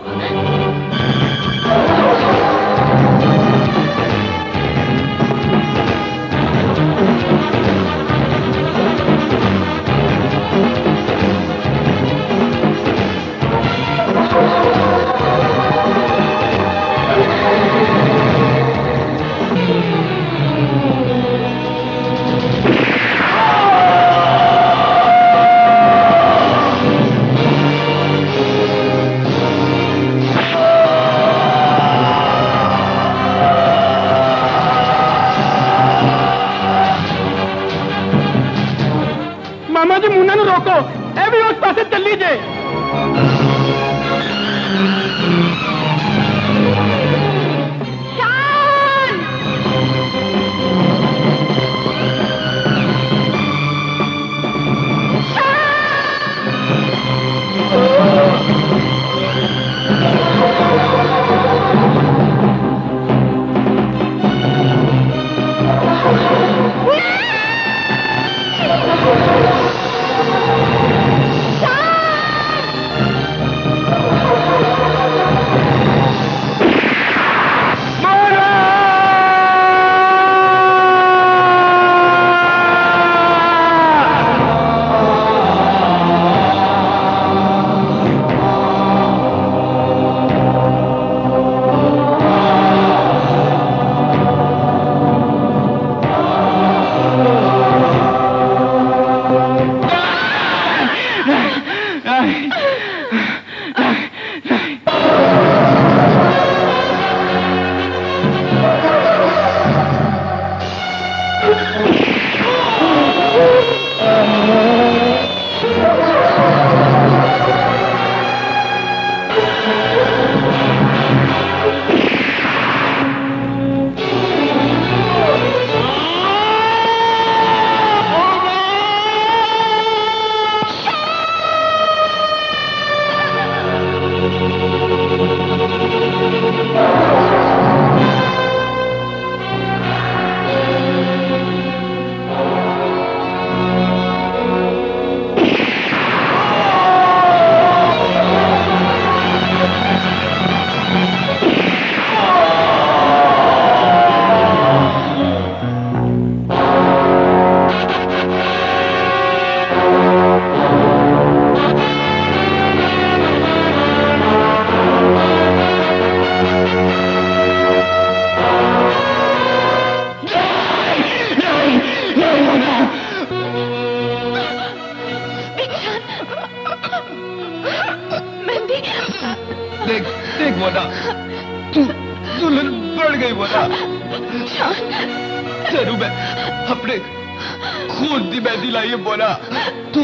देख देख मोना, तू दुल्हन बढ़ गई मोना। तेरू मैं अपने खून की मेहंदी लाई है मोना। तू